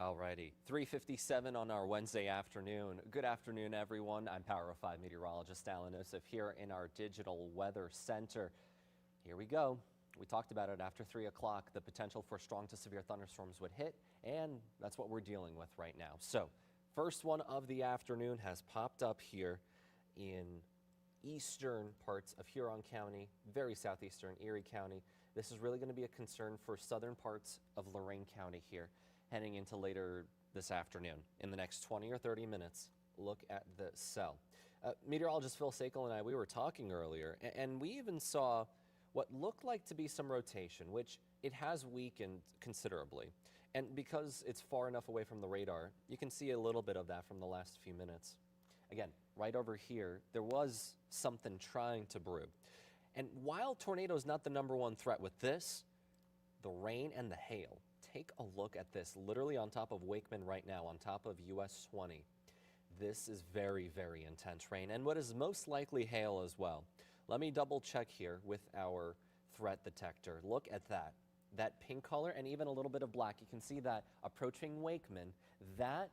Alrighty, 3:57 on our Wednesday afternoon. Good afternoon, everyone. I'm Power of 5 Meteorologist Allan Nosoff here in our digital weather center. Here we go. We talked about it after 3 o'clock. The potential for strong to severe thunderstorms would hit, and that's what we're dealing with right now. So, first one of the afternoon has popped up here in eastern parts of Huron County, very southeastern Erie County. This is really going to be a concern for southern parts of Lorain County here, heading into later this afternoon. In the next 20 or 30 minutes, look at the cell. Meteorologist Phil Sakel and I, we were talking earlier, and we even saw what looked like to be some rotation, which it has weakened considerably. And because it's far enough away from the radar, you can see a little bit of that from the last few minutes. Again, right over here, there was something trying to brew. And while tornado is not the #1 threat with this, the rain and the hail. Take a look at this, literally on top of Wakeman right now, on top of US 20. This is very, very intense rain, and what is most likely hail as well. Let me double check here with our threat detector. Look at that. That pink color and even a little bit of black. You can see that approaching Wakeman. That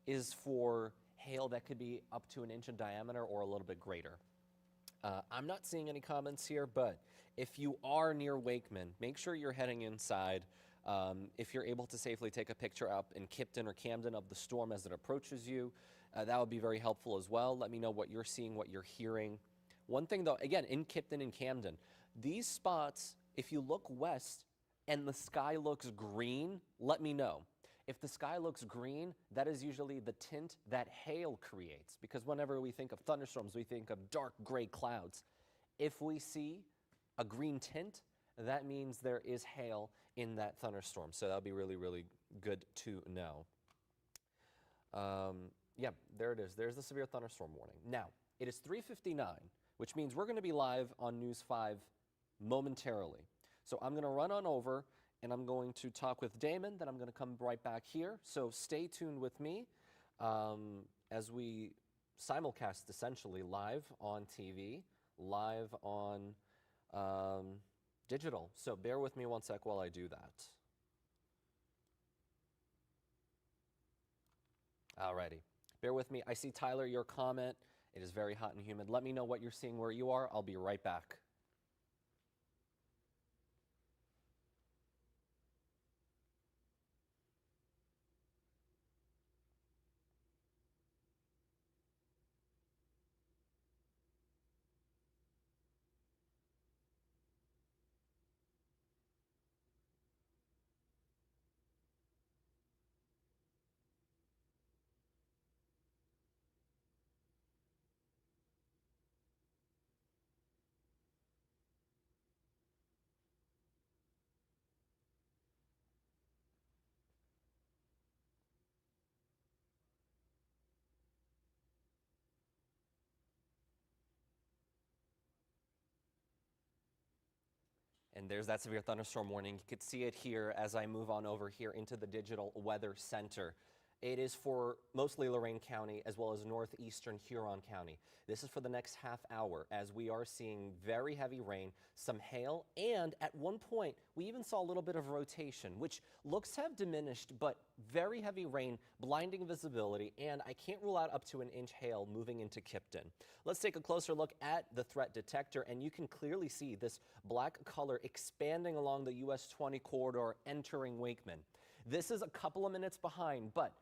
is for hail that could be up to 1 inch in diameter or a little bit greater. I'm not seeing any comments here, but if you are near Wakeman, make sure you're heading inside. If you're able to safely take a picture up in Kipton or Camden of the storm as it approaches you, that would be very helpful as well. Let me know what you're seeing, what you're hearing. One thing though, again, in Kipton and Camden, these spots, if you look west and the sky looks green, let me know. If the sky looks green, that is usually the tint that hail creates, because whenever we think of thunderstorms, we think of dark gray clouds. If we see a green tint, that means there is hail in that thunderstorm. So that'll be really, really good to know. Yeah, there it is. There's the severe thunderstorm warning. Now, it is 3:59, which means we're going to be live on News 5 momentarily. So I'm going to run on over and I'm going to talk with Damon, then I'm going to come right back here. So stay tuned with me as we simulcast essentially live on TV, live on digital. So bear with me one sec while I do that. Alrighty, bear with me. I see Tyler, your comment. It is very hot and humid. Let me know what you're seeing where you are. I'll be right back. And there's that severe thunderstorm warning. You could see it here as I move on over here into the digital weather center. It is for mostly Lorain County as well as northeastern Huron County. This is for the next half hour as we are seeing very heavy rain, some hail, and at one point we even saw a little bit of rotation, which looks to have diminished, but very heavy rain, blinding visibility, and I can't rule out up to 1 inch hail moving into Kipton. Let's take a closer look at the threat detector, and you can clearly see this black color expanding along the US 20 corridor entering Wakeman. This is a couple of minutes behind, but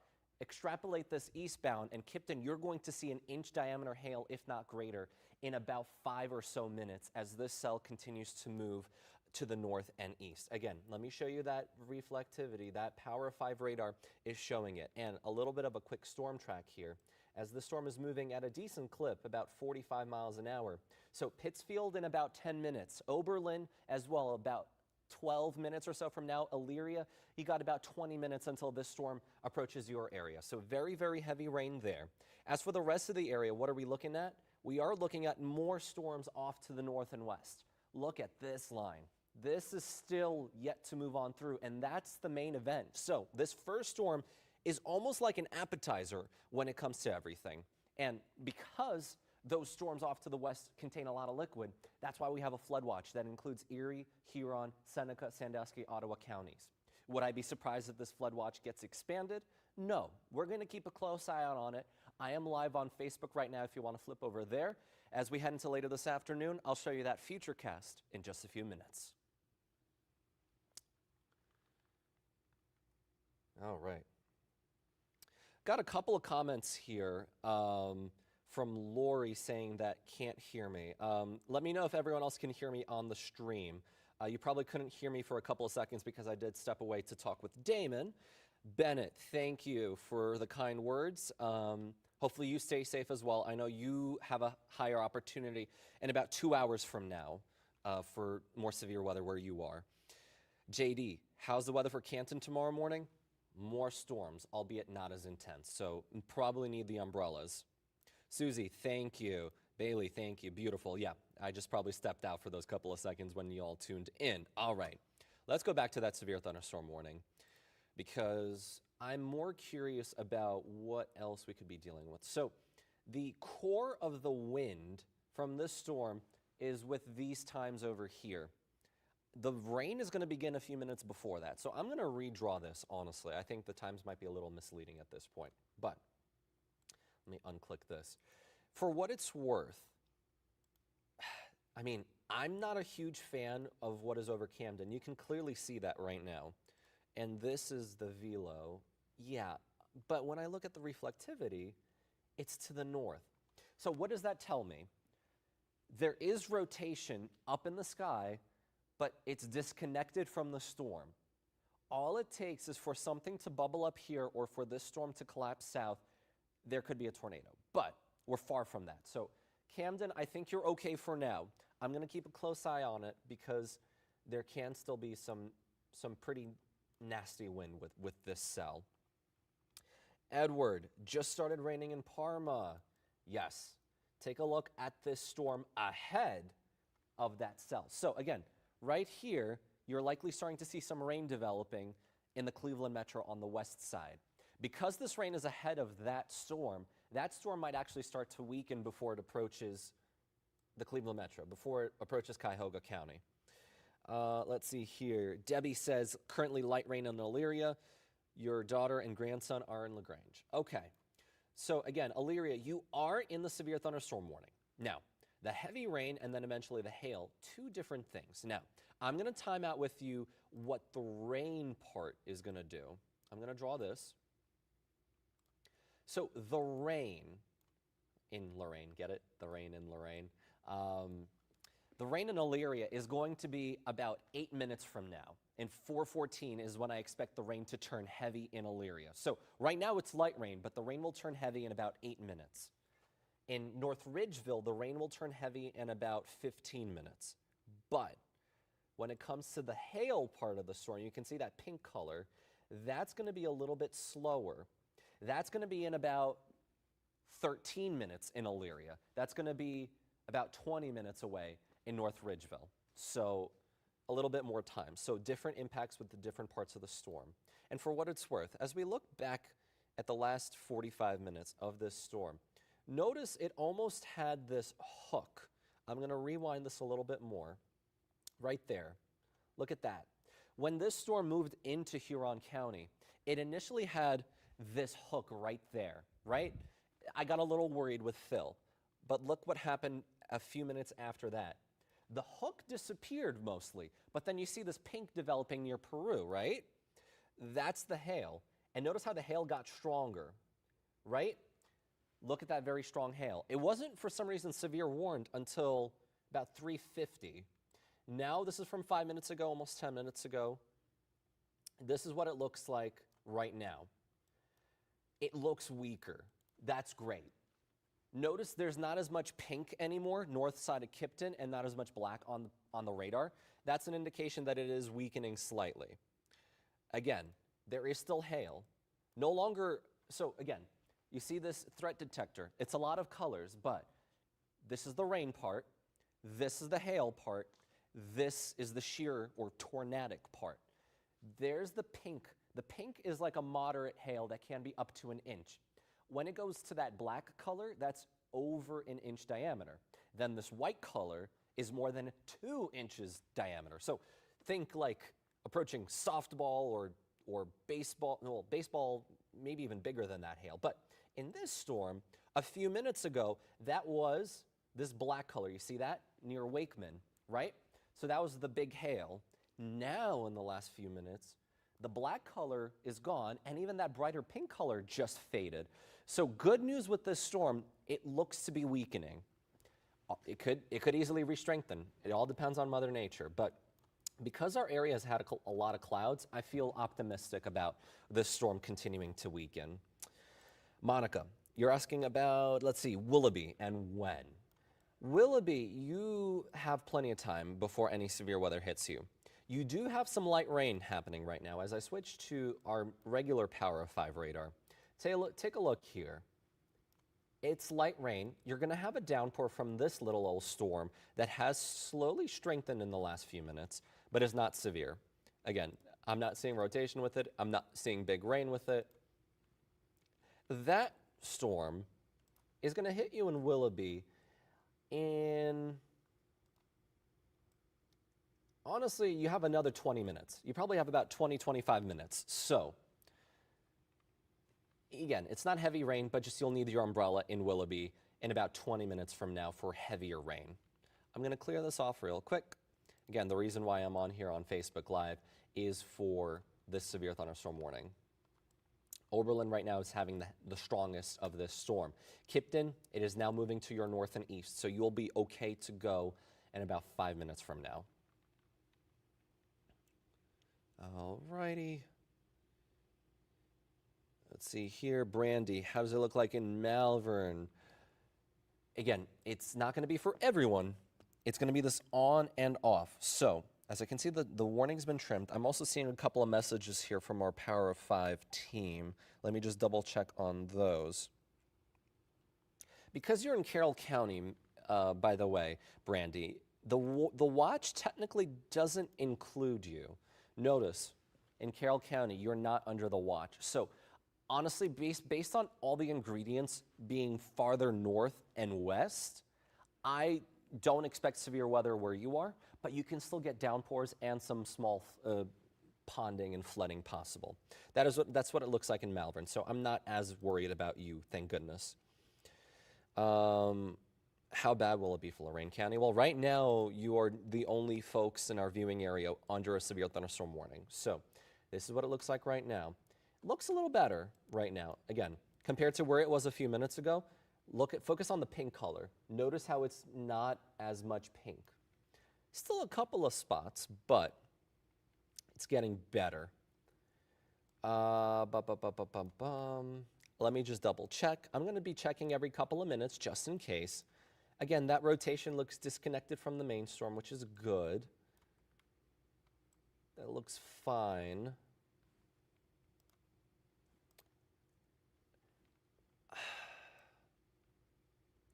extrapolate this eastbound, and Kipton, you're going to see 1 inch diameter hail, if not greater, in about 5 or so minutes as this cell continues to move to the north and east. Again, let me show you that reflectivity. That Power of 5 radar is showing it. And a little bit of a quick storm track here as the storm is moving at a decent clip, about 45 miles an hour. So Pittsfield in about 10 minutes. Oberlin as well, about 12 minutes or so from now. Elyria, you got about 20 minutes until this storm approaches your area. So very, very heavy rain there. As for the rest of the area, what are we looking at? We are looking at more storms off to the north and west. Look at this line. This is still yet to move on through, and that's the main event. So this first storm is almost like an appetizer when it comes to everything. And because those storms off to the west contain a lot of liquid, that's why we have a flood watch that includes Erie, Huron, Seneca, Sandusky, Ottawa counties. Would I be surprised if this flood watch gets expanded? No, we're going to keep a close eye out on it. I am live on Facebook right now if you want to flip over there. As we head into later this afternoon, I'll show you that futurecast in just a few minutes. All right. Got a couple of comments here from Lori saying that can't hear me. Let me know if everyone else can hear me on the stream. You probably couldn't hear me for a couple of seconds because I did step away to talk with Damon. Bennett, thank you for the kind words. Hopefully you stay safe as well. I know you have a higher opportunity in about 2 hours from now for more severe weather where you are. JD, how's the weather for Canton tomorrow morning? More storms, albeit not as intense, so probably need the umbrellas. Susie, thank you. Bailey, thank you. Beautiful. Yeah, I just probably stepped out for those couple of seconds when you all tuned in. All right, let's go back to that severe thunderstorm warning because I'm more curious about what else we could be dealing with. So the core of the wind from this storm is with these times over here. The rain is going to begin a few minutes before that. So I'm going to redraw this, honestly. I think the times might be a little misleading at this point. But let me unclick this. For what it's worth, I mean, I'm not a huge fan of what is over Camden. You can clearly see that right now. And this is the velo. Yeah, but when I look at the reflectivity, it's to the north. So what does that tell me? There is rotation up in the sky, but it's disconnected from the storm. All it takes is for something to bubble up here or for this storm to collapse south, there could be a tornado. But we're far from that. So Camden, I think you're okay for now. I'm going to keep a close eye on it because there can still be some pretty nasty wind with this cell. Edward, just started raining in Parma. Yes, take a look at this storm ahead of that cell. So again, right here, you're likely starting to see some rain developing in the Cleveland metro on the west side. Because this rain is ahead of that storm might actually start to weaken before it approaches the Cleveland metro, before it approaches Cuyahoga County. Let's see here. Debbie says, currently light rain in Elyria. Your daughter and grandson are in LaGrange. Okay. So again, Elyria, you are in the severe thunderstorm warning. Now, the heavy rain and then eventually the hail, two different things. Now, I'm going to time out with you what the rain part is going to do. I'm going to draw this. So the rain in Lorraine, get it? The rain in Lorraine. The rain in Elyria is going to be about 8 minutes from now. And 4:14 is when I expect the rain to turn heavy in Elyria. So right now it's light rain, but the rain will turn heavy in about 8 minutes. In North Ridgeville, the rain will turn heavy in about 15 minutes. But when it comes to the hail part of the storm, you can see that pink color, that's going to be a little bit slower. That's going to be in about 13 minutes in Elyria. That's going to be about 20 minutes away in North Ridgeville. So a little bit more time. So different impacts with the different parts of the storm. And for what it's worth, as we look back at the last 45 minutes of this storm, notice it almost had this hook. I'm going to rewind this a little bit more. Right there. Look at that. When this storm moved into Huron County, it initially had this hook right there, right? I got a little worried with Phil, but look what happened a few minutes after that. The hook disappeared mostly, but then you see this pink developing near Peru, right? That's the hail. And notice how the hail got stronger, right? Look at that very strong hail. It wasn't for some reason severe warned until about 3:50. Now this is from 5 minutes ago, almost 10 minutes ago. This is what it looks like right now. It looks weaker. That's great. Notice there's not as much pink anymore north side of Kipton and not as much black on the radar. That's an indication that it is weakening slightly. Again, there is still hail. No longer, so again, you see this threat detector. It's a lot of colors, but this is the rain part. This is the hail part. This is the shear or tornadic part. There's the pink. The pink is like a moderate hail that can be up to 1 inch. When it goes to that black color, that's over 1 inch diameter. Then this white color is more than 2 inches diameter. So think like approaching softball or baseball. No, baseball maybe even bigger than that hail. But in this storm, a few minutes ago, that was this black color. You see that near Wakeman, right? So that was the big hail. Now in the last few minutes, the black color is gone, and even that brighter pink color just faded. So good news with this storm, it looks to be weakening. It could easily re-strengthen. It all depends on Mother Nature. But because our area has had a lot of clouds, I feel optimistic about this storm continuing to weaken. Monica, you're asking about, let's see, Willoughby and when. Willoughby, you have plenty of time before any severe weather hits you. You do have some light rain happening right now. As I switch to our regular Power of 5 radar, take a look here. It's light rain. You're going to have a downpour from this little old storm that has slowly strengthened in the last few minutes, but is not severe. Again, I'm not seeing rotation with it. I'm not seeing big rain with it. That storm is going to hit you in Willoughby in, honestly, you have another 20 minutes. You probably have about 20, 25 minutes. So, again, it's not heavy rain, but just you'll need your umbrella in Willoughby in about 20 minutes from now for heavier rain. I'm going to clear this off real quick. Again, the reason why I'm on here on Facebook Live is for this severe thunderstorm warning. Oberlin right now is having the strongest of this storm. Kipton, it is now moving to your north and east, so you'll be okay to go in about 5 minutes from now. All righty. Let's see here, Brandy, how does it look like in Malvern? Again, it's not going to be for everyone. It's going to be this on and off. So, as I can see, the warning's been trimmed. I'm also seeing a couple of messages here from our Power of 5 team. Let me just double check on those. Because you're in Carroll County, by the way, Brandy, the watch technically doesn't include you. Notice, in Carroll County, you're not under the watch. So, honestly, based on all the ingredients being farther north and west, I don't expect severe weather where you are, but you can still get downpours and some small ponding and flooding possible. That's what it looks like in Malvern, so I'm not as worried about you, thank goodness. How bad will it be for Lorain County? Well, right now, you are the only folks in our viewing area under a severe thunderstorm warning. So this is what it looks like right now. Looks a little better right now. Again, compared to where it was a few minutes ago, focus on the pink color. Notice how it's not as much pink. Still a couple of spots, but it's getting better. Let me just double check. I'm going to be checking every couple of minutes just in case. Again, that rotation looks disconnected from the main storm, which is good. That looks fine.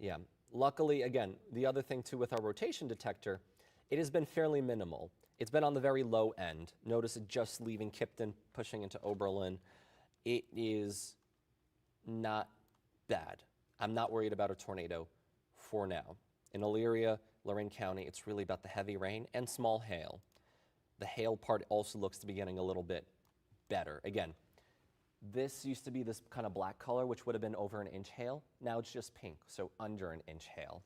Yeah, luckily, again, the other thing too with our rotation detector, it has been fairly minimal. It's been on the very low end. Notice it just leaving Kipton, pushing into Oberlin. It is not bad. I'm not worried about a tornado for now. In Elyria, Lorain County, it's really about the heavy rain and small hail. The hail part also looks to be getting a little bit better. Again, this used to be this kind of black color, which would have been over an inch hail. Now it's just pink, so under an inch hail.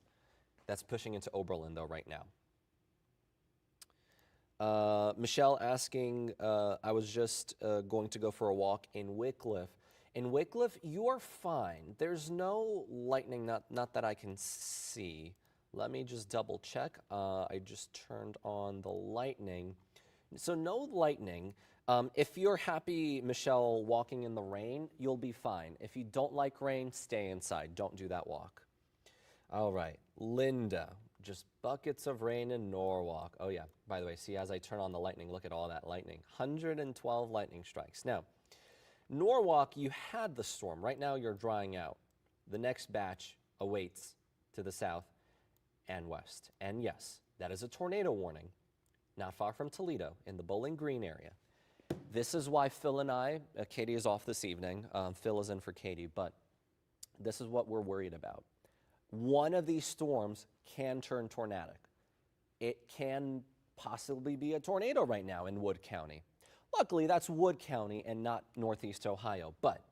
That's pushing into Oberlin, though, right now. Michelle asking, I was just going to go for a walk in Wycliffe. In Wycliffe, you are fine. There's no lightning, not that I can see. Let me just double check. I just turned on the lightning. So no lightning. If you're happy, Michelle, walking in the rain, you'll be fine. If you don't like rain, stay inside. Don't do that walk. All right, Linda, just buckets of rain in Norwalk. Oh yeah, by the way, see, as I turn on the lightning, look at all that lightning. 112 lightning strikes. Now, Norwalk, you had the storm. Right now, you're drying out. The next batch awaits to the south and west. And yes, that is a tornado warning. Not far from Toledo, in the Bowling Green area. This is why Phil and I, Katie is off this evening, Phil is in for Katie, but this is what we're worried about. One of these storms can turn tornadic. It can possibly be a tornado right now in Wood County. Luckily, that's Wood County and not Northeast Ohio, but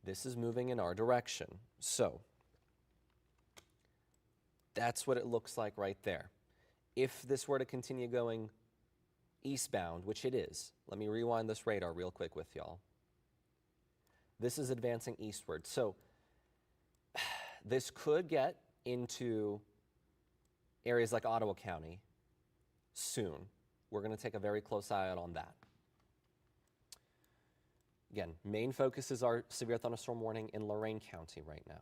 this is moving in our direction. So that's what it looks like right there. If this were to continue going eastbound, which it is, let me rewind this radar real quick with y'all. This is advancing eastward. So this could get into areas like Ottawa County soon. We're going to take a very close eye out on that. Again, main focus is our severe thunderstorm warning in Lorain County right now.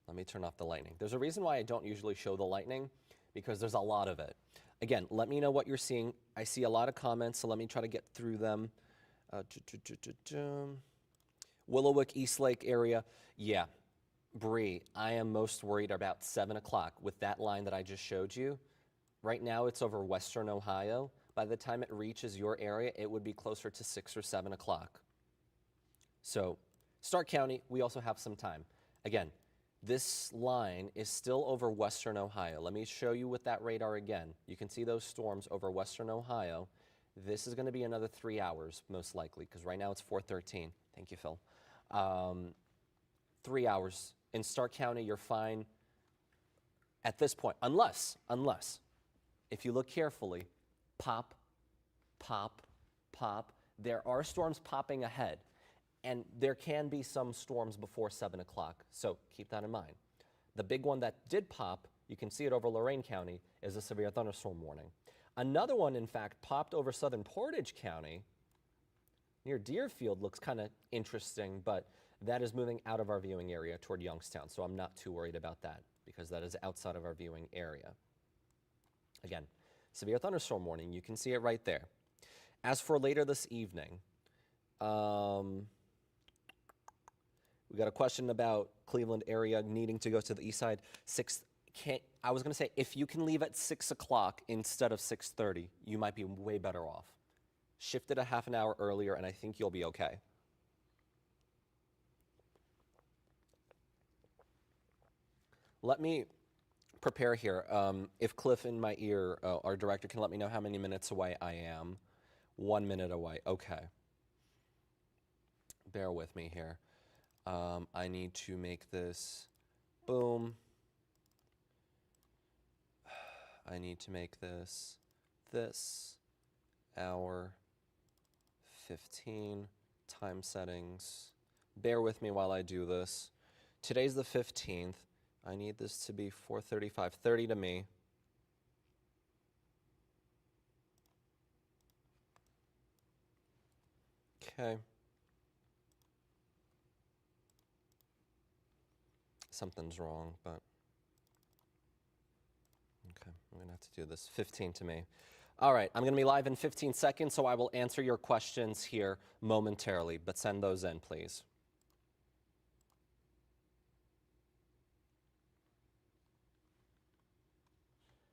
Let me turn off the lightning. There's a reason why I don't usually show the lightning, because there's a lot of it. Again, let me know what you're seeing. I see a lot of comments, so let me try to get through them. Willowwick, Eastlake area. Yeah, Bree, I am most worried about 7 o'clock with that line that I just showed you. Right now, it's over western Ohio. By the time it reaches your area, it would be closer to 6 or 7 o'clock. So, Stark County, we also have some time. Again, this line is still over western Ohio. Let me show you with that radar again. You can see those storms over western Ohio. This is going to be another 3 hours, most likely, because right now it's 4:13. Thank you, Phil. 3 hours. In Stark County, you're fine at this point, unless, if you look carefully, pop, pop, pop. There are storms popping ahead. And there can be some storms before 7 o'clock, so keep that in mind. The big one that did pop, you can see it over Lorain County, is a severe thunderstorm warning. Another one, in fact, popped over southern Portage County near Deerfield. Looks kind of interesting, but that is moving out of our viewing area toward Youngstown, so I'm not too worried about that because that is outside of our viewing area. Again, severe thunderstorm warning, you can see it right there. As for later this evening, we got a question about Cleveland area needing to go to the east side. I was going to say, if you can leave at 6 o'clock instead of 6:30, you might be way better off. Shift it a half an hour earlier, and I think you'll be okay. Let me prepare here. If Cliff in my ear, our director, can let me know how many minutes away I am. 1 minute away. Okay. Bear with me here. I need to make this, boom. I need to make this hour 15, time settings. Bear with me while I do this. Today's the 15th. I need this to be 4:35, 30 to me. Okay. Something's wrong, but okay, I'm gonna have to do this. 15 to me. All right, I'm gonna be live in 15 seconds, so I will answer your questions here momentarily, but send those in, please.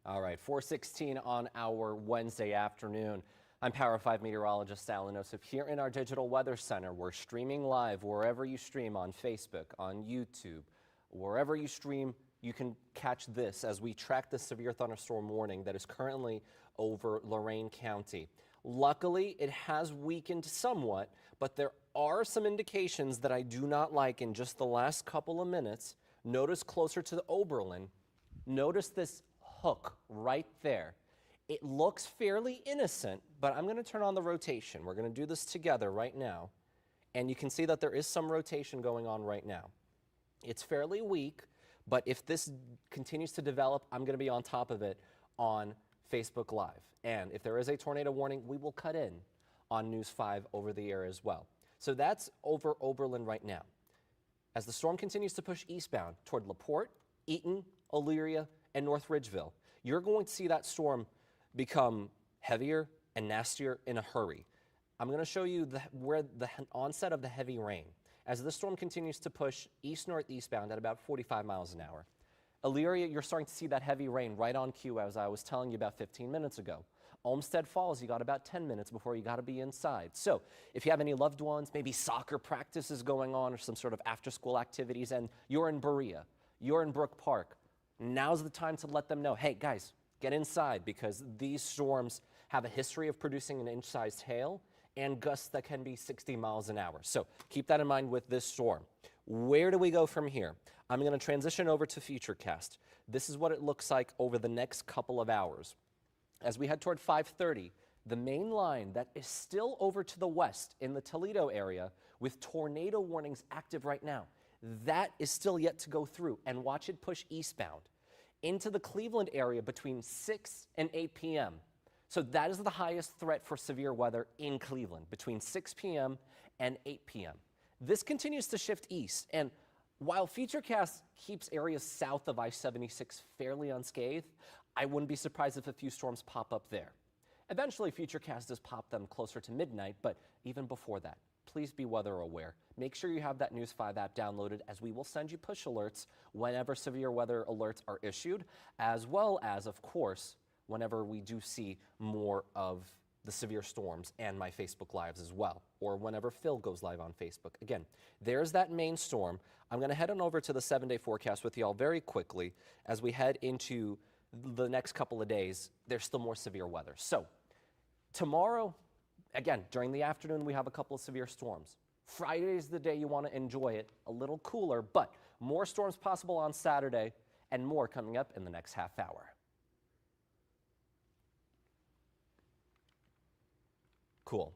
All right, 4:16 on our Wednesday afternoon. I'm Power 5 meteorologist Allan Nosoff here in our digital weather center. We're streaming live wherever you stream, on Facebook, on YouTube. Wherever you stream, you can catch this as we track the severe thunderstorm warning that is currently over Lorain County. Luckily, it has weakened somewhat, but there are some indications that I do not like in just the last couple of minutes. Notice closer to the Oberlin, notice this hook right there. It looks fairly innocent, but I'm going to turn on the rotation. We're going to do this together right now, and you can see that there is some rotation going on right now. It's fairly weak, but if this continues to develop, I'm going to be on top of it on Facebook Live. And if there is a tornado warning, we will cut in on News 5 over the air as well. So that's over Oberlin right now. As the storm continues to push eastbound toward LaPorte, Eaton, Elyria, and North Ridgeville, you're going to see that storm become heavier and nastier in a hurry. I'm going to show you where the onset of the heavy rain. As the storm continues to push east-northeastbound at about 45 miles an hour. Elyria, you're starting to see that heavy rain right on cue, as I was telling you about 15 minutes ago. Olmsted Falls, you got about 10 minutes before you got to be inside. So if you have any loved ones, maybe soccer practices going on or some sort of after-school activities, and you're in Berea, you're in Brook Park, now's the time to let them know, hey, guys, get inside, because these storms have a history of producing an inch-sized hail and gusts that can be 60 miles an hour. So keep that in mind with this storm. Where do we go from here? I'm going to transition over to Futurecast. This is what it looks like over the next couple of hours. As we head toward 5:30, the main line that is still over to the west in the Toledo area with tornado warnings active right now, that is still yet to go through, and watch it push eastbound into the Cleveland area between 6 and 8 p.m. So that is the highest threat for severe weather in Cleveland, between 6 p.m. and 8 p.m. This continues to shift east, and while Futurecast keeps areas south of I-76 fairly unscathed, I wouldn't be surprised if a few storms pop up there. Eventually, Futurecast does pop them closer to midnight, but even before that, please be weather aware. Make sure you have that News 5 app downloaded, as we will send you push alerts whenever severe weather alerts are issued, as well as, of course, whenever we do see more of the severe storms and my Facebook Lives as well, or whenever Phil goes live on Facebook. Again, there's that main storm. I'm going to head on over to the 7-day forecast with y'all very quickly as we head into the next couple of days. There's still more severe weather. So tomorrow, again, during the afternoon, we have a couple of severe storms. Friday is the day you want to enjoy it, a little cooler, but more storms possible on Saturday and more coming up in the next half hour. Cool.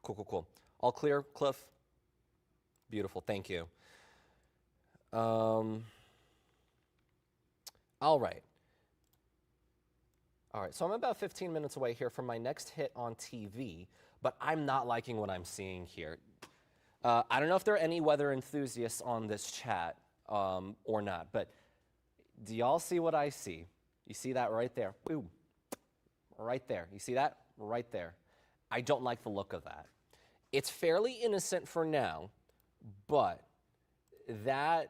Cool. All clear, Cliff? Beautiful, thank you. All right, so I'm about 15 minutes away here from my next hit on TV, but I'm not liking what I'm seeing here. I don't know if there are any weather enthusiasts on this chat or not, but do y'all see what I see? You see that right there? Boom. Right there. You see that? Right there. I don't like the look of that. It's fairly innocent for now, but I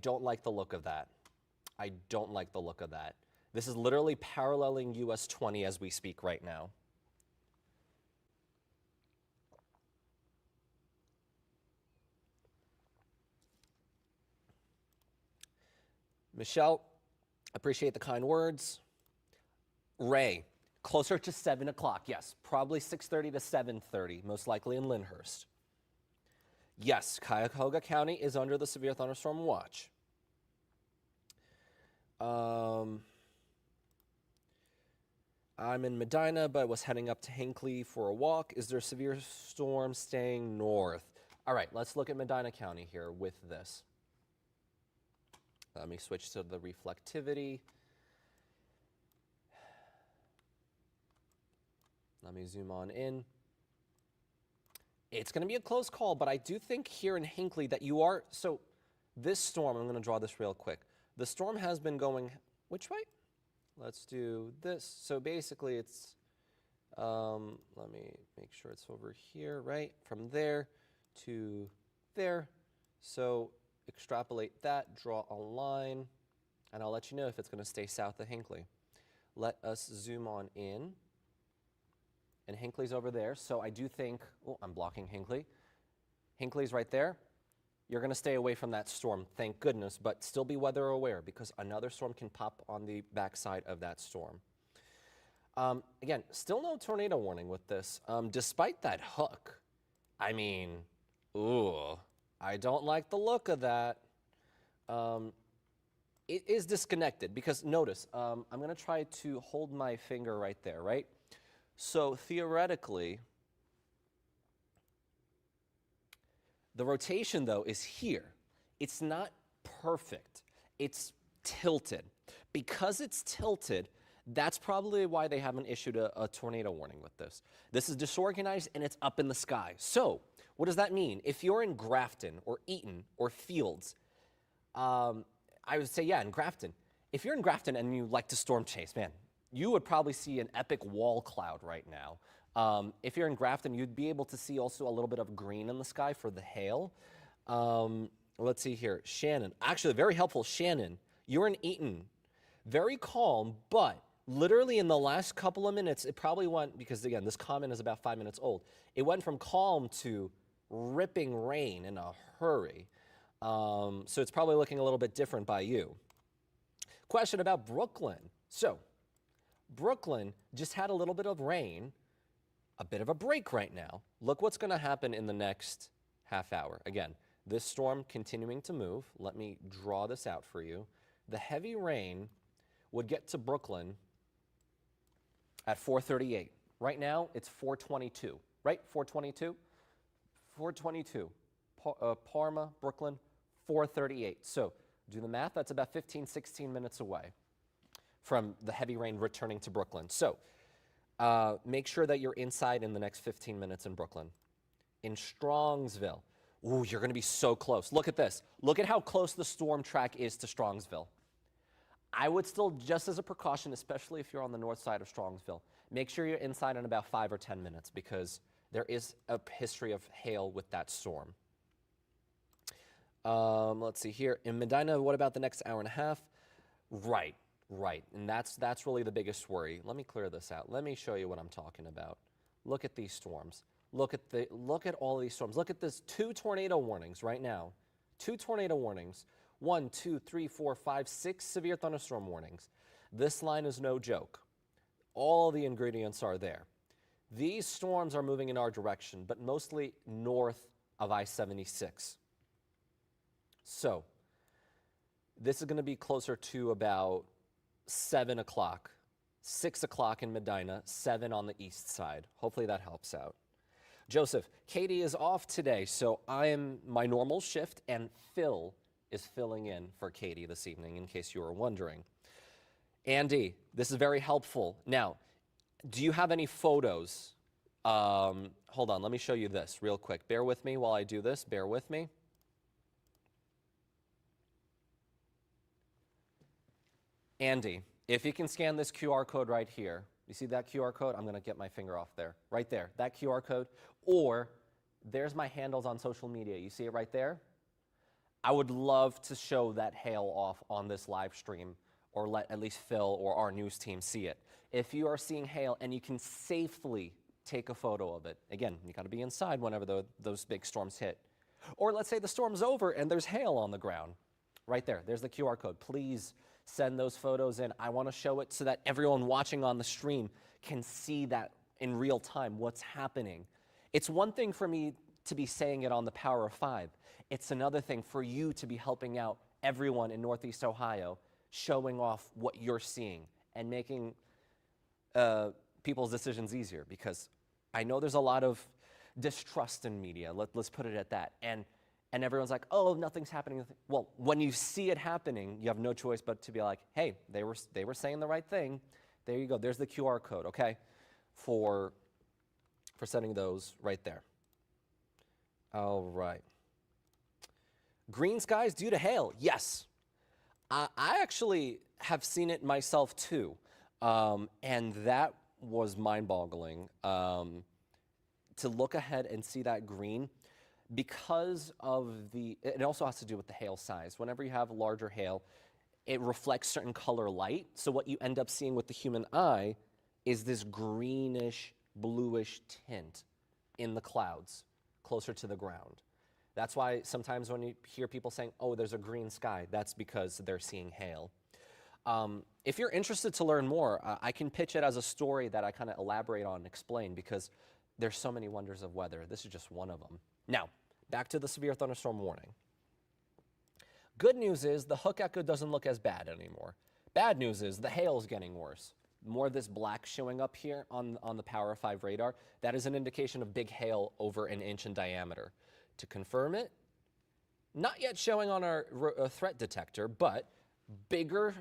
don't like the look of that. I don't like the look of that. This is literally paralleling US 20 as we speak right now. Michelle, appreciate the kind words. Ray, closer to 7 o'clock. Yes, probably 6:30 to 7:30, most likely in Lyndhurst. Yes, Cuyahoga County is under the severe thunderstorm watch. I'm in Medina, but was heading up to Hinckley for a walk. Is there a severe storm staying north? All right, let's look at Medina County here with this. Let me switch to the reflectivity. Let me zoom on in. It's going to be a close call, but I do think here in Hinckley that you are, so this storm, I'm going to draw this real quick. The storm has been going, which way? Let's do this. So basically it's, let me make sure it's over here, right? From there to there. So extrapolate that, draw a line, and I'll let you know if it's going to stay south of Hinckley. Let us zoom on in. And Hinckley's over there, so I do think, oh, I'm blocking Hinckley. Hinckley's right there. You're going to stay away from that storm, thank goodness, but still be weather aware because another storm can pop on the backside of that storm. Again, still no tornado warning with this. Despite that hook, I mean, ooh, I don't like the look of that. It is disconnected because notice, I'm going to try to hold my finger right there, right? So theoretically, the rotation, though, is here. It's not perfect. It's tilted. Because it's tilted, that's probably why they haven't issued a tornado warning with this. This is disorganized, and it's up in the sky. So what does that mean? If you're in Grafton or Eaton or Fields, I would say, yeah, in Grafton. If you're in Grafton and you like to storm chase, man, you would probably see an epic wall cloud right now. If you're in Grafton, you'd be able to see also a little bit of green in the sky for the hail. Let's see here. Shannon. Actually, very helpful. Shannon, you're in Eaton. Very calm, but literally in the last couple of minutes, it probably went, because again, this comment is about 5 minutes old. It went from calm to ripping rain in a hurry. So it's probably looking a little bit different by you. Question about Brooklyn. So Brooklyn just had a little bit of rain, a bit of a break right now. Look what's going to happen in the next half hour. Again, this storm continuing to move. Let me draw this out for you. The heavy rain would get to Brooklyn at 4:38. Right now, it's 4:22, right? 4:22? 4:22. Parma, Brooklyn, 4:38. So do the math. That's about 15, 16 minutes away from the heavy rain returning to Brooklyn. So make sure that you're inside in the next 15 minutes in Brooklyn. In Strongsville, ooh, you're going to be so close. Look at this. Look at how close the storm track is to Strongsville. I would still, just as a precaution, especially if you're on the north side of Strongsville, make sure you're inside in about 5 or 10 minutes because there is a history of hail with that storm. Let's see here. In Medina, what about the next hour and a half? Right. And that's really the biggest worry. Let me clear this out. Let me show you what I'm talking about. Look at these storms. Look at all these storms. Look at this 2 tornado warnings right now. 2 tornado warnings. 1, 2, 3, 4, 5, 6 severe thunderstorm warnings. This line is no joke. All the ingredients are there. These storms are moving in our direction, but mostly north of I-76. So this is going to be closer to about 7 o'clock, 6 o'clock in Medina, 7 on the east side. Hopefully that helps out. Joseph, Katie is off today, so I am my normal shift, and Phil is filling in for Katie this evening, in case you were wondering. Andy, this is very helpful. Now, do you have any photos? Hold on, let me show you this real quick. Bear with me while I do this. Bear with me. Andy, if you can scan this QR code right here. You see that QR code? I'm going to get my finger off there. Right there, that QR code. Or there's my handles on social media. You see it right there? I would love to show that hail off on this live stream, or let at least Phil or our news team see it. If you are seeing hail and you can safely take a photo of it, again, you got to be inside whenever those big storms hit. Or let's say the storm's over and there's hail on the ground. Right there, there's the QR code. Please send those photos in. I want to show it so that everyone watching on the stream can see that in real time, what's happening. It's one thing for me to be saying it on the Power of 5. It's another thing for you to be helping out everyone in Northeast Ohio, showing off what you're seeing and making people's decisions easier, because I know there's a lot of distrust in media. Let's put it at that. And everyone's like, oh, nothing's happening. Well, when you see it happening, you have no choice but to be like, hey, they were saying the right thing. There you go. There's the QR code, okay, for sending those right there. All right. Green skies due to hail. Yes. I actually have seen it myself too. And that was mind-boggling to look ahead and see that green, because of it also has to do with the hail size. Whenever you have larger hail, it reflects certain color light. So what you end up seeing with the human eye is this greenish, bluish tint in the clouds closer to the ground. That's why sometimes when you hear people saying, oh, there's a green sky, that's because they're seeing hail. If you're interested to learn more, I can pitch it as a story that I kind of elaborate on and explain, because there's so many wonders of weather. This is just one of them. Now, back to the severe thunderstorm warning. Good news is the hook echo doesn't look as bad anymore. Bad news is the hail is getting worse. More of this black showing up here on the Power 5 radar, that is an indication of big hail over an inch in diameter. To confirm it, not yet showing on our threat detector, but bigger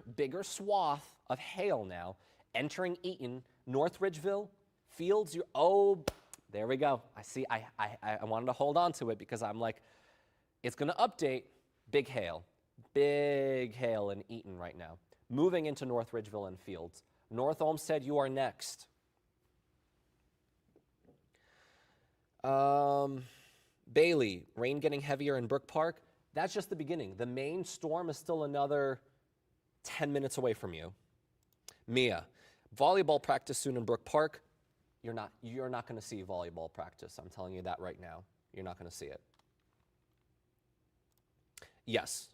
swath of hail now entering Eaton, North Ridgeville, Fields. Oh, there we go. I see. I wanted to hold on to it because I'm like, it's going to update. Big hail in Eaton right now. Moving into North Ridgeville and Fields. North Olmsted, you are next. Bailey, rain getting heavier in Brook Park. That's just the beginning. The main storm is still another 10 minutes away from you. Mia, volleyball practice soon in Brook Park. You're not going to see volleyball practice. I'm telling you that right now. You're not going to see it. Yes,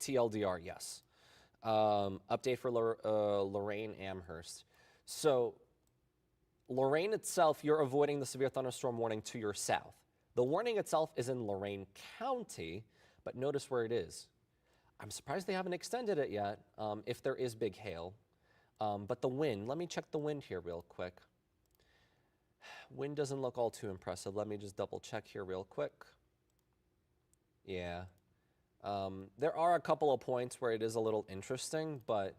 TLDR, yes. Update for Lorraine Amherst. So Lorraine itself, you're avoiding the severe thunderstorm warning to your south. The warning itself is in Lorain County, but notice where it is. I'm surprised they haven't extended it yet, if there is big hail. But the wind, let me check the wind here real quick. Wind doesn't look all too impressive. Let me just double check here real quick. Yeah. There are a couple of points where it is a little interesting, but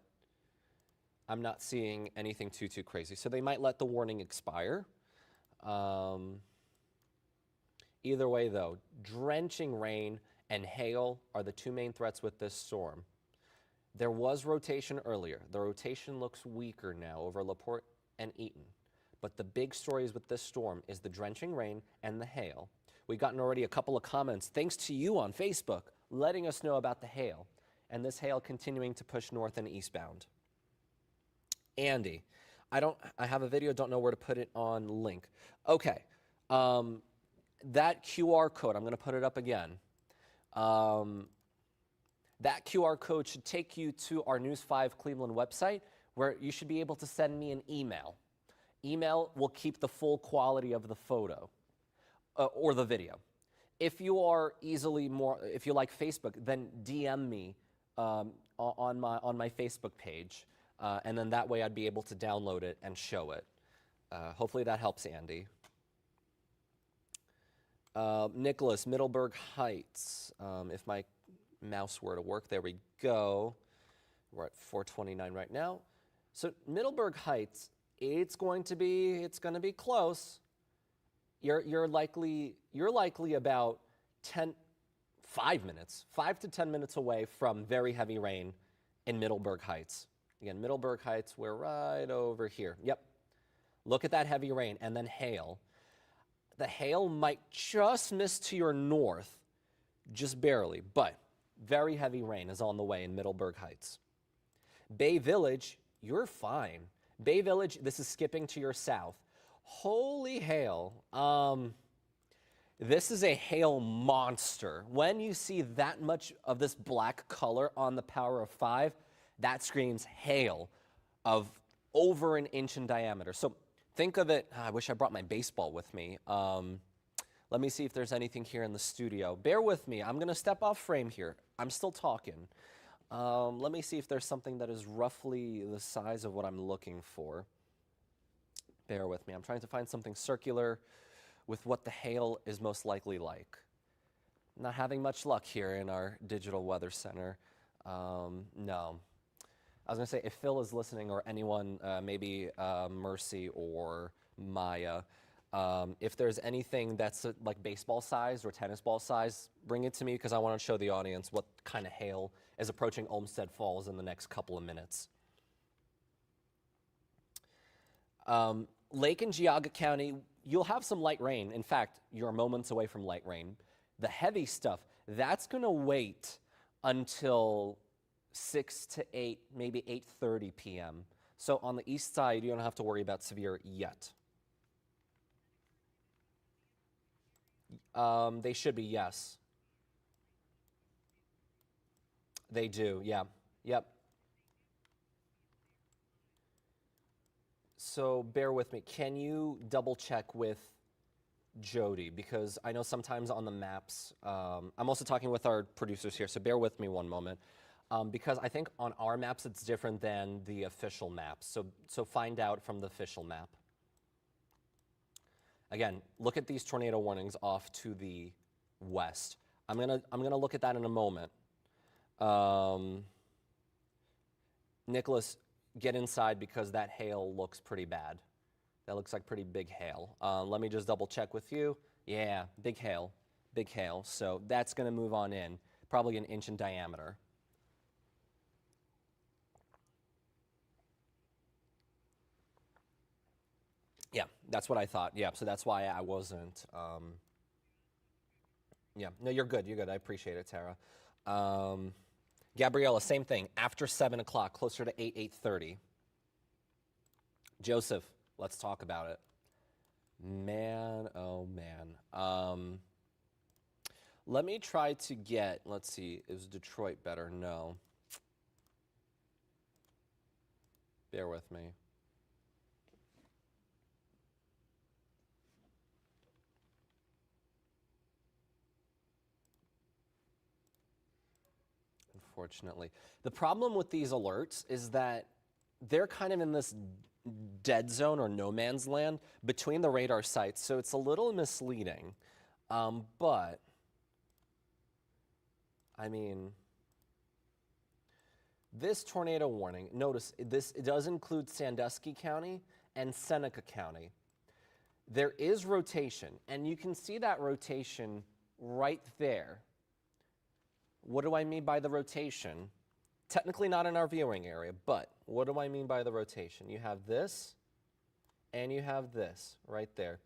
I'm not seeing anything too crazy. So they might let the warning expire. Either way, though, drenching rain and hail are the two main threats with this storm. There was rotation earlier. The rotation looks weaker now over LaPorte and Eaton. But the big stories with this storm is the drenching rain and the hail. We've gotten already a couple of comments, thanks to you on Facebook, letting us know about the hail, and this hail continuing to push north and eastbound. Andy, I have a video, don't know where to put it on link. Okay, that QR code, I'm going to put it up again. That QR code should take you to our News 5 Cleveland website, where you should be able to send me an email. Email will keep the full quality of the photo or the video. If you are if you like Facebook, then DM me on my Facebook page, and then that way I'd be able to download it and show it. Hopefully that helps, Andy. Nicholas, Middleburg Heights. If my mouse were to work, there we go. We're at 429 right now. So Middleburg Heights, it's going to be close. You're likely about 5 to 10 minutes away from very heavy rain in Middleburg Heights. Again, Middleburg Heights, we're right over here. Yep. Look at that heavy rain and then hail. The hail might just miss to your north, just barely, but very heavy rain is on the way in Middleburg Heights. Bay Village, you're fine. Bay Village, this is skipping to your south. Holy hail. This is a hail monster. When you see that much of this black color on the power of 5, that screams hail of over an inch in diameter. So think of it, I wish I brought my baseball with me. Let me see if there's anything here in the studio. Bear with me, I'm gonna step off frame here. I'm still talking. Let me see if there's something that is roughly the size of what I'm looking for. Bear with me, I'm trying to find something circular with what the hail is most likely like. Not having much luck here in our digital weather center. No. I was gonna say, if Phil is listening or anyone, maybe Mercy or Maya, if there's anything that's like baseball size or tennis ball size, bring it to me because I want to show the audience what kind of hail is approaching Olmsted Falls in the next couple of minutes. Lake and Geauga County, you'll have some light rain. In fact, you're moments away from light rain. The heavy stuff, that's going to wait until 6 to 8, maybe 8:30 p.m. So on the east side, you don't have to worry about severe yet. They should be, yes. They do, yeah. Yep. So bear with me. Can you double check with Jody? Because I know sometimes on the maps, I'm also talking with our producers here, so bear with me one moment. Because I think on our maps it's different than the official maps. So find out from the official map. Again, look at these tornado warnings off to the west. I'm gonna look at that in a moment. Nicholas, get inside because that hail looks pretty bad. That looks like pretty big hail. Let me just double check with you. Yeah, big hail, big hail. So that's gonna move on in, probably an inch in diameter. Yeah, that's what I thought. Yeah, so that's why I wasn't. Yeah, no, you're good. You're good. I appreciate it, Tara. Gabriella, same thing. After 7 o'clock, closer to 8:30. Joseph, let's talk about it. Man, oh man. Let me try to get, let's see, is Detroit better? No. Bear with me. Unfortunately. The problem with these alerts is that they're kind of in this dead zone or no man's land between the radar sites, so it's a little misleading. But, I mean, this tornado warning, notice this it does include Sandusky County and Seneca County. There is rotation, and you can see that rotation right there. What do I mean by the rotation? Technically not in our viewing area, but what do I mean by the rotation? You have this, and you have this right there.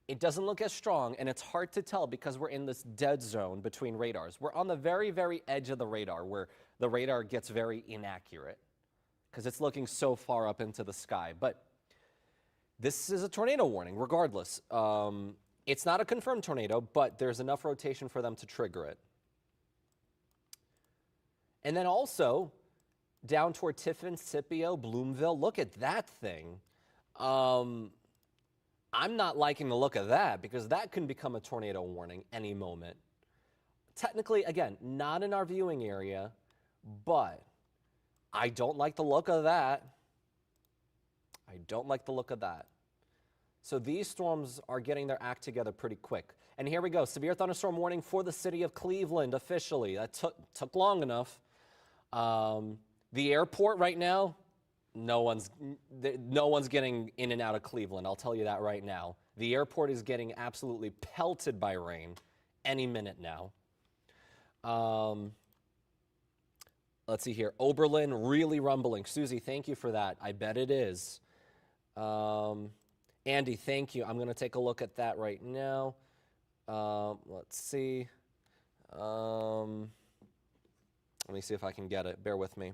It doesn't look as strong, and it's hard to tell because we're in this dead zone between radars. We're on the very, very edge of the radar where the radar gets very inaccurate because it's looking so far up into the sky. But this is a tornado warning, regardless. It's not a confirmed tornado, but there's enough rotation for them to trigger it. And then also, down toward Tiffin, Scipio, Bloomville, look at that thing. I'm not liking the look of that because that can become a tornado warning any moment. Technically, again, not in our viewing area, but I don't like the look of that. I don't like the look of that. So these storms are getting their act together pretty quick. And here we go, severe thunderstorm warning for the city of Cleveland officially. That took long enough. The airport right now, no one's getting in and out of Cleveland. I'll tell you that right now. The airport is getting absolutely pelted by rain any minute now. Let's see here. Oberlin really rumbling. Susie, thank you for that. I bet it is. Andy, thank you. I'm going to take a look at that right now. Let's see. Let me see if I can get it. Bear with me.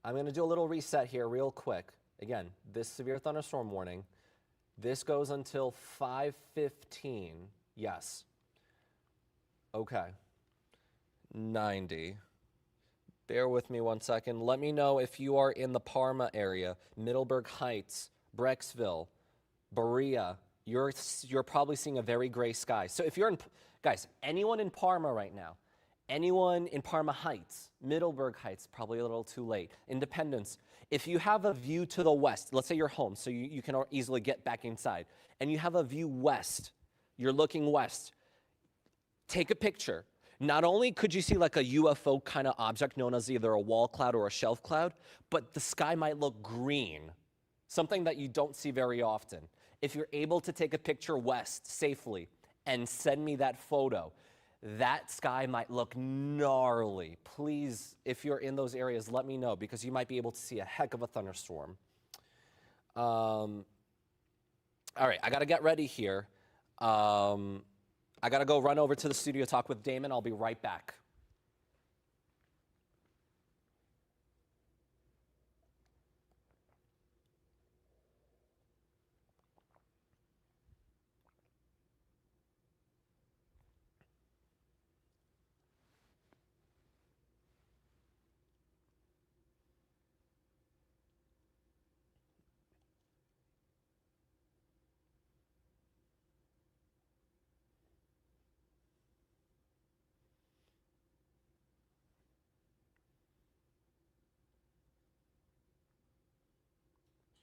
I'm going to do a little reset here real quick. Again, this severe thunderstorm warning, this goes until 5:15. Yes. Okay. 90. Bear with me one second. Let me know if you are in the Parma area, Middleburg Heights, Brecksville, Berea. You're probably seeing a very gray sky. So if you're in, guys, anyone in Parma right now, anyone in Parma Heights, Middleburg Heights, probably a little too late. Independence, if you have a view to the west, let's say you're home, so you can easily get back inside, and you have a view west, you're looking west, take a picture. Not only could you see like a UFO kind of object known as either a wall cloud or a shelf cloud, but the sky might look green, something that you don't see very often. If you're able to take a picture west safely and send me that photo, that sky might look gnarly. Please, if you're in those areas, let me know because you might be able to see a heck of a thunderstorm. All right, I got to get ready here. I got to go run over to the studio, talk with Damon. I'll be right back.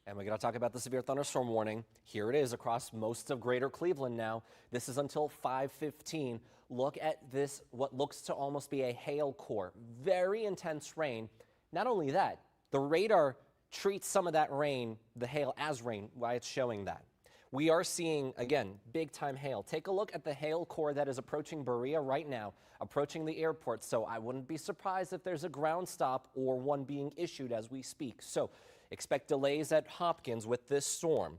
And we're going to talk about the severe thunderstorm warning. Here it is across most of greater Cleveland now. This is until 5:15. Look at this, what looks to almost be a hail core. Very intense rain. Not only that, the radar treats some of that rain, the hail, as rain, why it's showing that. We are seeing, again, big time hail. Take a look at the hail core that is approaching Berea right now, approaching the airport. So I wouldn't be surprised if there's a ground stop or one being issued as we speak. So expect delays at Hopkins with this storm.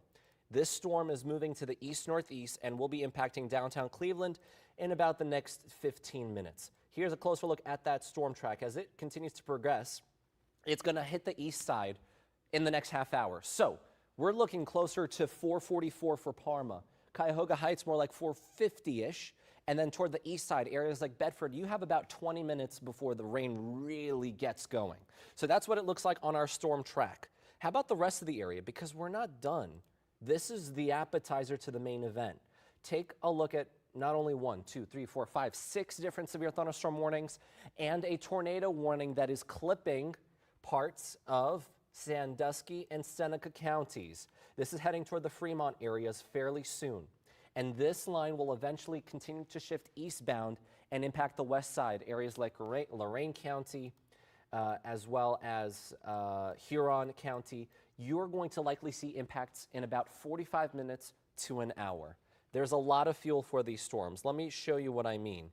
This storm is moving to the east-northeast and will be impacting downtown Cleveland in about the next 15 minutes. Here's a closer look at that storm track. As it continues to progress, it's going to hit the east side in the next half hour. So we're looking closer to 444 for Parma. Cuyahoga Heights more like 450-ish. And then toward the east side, areas like Bedford, you have about 20 minutes before the rain really gets going. So that's what it looks like on our storm track. How about the rest of the area? Because we're not done. This is the appetizer to the main event. Take a look at not only 1, 2, 3, 4, 5, 6 different severe thunderstorm warnings and a tornado warning that is clipping parts of Sandusky and Seneca counties. This is heading toward the Fremont areas fairly soon. And this line will eventually continue to shift eastbound and impact the west side, areas like Lorain County, as well as Huron County. You're going to likely see impacts in about 45 minutes to an hour. There's a lot of fuel for these storms. Let me show you what I mean.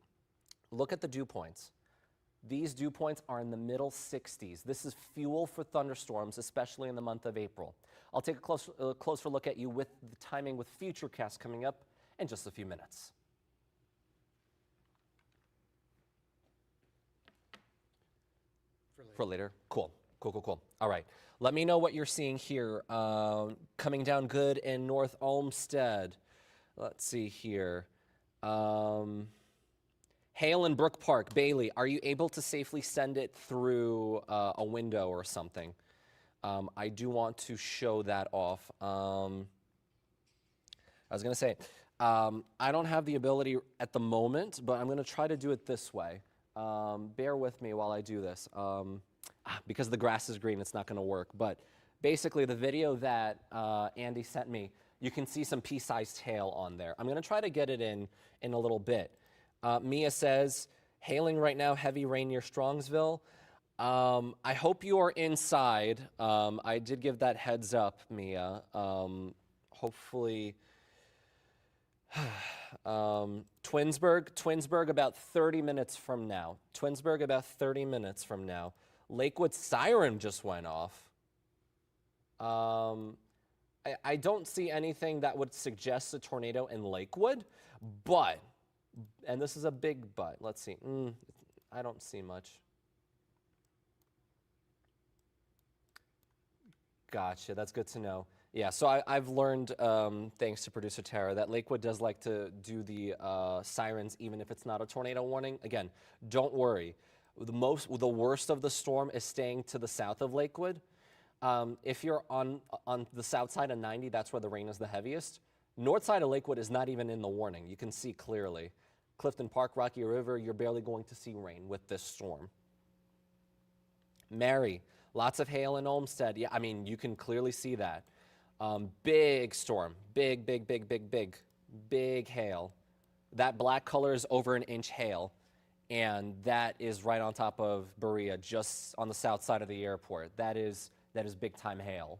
Look at the dew points. These dew points are in the middle 60s. This is fuel for thunderstorms, especially in the month of April. I'll take a closer look at you with the timing with Futurecast coming up in just a few minutes. For later? Cool. All right. Let me know what you're seeing here. Coming down good in North Olmsted. Let's see here. Hale and Brook Park, Bailey, are you able to safely send it through a window or something? I do want to show that off. I was going to say, I don't have the ability at the moment, but I'm going to try to do it this way. Bear with me while I do this. Because the grass is green, it's not going to work. But basically, the video that Andy sent me, you can see some pea-sized hail on there. I'm going to try to get it in a little bit. Mia says, hailing right now, heavy rain near Strongsville. I hope you are inside. I did give that heads up, Mia. Hopefully, Twinsburg about 30 minutes from now. Twinsburg about 30 minutes from now. Lakewood siren just went off. I don't see anything that would suggest a tornado in Lakewood, but, and this is a big but, let's see. I don't see much. Gotcha, that's good to know. Yeah, so I've learned, thanks to producer Tara, that Lakewood does like to do the sirens even if it's not a tornado warning. Again, don't worry. The worst of the storm is staying to the south of Lakewood. If you're on the south side of 90, that's where the rain is the heaviest. North side of Lakewood is not even in the warning. You can see clearly. Clifton Park, Rocky River, you're barely going to see rain with this storm. Mary, lots of hail in Olmsted. Yeah, I mean, you can clearly see that. Big storm, big hail. That black color is over an inch hail, and that is right on top of Berea, just on the south side of the airport. That is big time hail.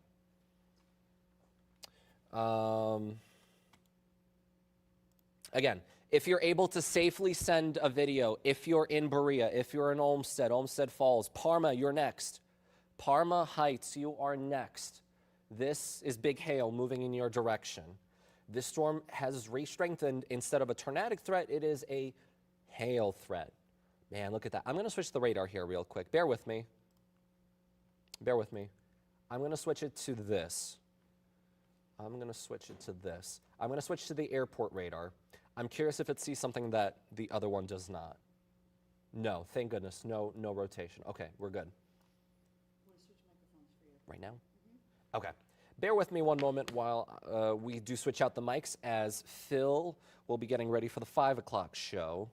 Again, if you're able to safely send a video, if you're in Berea, if you're in Olmsted Falls, Parma, you're next. Parma Heights, you are next. This is big hail moving in your direction. This storm has re-strengthened. Instead of a tornadic threat, it is a hail threat. Man, look at that. I'm going to switch the radar here real quick. Bear with me. I'm going to switch it to this. I'm going to switch to the airport radar. I'm curious if it sees something that the other one does not. No, thank goodness. No rotation. Okay, we're good. Want to switch microphones for you? Right now? Okay. Bear with me one moment while we do switch out the mics, as Phil will be getting ready for the 5 o'clock show.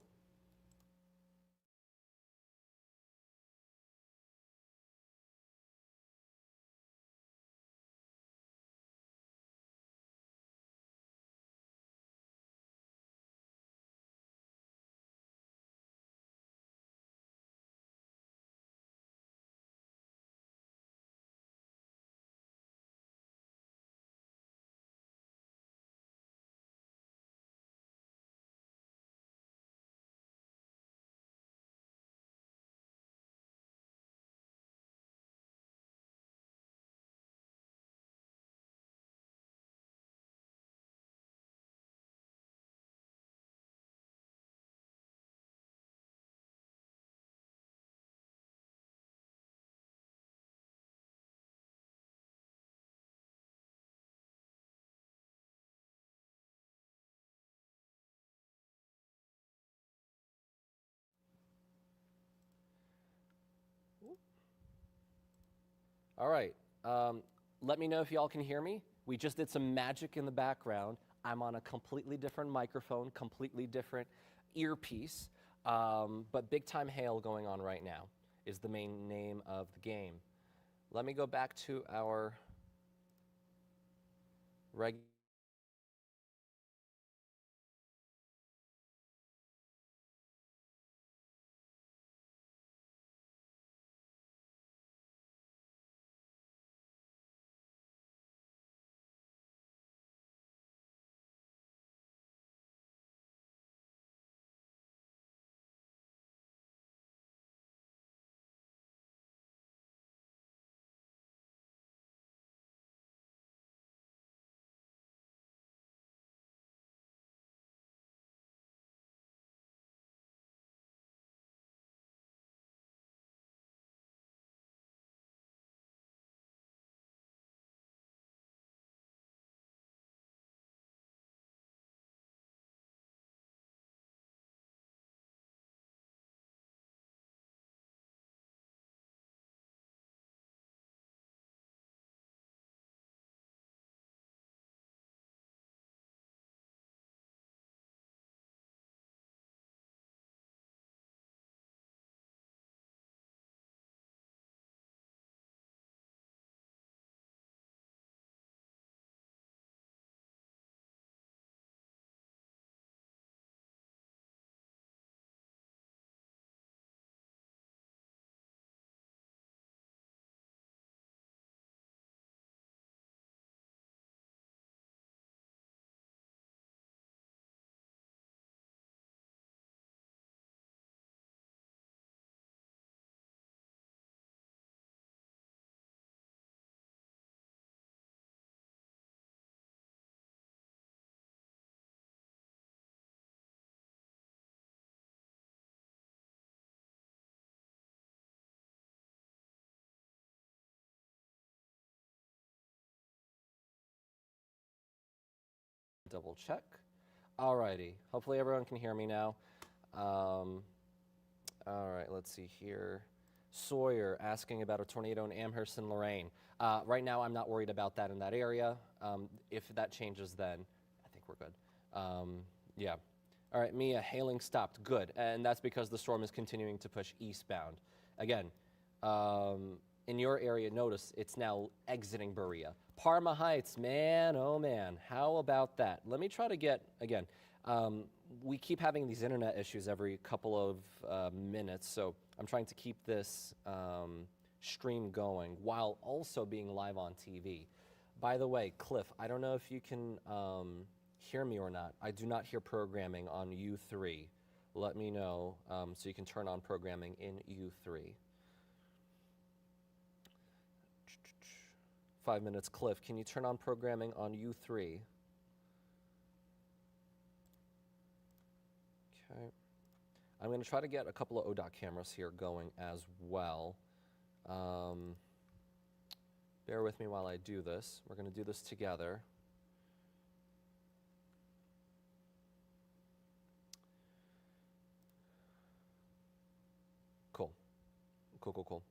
All right. Let me know if y'all can hear me. We just did some magic in the background. I'm on a completely different microphone, completely different earpiece, but big time hail going on right now is the main name of the game. Let me go back to our regular. Double check. Alrighty. Hopefully everyone can hear me now. All right, let's see here. Sawyer asking about a tornado in Amherst and Lorraine. Right now, I'm not worried about that in that area. If that changes, then I think we're good. Yeah. All right, Mia, hailing stopped. Good. And that's because the storm is continuing to push eastbound. Again, in your area, notice it's now exiting Berea. Parma Heights, man, oh man, how about that? Let me try to get, again, we keep having these internet issues every couple of minutes, so I'm trying to keep this stream going while also being live on TV. By the way, Cliff, I don't know if you can hear me or not. I do not hear programming on U3. Let me know so you can turn on programming in U3. 5 minutes, Cliff. Can you turn on programming on U3? Okay. I'm going to try to get a couple of ODOT cameras here going as well. Bear with me while I do this. We're going to do this together. Cool. Cool.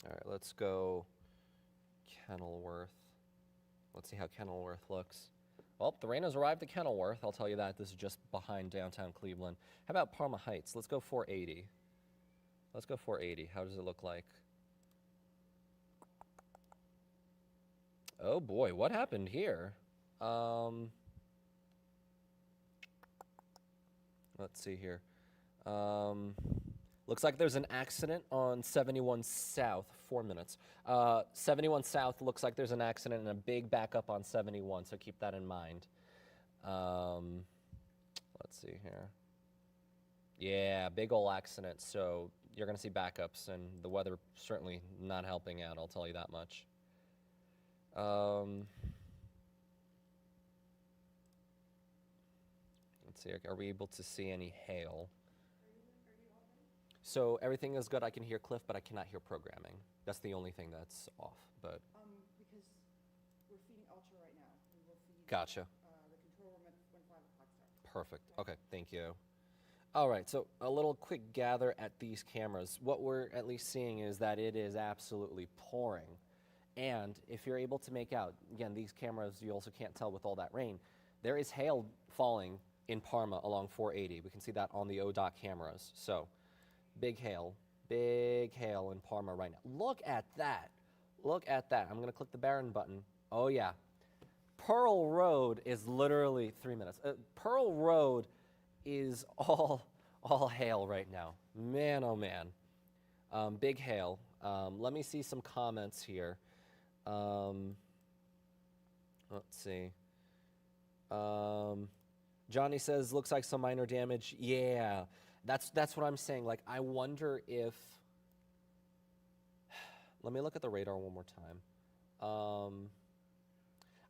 All right, let's go Kenilworth. Let's see how Kenilworth looks. Well, the rain has arrived at Kenilworth, I'll tell you that. This is just behind downtown Cleveland. How about Parma Heights? Let's go 480. Let's go 480. How does it look like? Oh boy, what happened here? Let's see here. Looks like there's an accident on 71 South, 4 minutes. 71 South looks like there's an accident and a big backup on 71, so keep that in mind. Let's see here. Yeah, big ol' accident, so you're gonna see backups, and the weather certainly not helping out, I'll tell you that much. Let's see, are we able to see any hail? So everything is good. I can hear Cliff, but I cannot hear programming. That's the only thing that's off. But Because we're feeding Ultra right now. We will feed gotcha. the control room when 5 o'clock starts. Perfect. Okay, thank you. All right, so a little quick gather at these cameras. What we're at least seeing is that it is absolutely pouring. And if you're able to make out, again, these cameras, you also can't tell with all that rain, there is hail falling in Parma along 480. We can see that on the ODOT cameras. So big hail in Parma right now. Look at that. Look at that. I'm going to click the Barron button. Oh, yeah. Pearl Road is literally 3 minutes. Pearl Road is all hail right now. Man, oh man. Big hail. Let me see some comments here. Let's see. Johnny says, looks like some minor damage. Yeah, that's what I'm saying. Like, I wonder if, let me look at the radar one more time.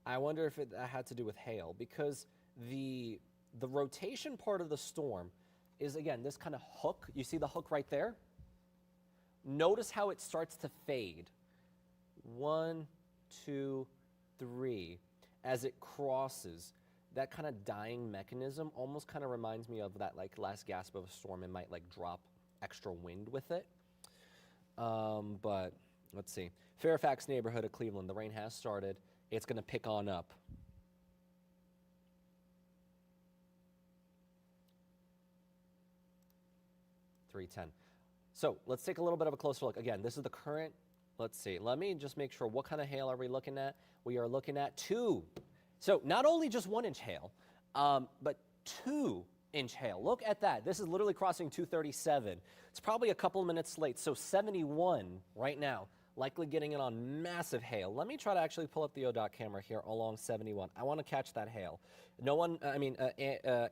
I wonder if it had to do with hail, because the rotation part of the storm is, again, this kind of hook. You see the hook right there? Notice how it starts to fade. 1, 2, 3. As it crosses, that kind of dying mechanism almost kind of reminds me of that like last gasp of a storm. It might like drop extra wind with it. But let's see. Fairfax neighborhood of Cleveland. The rain has started. It's going to pick on up. .310. So let's take a little bit of a closer look. Again, this is the current. Let's see. Let me just make sure. What kind of hail are we looking at? We are looking at 2. So not only just 1-inch hail, but 2-inch hail. Look at that. This is literally crossing 237. It's probably a couple of minutes late. So 71 right now, likely getting in on massive hail. Let me try to actually pull up the ODOT camera here along 71. I want to catch that hail. No one,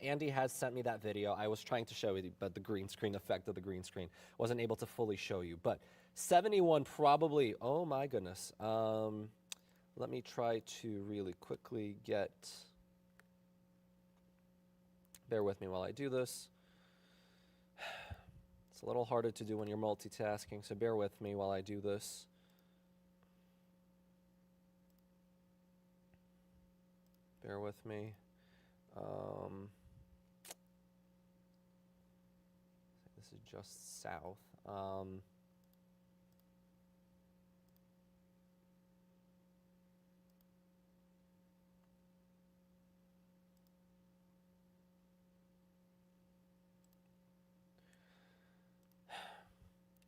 Andy has sent me that video. I was trying to show you, but the green screen effect of the green screen wasn't able to fully show you. But 71 probably, oh my goodness. Let me try to really quickly get, bear with me while I do this. It's a little harder to do when you're multitasking, so bear with me while I do this. Bear with me. This is just south.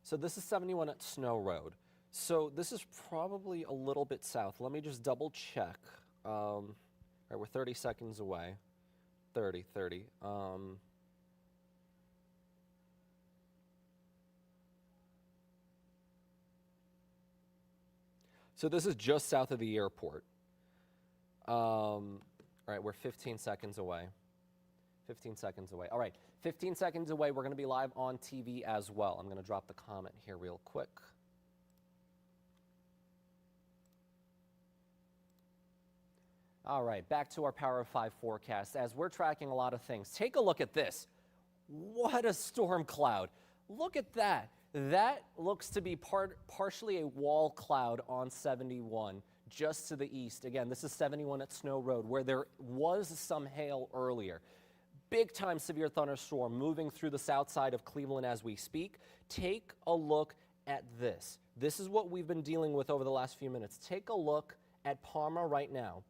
So this is 71 at Snow Road. So this is probably a little bit south. Let me just double check. All right, we're 30 seconds away. 30. So this is just south of the airport. All right, we're 15 seconds away. 15 seconds away. All right, 15 seconds away. We're going to be live on TV as well. I'm going to drop the comment here real quick. All right, back to our Power of 5 forecast. As we're tracking a lot of things, take a look at this. What a storm cloud. Look at that. That looks to be partially a wall cloud on 71, just to the east. Again, this is 71 at Snow Road, where there was some hail earlier. Big time severe thunderstorm moving through the south side of Cleveland as we speak. Take a look at this. This is what we've been dealing with over the last few minutes. Take a look at Parma right now.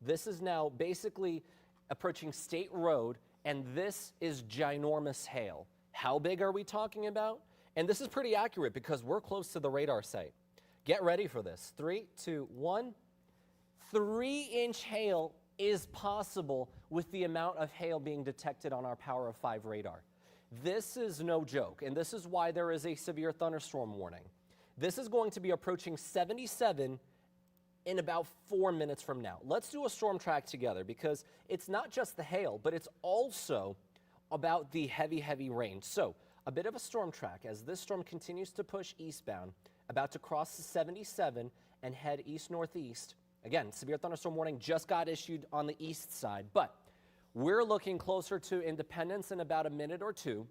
This is now basically approaching State Road, and this is ginormous hail. How big are we talking about? And this is pretty accurate because we're close to the radar site. Get ready for this. 3, 2, 1. 3-inch hail is possible with the amount of hail being detected on our Power of 5 radar. This is no joke, and this is why there is a severe thunderstorm warning. This is going to be approaching 77 in about 4 minutes from now. Let's do a storm track together, because it's not just the hail, but it's also about the heavy, heavy rain. So a bit of a storm track as this storm continues to push eastbound, about to cross the 77 and head east-northeast. Again, severe thunderstorm warning just got issued on the east side, but we're looking closer to Independence in about a minute or two,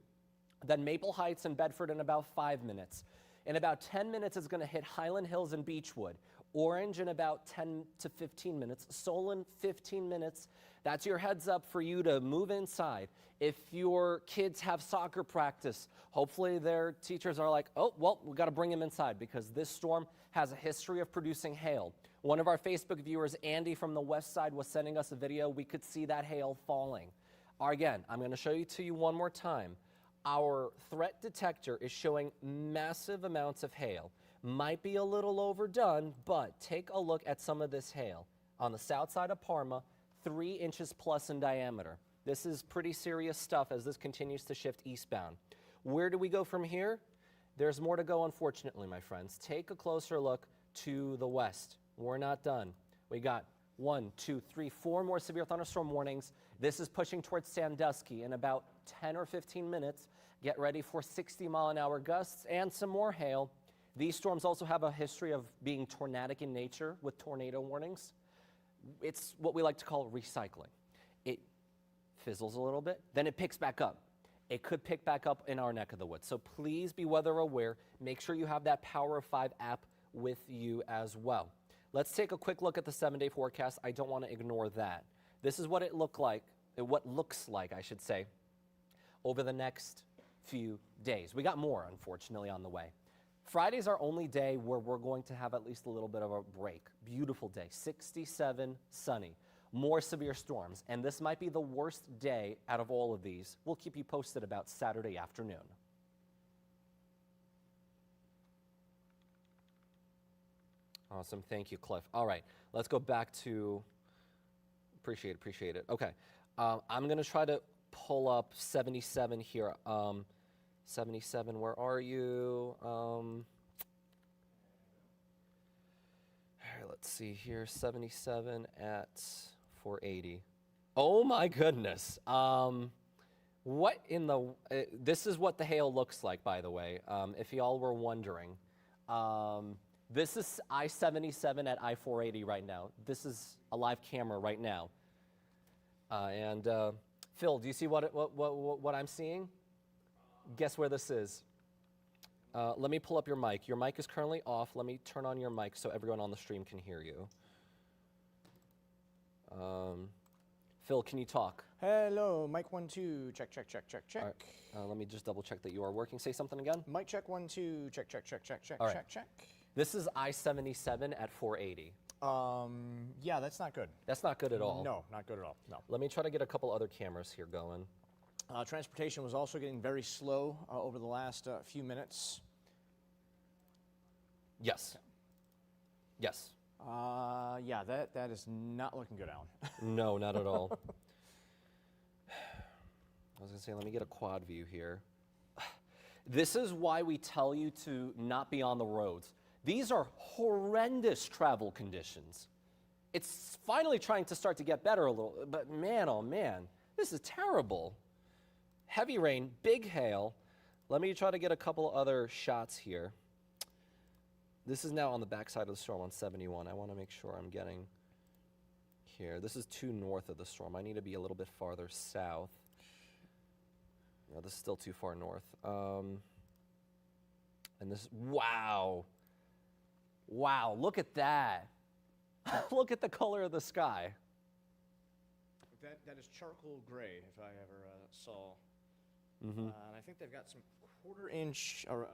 then Maple Heights and Bedford in about 5 minutes. In about 10 minutes, it's going to hit Highland Hills and Beechwood. Orange in about 10 to 15 minutes. Solon, 15 minutes. That's your heads up for you to move inside. If your kids have soccer practice, hopefully their teachers are like, oh, well, we got to bring them inside because this storm has a history of producing hail. One of our Facebook viewers, Andy from the west side, was sending us a video. We could see that hail falling. Again, I'm going to show you to you one more time. Our threat detector is showing massive amounts of hail. Might be a little overdone, but take a look at some of this hail. On the south side of Parma, 3 inches plus in diameter. This is pretty serious stuff as this continues to shift eastbound. Where do we go from here? There's more to go, unfortunately, my friends. Take a closer look to the west. We're not done. We got 1, 2, 3, 4 more severe thunderstorm warnings. This is pushing towards Sandusky in about 10 or 15 minutes. Get ready for 60-mile-an-hour gusts and some more hail. These storms also have a history of being tornadic in nature with tornado warnings. It's what we like to call recycling. It fizzles a little bit, then it picks back up. It could pick back up in our neck of the woods. So please be weather aware. Make sure you have that Power of 5 app with you as well. Let's take a quick look at the 7-day forecast. I don't want to ignore that. This is what it looks like, I should say, over the next few days. We got more, unfortunately, on the way. Friday's our only day where we're going to have at least a little bit of a break. Beautiful day, 67, sunny. More severe storms, and this might be the worst day out of all of these. We'll keep you posted about Saturday afternoon. Awesome, thank you, Cliff. All right, let's go back to, appreciate it. Okay, I'm gonna try to pull up 77 here. 77, where are you? All right, let's see here, 77 at 480. Oh my goodness. What in the, this is what the hail looks like, by the way, if y'all were wondering. This is I-77 at I-480 right now. This is a live camera right now. Phil, do you see what I'm seeing? Guess where this is. Let me pull up your mic. Your mic is currently off. Let me turn on your mic so everyone on the stream can hear you. Phil, can you talk? Hello, mic 1, 2, check. All right, let me just double check that you are working. Say something again. Mic check 1, 2, check. All right. Check. This is I-77 at 480. Yeah, that's not good. That's not good at all. No, not good at all, no. Let me try to get a couple other cameras here going. Transportation was also getting very slow over the last few minutes. Yes. Yes. Yeah, that is not looking good, Alan. No, not at all. I was going to say, let me get a quad view here. This is why we tell you to not be on the roads. These are horrendous travel conditions. It's finally trying to start to get better a little, but man, oh man, this is terrible. Heavy rain, big hail. Let me try to get a couple other shots here. This is now on the backside of the storm on 71. I want to make sure I'm getting here. This is too north of the storm. I need to be a little bit farther south. No, this is still too far north. And this, wow. Wow, look at that. Look at the color of the sky. That is charcoal gray, if I ever saw. Mm-hmm. And I think they've got some quarter-inch or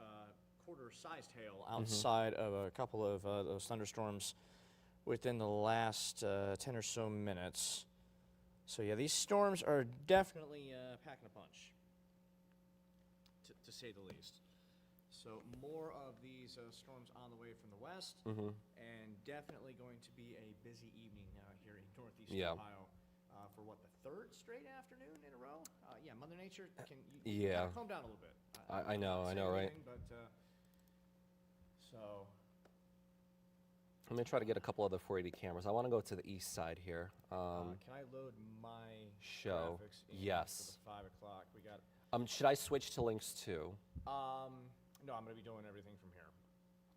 quarter-sized hail outside of a couple of those thunderstorms within the last 10 or so minutes. So yeah, these storms are definitely packing a punch, to say the least. So more of these storms on the way from the west, and definitely going to be a busy evening here in northeast Ohio for what, the third straight afternoon in a row? Yeah, Mother Nature can calm down a little bit. I know, right? But, so. Let me try to get a couple other 480 cameras. I want to go to the east side here. Can I load my show? graphics in Yes. for the 5 o'clock? We got. Should I switch to links too? No, I'm going to be doing everything from here.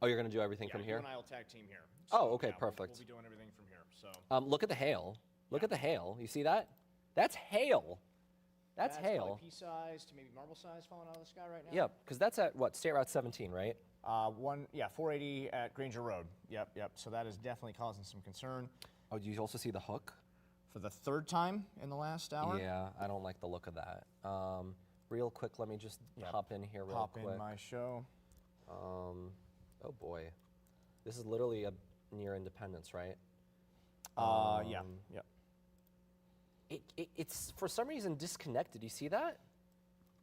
Oh, you're going to do everything from here? You and I will tag team here. Oh, okay, yeah, perfect. We'll be doing everything from here. So. Look at the hail. Look at the hail. You see that? That's hail. That's hail. Like pea-sized to maybe marble-sized falling out of the sky right now? Yeah, because that's at what, State Route 17, right? Yeah, 480 at Granger Road. Yep. So that is definitely causing some concern. Oh, do you also see the hook? For the third time in the last hour? Yeah, I don't like the look of that. Real quick, let me just hop in here real quick. Pop in my show. Oh boy, this is literally near Independence, right? Yeah. Yep. It's for some reason disconnected. You see that?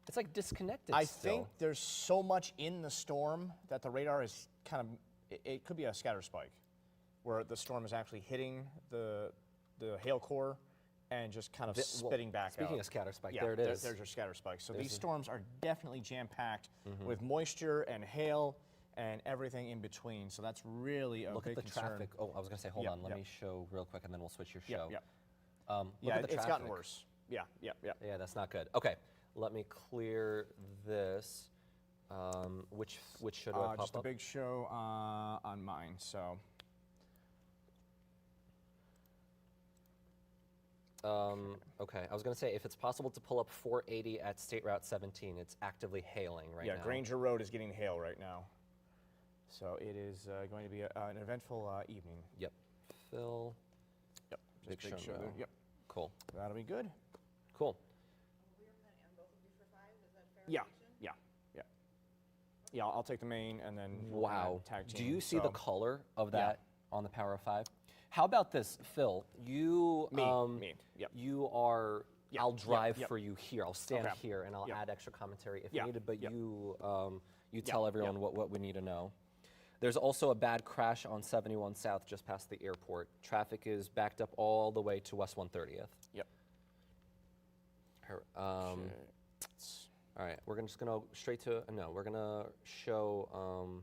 It's like disconnected I still. think there's so much in the storm that the radar is kind of, it could be a scatter spike, where the storm is actually hitting the hail core and just kind of spitting back out. Speaking of scatter spike, Yeah, there it is. There's your scatter spike. So these storms are definitely jam-packed with moisture and hail and everything in between. So that's really a Look big at the concern. traffic. Oh, I was going to say, hold Yep, on. Let yep. me show real quick, and then we'll switch your show. Yep. Look Yeah, at the it's gotten traffic. worse. Yeah. Yeah, that's not good. Okay, let me clear this. Which show do I pop Just a up? big show on mine. So. Okay, I was going to say, if it's possible to pull up 480 at State Route 17, it's actively hailing right now. Yeah, Granger Road is getting hail right now. So it is going to be an eventful evening. Yep. Phil. Yep. Big Just show now. Yep. Cool. That'll be good. Cool. We are planning on both of you for 5, is that fair? Yeah. prediction? Yeah, I'll take the main and then we'll Wow. tag team. Do you see the so- color of Yeah. that on the Power of 5? How about this, Phil? You Me. Yep. You are. Yep, I'll drive yep. for you here. I'll stand Okay. here and I'll Yep. add extra commentary if Yeah, needed. But yep. you tell everyone what we need to know. There's also a bad crash on 71 South just past the airport. Traffic is backed up all the way to West 130th. Yep. All right, we're just gonna go straight to no. We're gonna show. All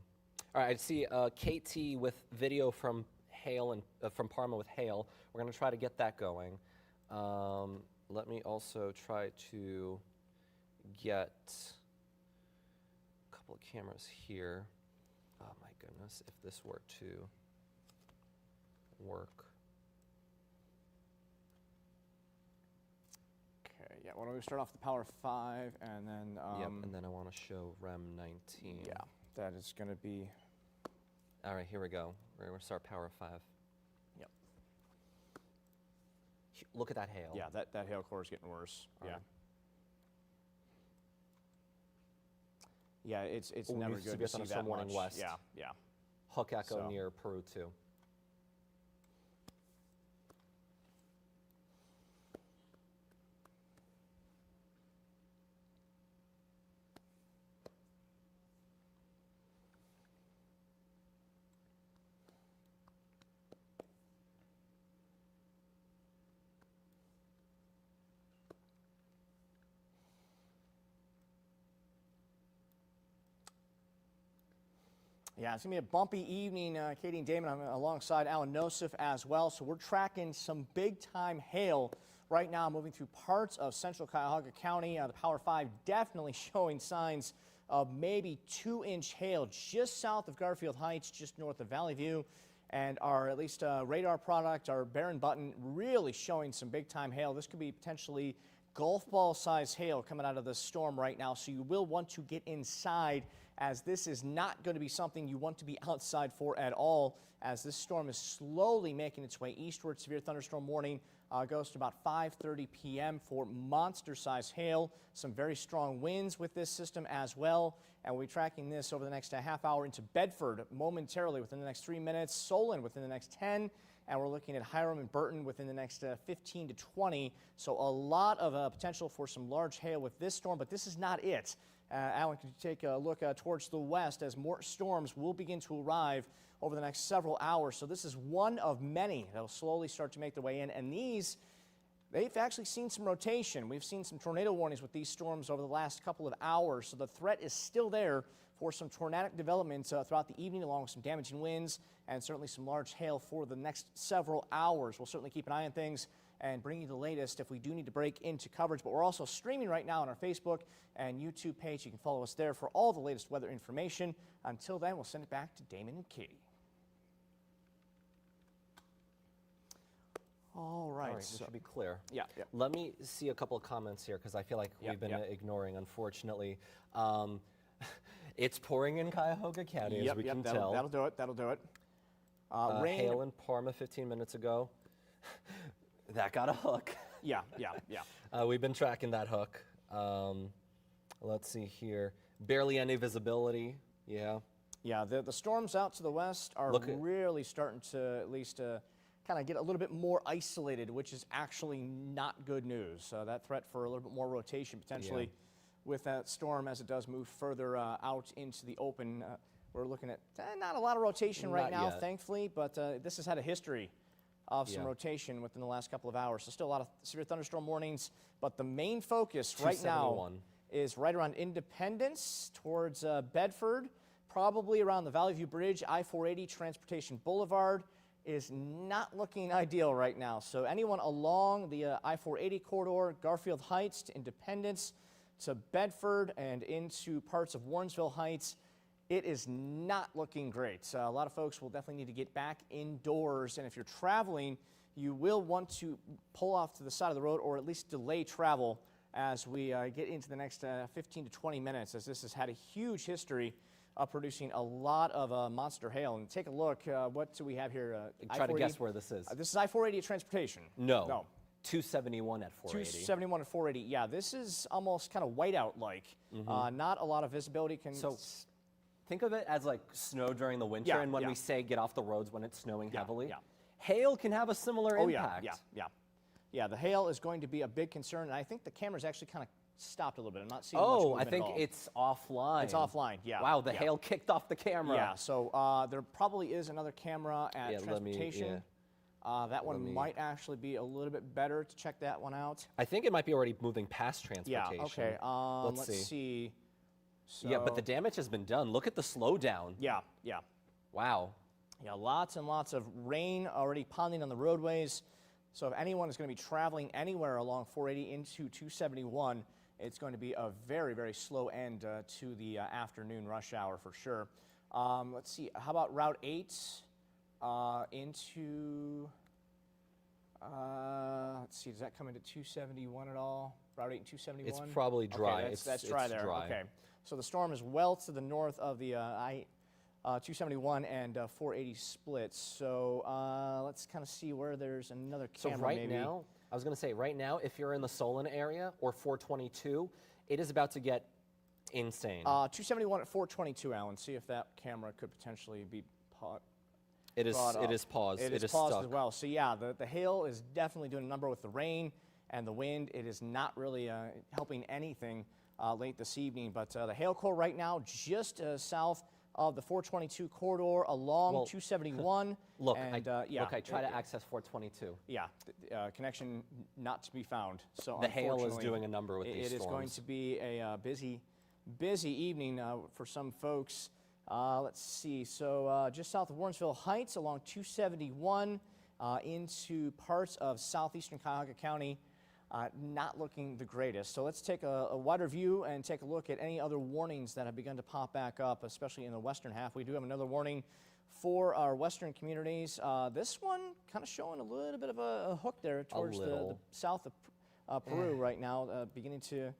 right, I see KT with video from hail and from Parma with hail. We're gonna try to get that going. Let me also try to get a couple of cameras here. Oh my goodness, if this were to work. Okay. Yeah. Why don't we start off the Power 5 and then? Yep, and then I want to show REM 19. Yeah. That is going to be. All right, here we go. We're gonna start Power 5. Yep. Look at that hail. Yeah. That hail core is getting worse. All Yeah. right. Yeah. It's Oh, never we good to CBS see that Thunderstorm warning much. west. Yeah. Hook echo So- near Peru too. Yeah, it's going to be a bumpy evening. Katie and Damon, I'm alongside Allan Nosoff as well. So we're tracking some big-time hail right now, moving through parts of central Cuyahoga County. The Power 5 definitely showing signs of maybe 2-inch hail just south of Garfield Heights, just north of Valley View. And our, at least radar product, our Barron button, really showing some big-time hail. This could be potentially golf ball size hail coming out of the storm right now. So you will want to get inside, as this is not going to be something you want to be outside for at all, as this storm is slowly making its way eastward. Severe thunderstorm warning goes to about 5:30 p.m. for monster-sized hail. Some very strong winds with this system as well. And we'll be tracking this over the next half hour into Bedford momentarily within the next 3 minutes, Solon within the next 10, and we're looking at Hiram and Burton within the next 15 to 20. So a lot of potential for some large hail with this storm, but this is not it. Allan, could you take a look towards the west as more storms will begin to arrive over the next several hours. So this is one of many that will slowly start to make their way in. And these, they've actually seen some rotation. We've seen some tornado warnings with these storms over the last couple of hours. So the threat is still there for some tornadic developments throughout the evening, along with some damaging winds and certainly some large hail for the next several hours. We'll certainly keep an eye on things and bring you the latest if we do need to break into coverage. But we're also streaming right now on our Facebook and YouTube page. You can follow us there for all the latest weather information. Until then, we'll send it back to Damon and Katie. All right. All right, we should be clear. Yeah. Let me see a couple of comments here because I feel like we've been ignoring, unfortunately. It's pouring in Cuyahoga County, as we can tell. That'll do it. That'll do it. Rain. Hail in Parma 15 minutes ago. That got a hook. Yeah. We've been tracking that hook. Let's see here. Barely any visibility. Yeah. Yeah, the storms out to the west are really starting to at least kind of get a little bit more isolated, which is actually not good news. That threat for a little bit more rotation potentially with that storm as it does move further out into the open. We're looking at not a lot of rotation right now, thankfully, but this has had a history of some rotation within the last couple of hours. So still a lot of severe thunderstorm warnings, but the main focus right now is right around Independence towards Bedford, probably around the Valley View Bridge, I-480, Transportation Boulevard is not looking ideal right now. So anyone along the I-480 corridor, Garfield Heights to Independence to Bedford and into parts of Warrensville Heights, it is not looking great. A lot of folks will definitely need to get back indoors, and if you're traveling, you will want to pull off to the side of the road or at least delay travel as we get into the next 15 to 20 minutes, as this has had a huge history of producing a lot of monster hail. And take a look, what do we have here? Try to guess where this is. This is I-480 at Transportation. No. 271 at 480. 271 at 480. Yeah, this is almost kind of whiteout-like. Not a lot of visibility. So think of it as like snow during the winter, and when we say get off the roads when it's snowing heavily, hail can have a similar impact. Yeah, the hail is going to be a big concern, and I think the camera's actually kind of stopped a little bit. I'm not seeing much movement I think at all. it's offline. It's offline, yeah. Wow, the hail kicked off the camera. Yeah, so there probably is another camera at Transportation. That one might actually be a little bit better to check that one out. I think it might be already moving past Transportation. Yeah, okay. Let's see. So, yeah, but the damage has been done. Look at the slowdown. Yeah. Wow. Yeah, lots and lots of rain already pounding on the roadways. So if anyone is going to be traveling anywhere along 480 into 271, it's going to be a very, very slow end to the afternoon rush hour for sure. Let's see, how about Route 8 into, let's see, does that come into 271 at all? Route 8 and 271? It's probably dry. Okay, that's dry there. Dry. Okay, so the storm is well to the north of the 271 and 480 splits. So let's kind of see where there's another camera. So right now, I was going to say, right now, if you're in the Solon area or 422, it is about to get insane. 271 at 422, Alan. See if that camera could potentially be paused. It is paused. It is paused stuck as well. So yeah, the hail is definitely doing a number with the rain and the wind. It is not really helping anything late this evening. But the hail core right now just south of the 422 corridor along 271. Look, and, I try to access 422. Yeah, connection not to be found. So the hail is doing a number with these storms. It is going to be a busy evening for some folks. Let's see. So just south of Warrensville Heights along 271 into parts of southeastern Cuyahoga County. Not looking the greatest. So let's take a wider view and take a look at any other warnings that have begun to pop back up, especially in the western half. We do have another warning for our western communities. This one kind of showing a little bit of a hook there towards the south of Peru right now, beginning to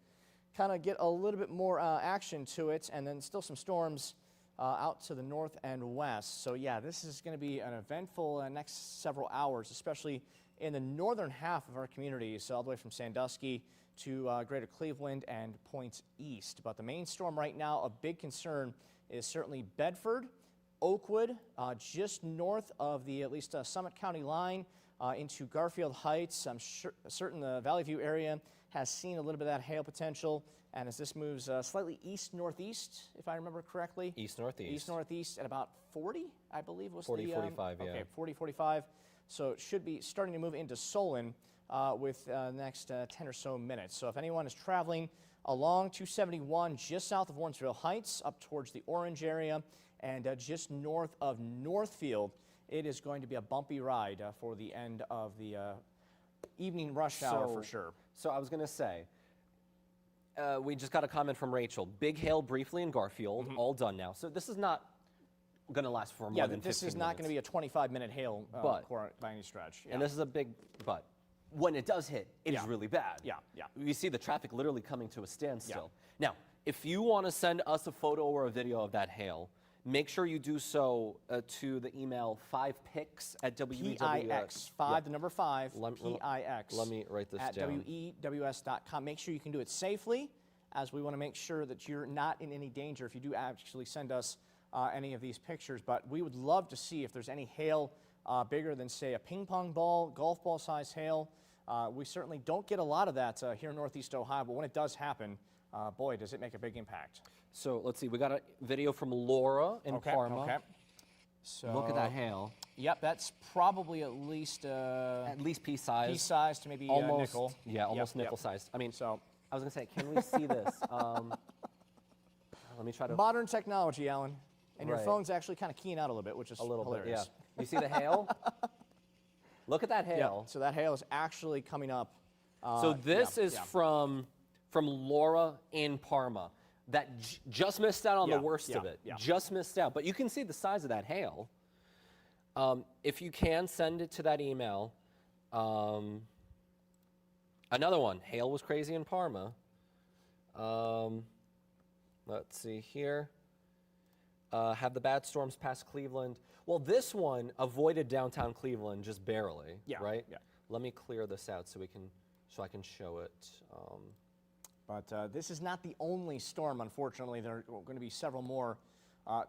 kind of get a little bit more action to it, and then still some storms out to the north and west. So yeah, this is going to be an eventful next several hours, especially in the northern half of our communities, all the way from Sandusky to greater Cleveland and points east. But the main storm right now, a big concern, is certainly Bedford, Oakwood, just north of the at least Summit County line into Garfield Heights. I'm certain the Valley View area has seen a little bit of that hail potential. And as this moves slightly east-northeast, if I remember correctly. East-northeast. East-northeast at about 40, I believe was 40, 45, yeah. Okay, 40, 45. So it should be starting to move into Solon with the next 10 or so minutes. So if anyone is traveling along 271 just south of Warrensville Heights up towards the Orange area and just north of Northfield, it is going to be a bumpy ride for the end of the evening rush hour for sure. So I was going to say, we just got a comment from Rachel. Big hail briefly in Garfield, all done now. So this is not going to last for more than 15 minutes. This is not going to be a 25-minute hail by any stretch. And this is a big but. When it does hit, it is really bad. Yeah. You see the traffic literally coming to a standstill. Now, If you want to send us a photo or a video of that hail, make sure you do so to the email 5pix at PIX, 5, the number 5, PIX. Let me write this at down. WEWS.com. Make sure you can do it safely, as we want to make sure that you're not in any danger if you do actually send us any of these pictures. But we would love to see if there's any hail bigger than, say, a ping pong ball, golf ball size hail. We certainly don't get a lot of that here in Northeast Ohio, but when it does happen, boy, does it make a big impact. So let's see, we got a video from Laura in Parma. Okay. So Look at that hail. Yep, that's probably at least pea size. pea size to maybe Almost nickel. Yeah, almost Yep, nickel yep. sized. I mean, So I was gonna say, can we see this? Let me try to. modern technology, Alan, and your Right. phone's actually kind of keying out a little bit, which is A little hilarious. bit, yeah. You see the hail? Look at that Yep, hail. so that hail is actually coming up. So this yeah, is yeah. from Laura in Parma that just missed out on Yeah, the worst of yeah, it. yeah. Just missed out. But you can see the size of that hail. If you can, send it to that email. Another one. Hail was crazy in Parma. Let's see here. Have the bad storms pass Cleveland? Well, this one avoided downtown Cleveland just barely, Yeah, right? yeah. Let me clear this out so I can show it. But this is not the only storm, unfortunately. There are going to be several more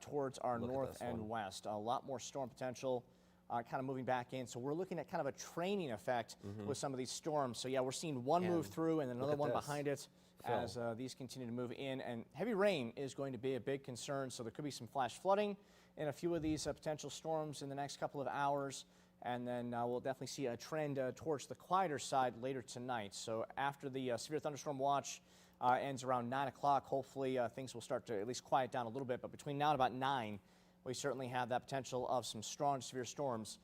towards our Look at north this and one. west. A lot more storm potential kind of moving back in. So we're looking at kind of a training effect with some of these storms. So yeah, we're seeing one move And through and then another at one this, behind it Phil. as these continue to move in. And heavy rain is going to be a big concern. So there could be some flash flooding in a few of these potential storms in the next couple of hours. And then we'll definitely see a trend towards the quieter side later tonight. So after the severe thunderstorm watch ends around 9 o'clock, hopefully things will start to at least quiet down a little bit. But between now and about 9, we certainly have that potential of some strong severe storms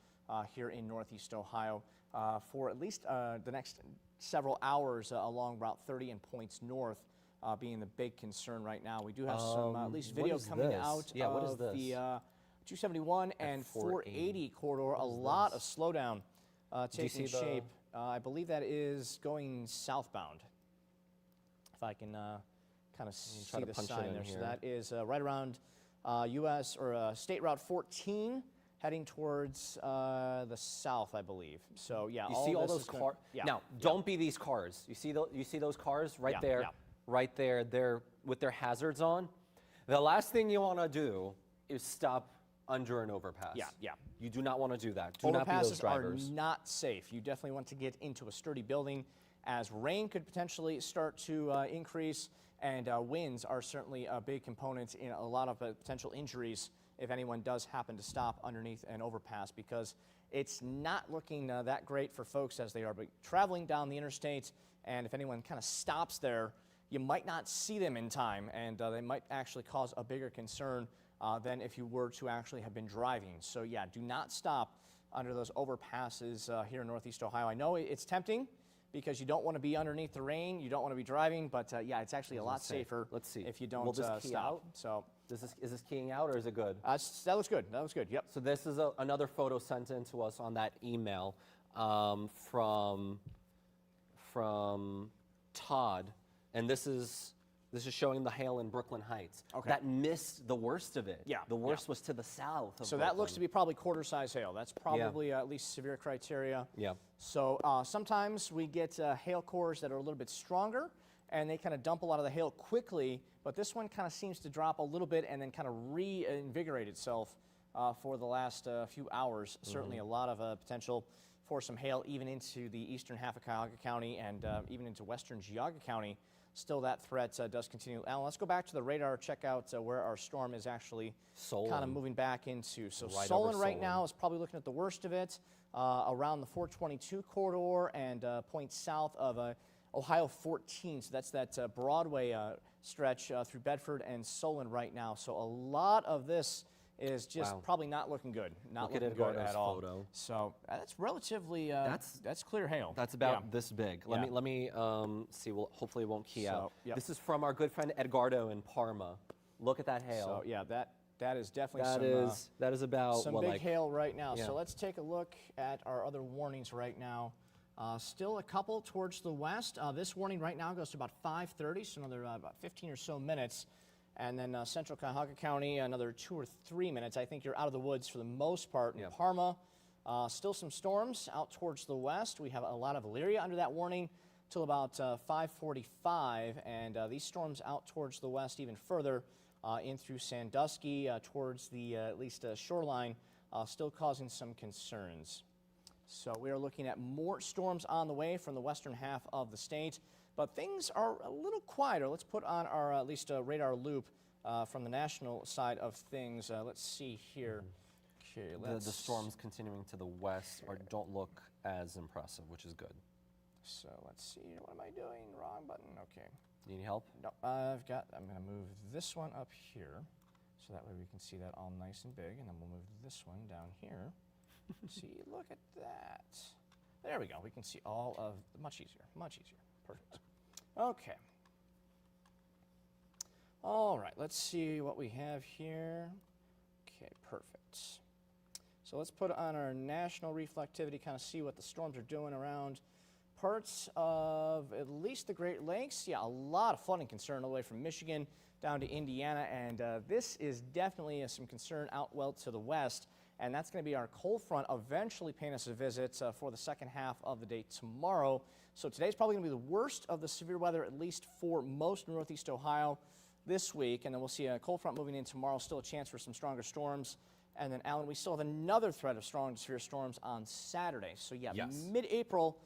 here in Northeast Ohio for at least the next several hours along Route 30 and points north being the big concern right now. We do have some at least what video is coming this? out Yeah, what is of this? the 271 and 480 corridor. A is lot this? of slowdown Do you taking see the- shape. I believe that is going southbound. If I can kind of try see to the punch it sign in there. So here. that is right around U.S. or State Route 14, heading towards the south, I believe. So yeah, You see all this those is gonna- cars? Yeah, Now, don't be these cars. You see those cars right Yeah, there? yeah. Right there, they're with their hazards on. The last thing you want to do is stop under an overpass. Yeah, yeah. You do not want to do that. Do not be those Overpasses are drivers. not safe. You definitely want to get into a sturdy building, as rain could potentially start to increase, and winds are certainly a big component in a lot of potential injuries if anyone does happen to stop underneath an overpass, because it's not looking that great for folks as they are traveling down the interstate, and if anyone kind of stops there, you might not see them in time, and they might actually cause a bigger concern than if you were to actually have been driving. So yeah, do not stop under those overpasses here in Northeast Ohio. I know it's tempting because you don't want to be underneath the rain, you don't want to be driving, but yeah, it's actually a lot safer Let's see. if you don't Will this key stop. out? So Is this keying out or is it good? that looks good. That looks good. Yep. So this is another photo sent in to us on that email from Todd, and this is showing the hail in Brooklyn Heights. Okay. That missed the worst of it. Yeah, The worst yeah. was to the south of So that looks to Brooklyn. be probably quarter-size hail. That's probably at least severe criteria. Yeah. So sometimes we get hail cores that are a little bit stronger, and they kind of dump a lot of the hail quickly, but this one kind of seems to drop a little bit and then kind of reinvigorate itself for the last few hours. Certainly a lot of potential for some hail even into the eastern half of Cuyahoga County and even into western Geauga County. Still, that threat does continue. Alan, let's go back to the radar, check out where our storm is actually kind of Solon. moving back into. So Right Solon over right Solon. now is probably looking at the worst of it, around the 422 corridor and points south of Ohio 14. So that's that Broadway stretch through Bedford and Solon right now. So a lot of this is just Wow. probably not looking good. Not Look at looking good Edgardo's at all. photo. So that's relatively That's clear hail. That's about Yeah. this big. Yeah. Let me see. Well, hopefully it won't key out. So, yep. This is from our good friend Edgardo in Parma. Look at that hail. So yeah, that is definitely That is about some what, big like hail right now. yeah. So let's take a look at our other warnings right now. Still a couple towards the west. This warning right now goes to about 5:30, so another about 15 or so minutes. And then central Cuyahoga County, another 2 or 3 minutes. I think you're out of the woods for the most part. In Parma, still some storms out towards the west. We have a lot of Elyria under that warning till about 5:45, and these storms out towards the west even further in through Sandusky towards the at least shoreline, still causing some concerns. So we are looking at more storms on the way from the western half of the state, but things are a little quieter. Let's put on our at least radar loop from the national side of things. Let's see here. Okay, The storms continuing to the west don't look as impressive, which is good. So let's see. What am I doing? Wrong button. Okay. Need help? No, I'm going to move this one up here, so that way we can see that all nice and big, and then we'll move this one down here. See, look at that. There we go. We can see all of, much easier, much easier. Perfect. Okay. All right, let's see what we have here. Okay, perfect. So let's put on our national reflectivity, kind of see what the storms are doing around parts of at least the Great Lakes. Yeah, a lot of flooding concern all the way from Michigan down to Indiana, and this is definitely some concern out well to the west. And that's going to be our cold front eventually paying us a visit for the second half of the day tomorrow. So today's probably going to be the worst of the severe weather, at least for most northeast Ohio this week. And then we'll see a cold front moving in tomorrow, still a chance for some stronger storms. And then, Alan, we still have another threat of strong to severe storms on Saturday. So, yeah, mid-April,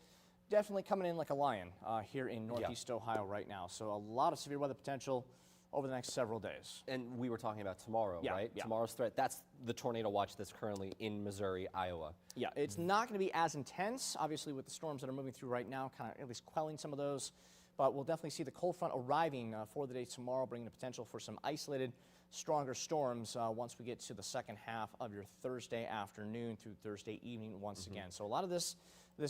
definitely coming in like a lion here in northeast Ohio right now. So a lot of severe weather potential over the next several days. And we were talking about tomorrow, right? Yeah. Tomorrow's threat, that's the tornado watch that's currently in Missouri, Iowa. Yeah, it's not going to be as intense, obviously, with the storms that are moving through right now, kind of at least quelling some of those. But we'll definitely see the cold front arriving for the day tomorrow, bringing the potential for some isolated, stronger storms once we get to the second half of your Thursday afternoon through Thursday evening once again. So a lot of this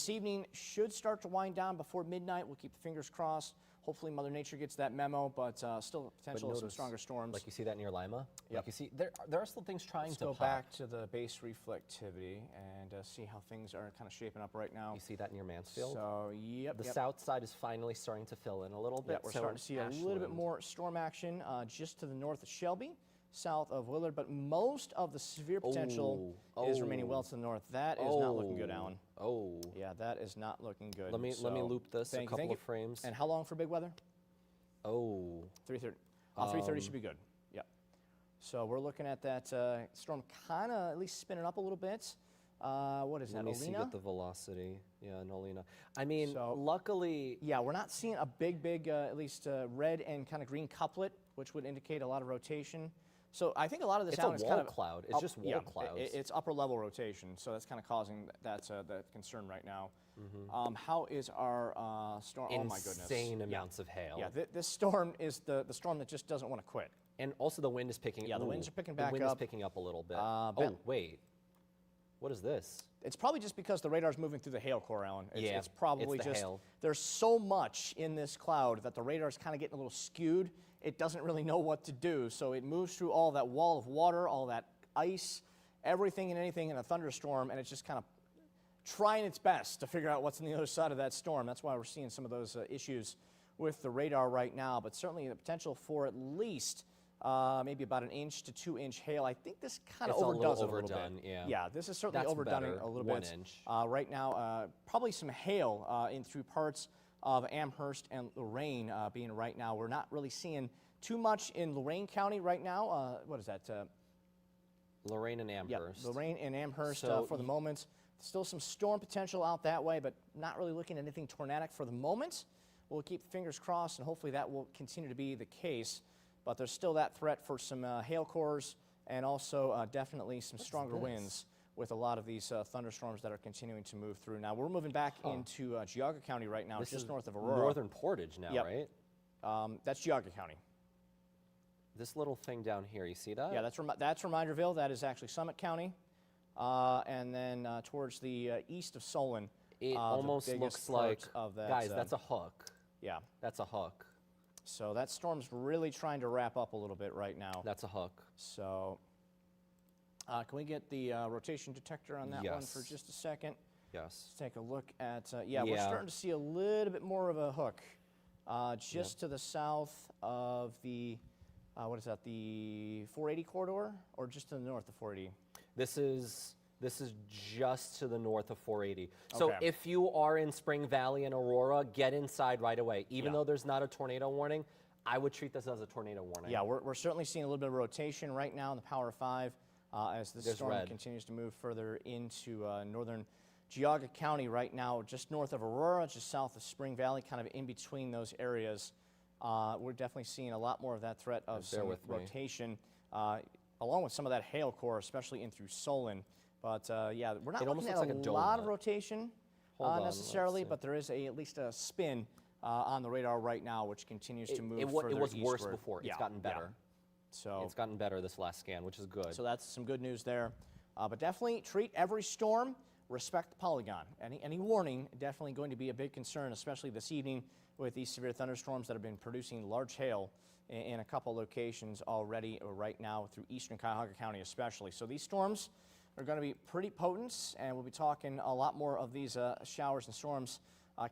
evening should start to wind down before midnight. We'll keep the fingers crossed. Hopefully Mother Nature gets that memo, but still potential of some stronger storms. Like you see that near Lima? Like you see, there are still things trying to go pop. back to the base reflectivity and see how things are kind of shaping up right now. You see that near Mansfield? So, The south side is finally starting to fill in a little bit. Yeah, we're starting to see a little bit more storm action just to the north of Shelby, south of Willard, but most of the severe potential is remaining well to the north. That is not looking good, Alan. Yeah, that is not looking good. Let me loop this a couple of frames. And how long for big weather? 3:30. 3:30 should be good. Yeah. So we're looking at that storm kind of at least spinning up a little bit. What is that, Let me see Olina? what the velocity. Yeah, Nolina. I mean, luckily. Yeah, we're not seeing a big, at least red and kind of green couplet, which would indicate a lot of rotation. So I think a lot of this It's a is wall kind of cloud. It's just wall clouds. It's upper level rotation, so that's kind of causing that concern right now. How is our storm? Oh my goodness! Insane amounts of hail. Yeah, this storm is the storm that just doesn't want to quit. And also the wind is picking. Yeah, the winds are picking back up. The wind is picking up a little bit. Wait. What is this? It's probably just because the radar's moving through the hail core, Alan. It's probably it's the just hail. There's so much in this cloud that the radar's kind of getting a little skewed. It doesn't really know what to do, so it moves through all that wall of water, all that ice, everything and anything in a thunderstorm, and it's just kind of trying its best to figure out what's on the other side of that storm. That's why we're seeing some of those issues with the radar right now, but certainly the potential for at least maybe about 1 inch to 2 inch hail. I think this kind of overdoes it a little bit. Yeah, this is certainly overdone it a little bit. 1 inch. Right now, probably some hail in through parts of Amherst and Lorain being right now. We're not really seeing too much in Lorain County right now. What is that? Lorain and Amherst. Yeah, Lorain and Amherst So for the moment. Still some storm potential out that way, but not really looking at anything tornadic for the moment. We'll keep fingers crossed, and hopefully that will continue to be the case. But there's still that threat for some hail cores and also definitely some stronger winds with a lot of these thunderstorms that are continuing to move through. Now, we're moving back into Geauga County right now, just north of Aurora. Northern Portage now, right? That's Geauga County. This little thing down here, you see that? Yeah, that's Reminderville. That is actually Summit County. And then towards the east of Solon. It almost looks like, of that, guys, that's a hook. Yeah. That's a hook. So that storm's really trying to wrap up a little bit right now. That's a hook. So can we get the rotation detector on that one for just a second? Yes. Let's take a look at, yeah, we're Yeah. starting to see a little bit more of a hook just to the south of the, what is that, the 480 corridor, or just to the north of 480? This is just to the north of 480. So Okay. if you are in Spring Valley and Aurora, get inside right away. Even Yeah. though there's not a tornado warning, I would treat this as a tornado warning. Yeah, we're certainly seeing a little bit of rotation right now in the Power 5 as the There's storm red. continues to move further into northern Geauga County right now, just north of Aurora, just south of Spring Valley, kind of in between those areas. We're definitely seeing a lot more of that threat of Bear some with me. rotation, along with some of that hail core, especially in through Solon. But yeah, we're not It almost looking at looks like a lot of donut. rotation Hold on, let's necessarily, see. but there is at least a spin on the radar right now, which continues to move It further was worse eastward. before. It's Yeah, gotten yeah. better. So It's gotten better this last scan, which is good. so that's some good news there. But definitely treat every storm, respect the polygon. Any warning, definitely going to be a big concern, especially this evening with these severe thunderstorms that have been producing large hail in a couple locations already right now through eastern Cuyahoga County especially. So these storms are going to be pretty potent, and we'll be talking a lot more of these showers and storms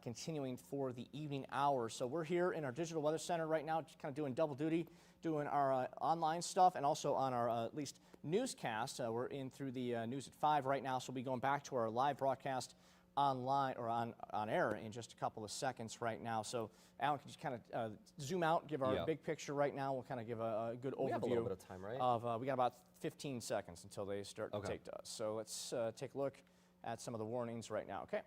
continuing for the evening hours. So we're here in our digital weather center right now, just kind of doing double duty, doing our online stuff and also on our at least newscast. We're in through the news at 5 right now, so we'll be going back to our live broadcast online or on air in just a couple of seconds right now. So Alan, can you just kind of zoom out, give our Yeah. big picture right now? We'll kind of give a good overview. We have a little bit of time, right? We got about 15 seconds until they start to Okay. take to us. So let's take a look at some of the warnings right now, okay?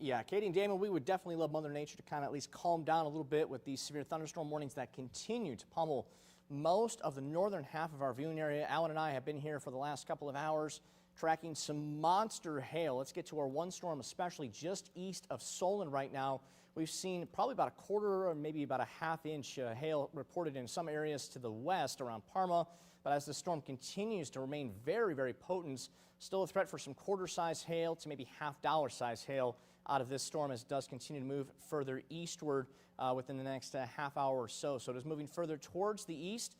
Yeah, Katie and Damon, we would definitely love Mother Nature to kind of at least calm down a little bit with these severe thunderstorm warnings that continue to pummel most of the northern half of our viewing area. Alan and I have been here for the last couple of hours tracking some monster hail. Let's get to our one storm, especially just east of Solon right now. We've seen probably about a quarter or maybe about a half-inch hail reported in some areas to the west around Parma. But as the storm continues to remain very, very potent, still a threat for some quarter-size hail to maybe half-dollar-size hail out of this storm as it does continue to move further eastward within the next half hour or so. So it is moving further towards the east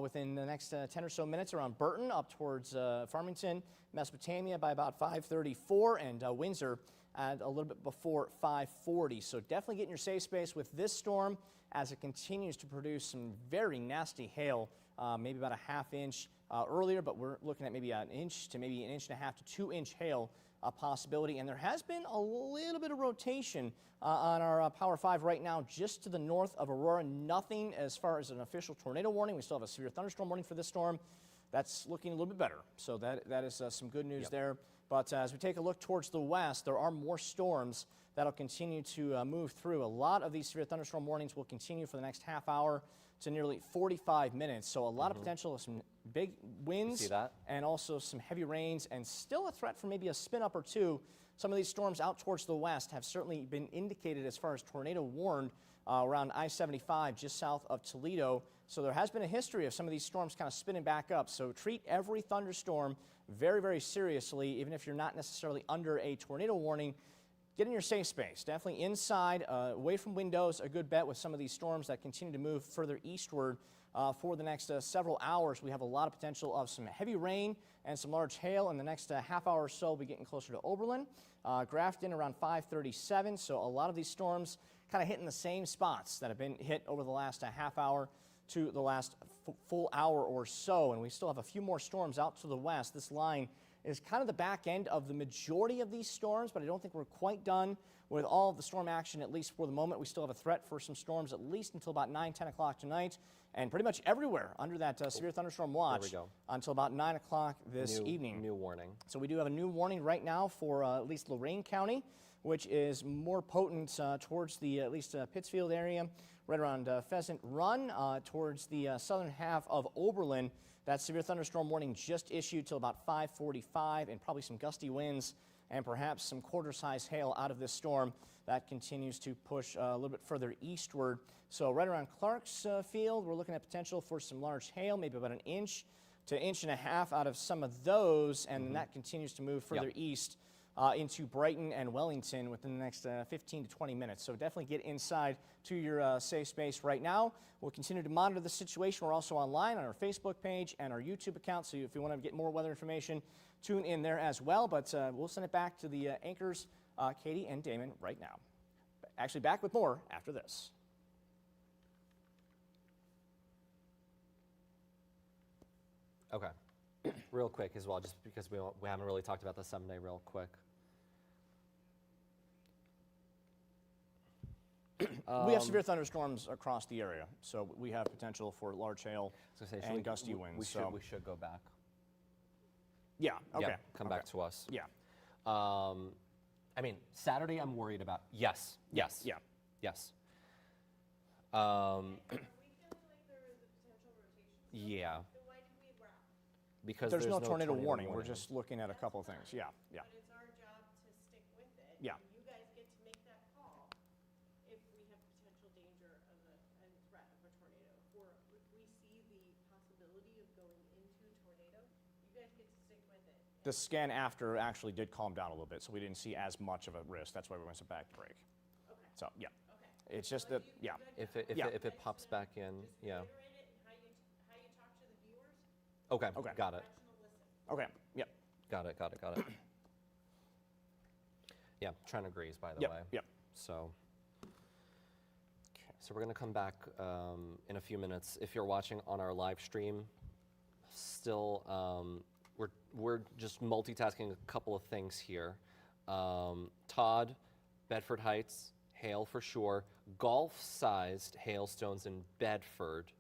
within the next 10 or so minutes around Burton up towards Farmington, Mesopotamia by about 5:34, and Windsor at a little bit before 5:40. So definitely get in your safe space with this storm as it continues to produce some very nasty hail, maybe about a half inch earlier, but we're looking at maybe an inch to maybe an inch and a half to 2 inch hail possibility. And there has been a little bit of rotation on our Power 5 right now just to the north of Aurora. Nothing as far as an official tornado warning. We still have a severe thunderstorm warning for this storm. That's looking a little bit better. So that is some good news there. But as we take a look towards the west, there are more storms that'll continue to move through. A lot of these severe thunderstorm warnings will continue for the next half hour to nearly 45 minutes. So a lot of potential of some big winds See that? and also some heavy rains, and still a threat for maybe a spin up or two. Some of these storms out towards the west have certainly been indicated as far as tornado warned around I-75 just south of Toledo. So there has been a history of some of these storms kind of spinning back up. So treat every thunderstorm very, very seriously, even if you're not necessarily under a tornado warning. Get in your safe space. Definitely inside, away from windows, a good bet with some of these storms that continue to move further eastward for the next several hours. We have a lot of potential of some heavy rain and some large hail in the next half hour or so. We'll be getting closer to Oberlin. Grafton around 5:37. So a lot of these storms kind of hitting the same spots that have been hit over the last half hour to the last full hour or so. And we still have a few more storms out to the west. This line is kind of the back end of the majority of these storms, but I don't think we're quite done with all of the storm action, at least for the moment. We still have a threat for some storms at least until about 9, 10 o'clock tonight, and pretty much everywhere under that severe thunderstorm watch go. until about 9 o'clock this evening. New warning. So we do have a new warning right now for at least Lorain County, which is more potent towards the at least Pittsfield area, right around Pheasant Run, towards the southern half of Oberlin. That severe thunderstorm warning just issued till about 5:45, and probably some gusty winds and perhaps some quarter-size hail out of this storm that continues to push a little bit further eastward. So right around Clarksfield, we're looking at potential for some large hail, maybe about an inch to inch and a half out of some of those, and that continues to move further east into Brighton and Wellington within the next 15 to 20 minutes. So definitely get inside to your safe space right now. We'll continue to monitor the situation. We're also online on our Facebook page and our YouTube account, so if you want to get more weather information, tune in there as well. But we'll send it back to the anchors, Katie and Damon, right now. Actually, back with more after this. Okay. Real quick as well, just because we haven't really talked about the 7-day real quick. We have severe thunderstorms across the area, so we have potential for large hail and gusty winds. We should go back. Yeah, okay. Yeah, come back to us. Yeah. I mean, Saturday I'm worried about. Yes. Yeah. Yes. Yeah. Yes. Are we feeling like there is a potential rotation? Yeah. Then why did we wrap? Because There's no tornado warning. We're just looking at a couple of things. Yeah, yeah. But it's our job to stick with it. Yeah. And you guys get to make that call if we have potential danger of and threat of a tornado. Or if we see the possibility of going into tornado, you guys get to stick with it. The scan after actually did calm down a little bit, so we didn't see as much of a risk. That's why we went to back break. Okay. So, yeah. Okay. It's just that, yeah. If Yeah. it pops back in, yeah. Reiterate it and how you talk to the viewers. Okay. Okay. Got it. Listen. Okay, yep. Got it. Got it. Got it. Yeah. Trent agrees, by the Yep, way. yep. So. So we're going to come back in a few minutes. If you're watching on our live stream, still we're just multitasking a couple of things here. Todd, Bedford Heights, hail for sure. Golf-sized hailstones in Bedford.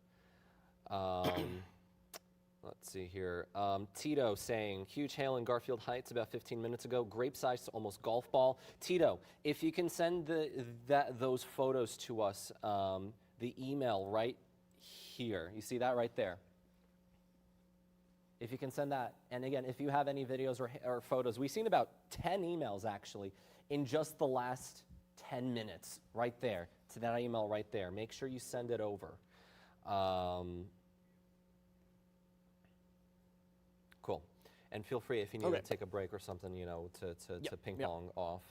Let's see here. Tito saying huge hail in Garfield Heights about 15 minutes ago. Grape size to almost golf ball. Tito, if you can send those photos to us, the email right here. You see that right there? If you can send that. And again, if you have any videos or photos, we've seen about 10 emails actually in just the last 10 minutes right there to that email right there. Make sure you send it over. Cool. And feel free if you need to take a break or something, you know, to ping pong off.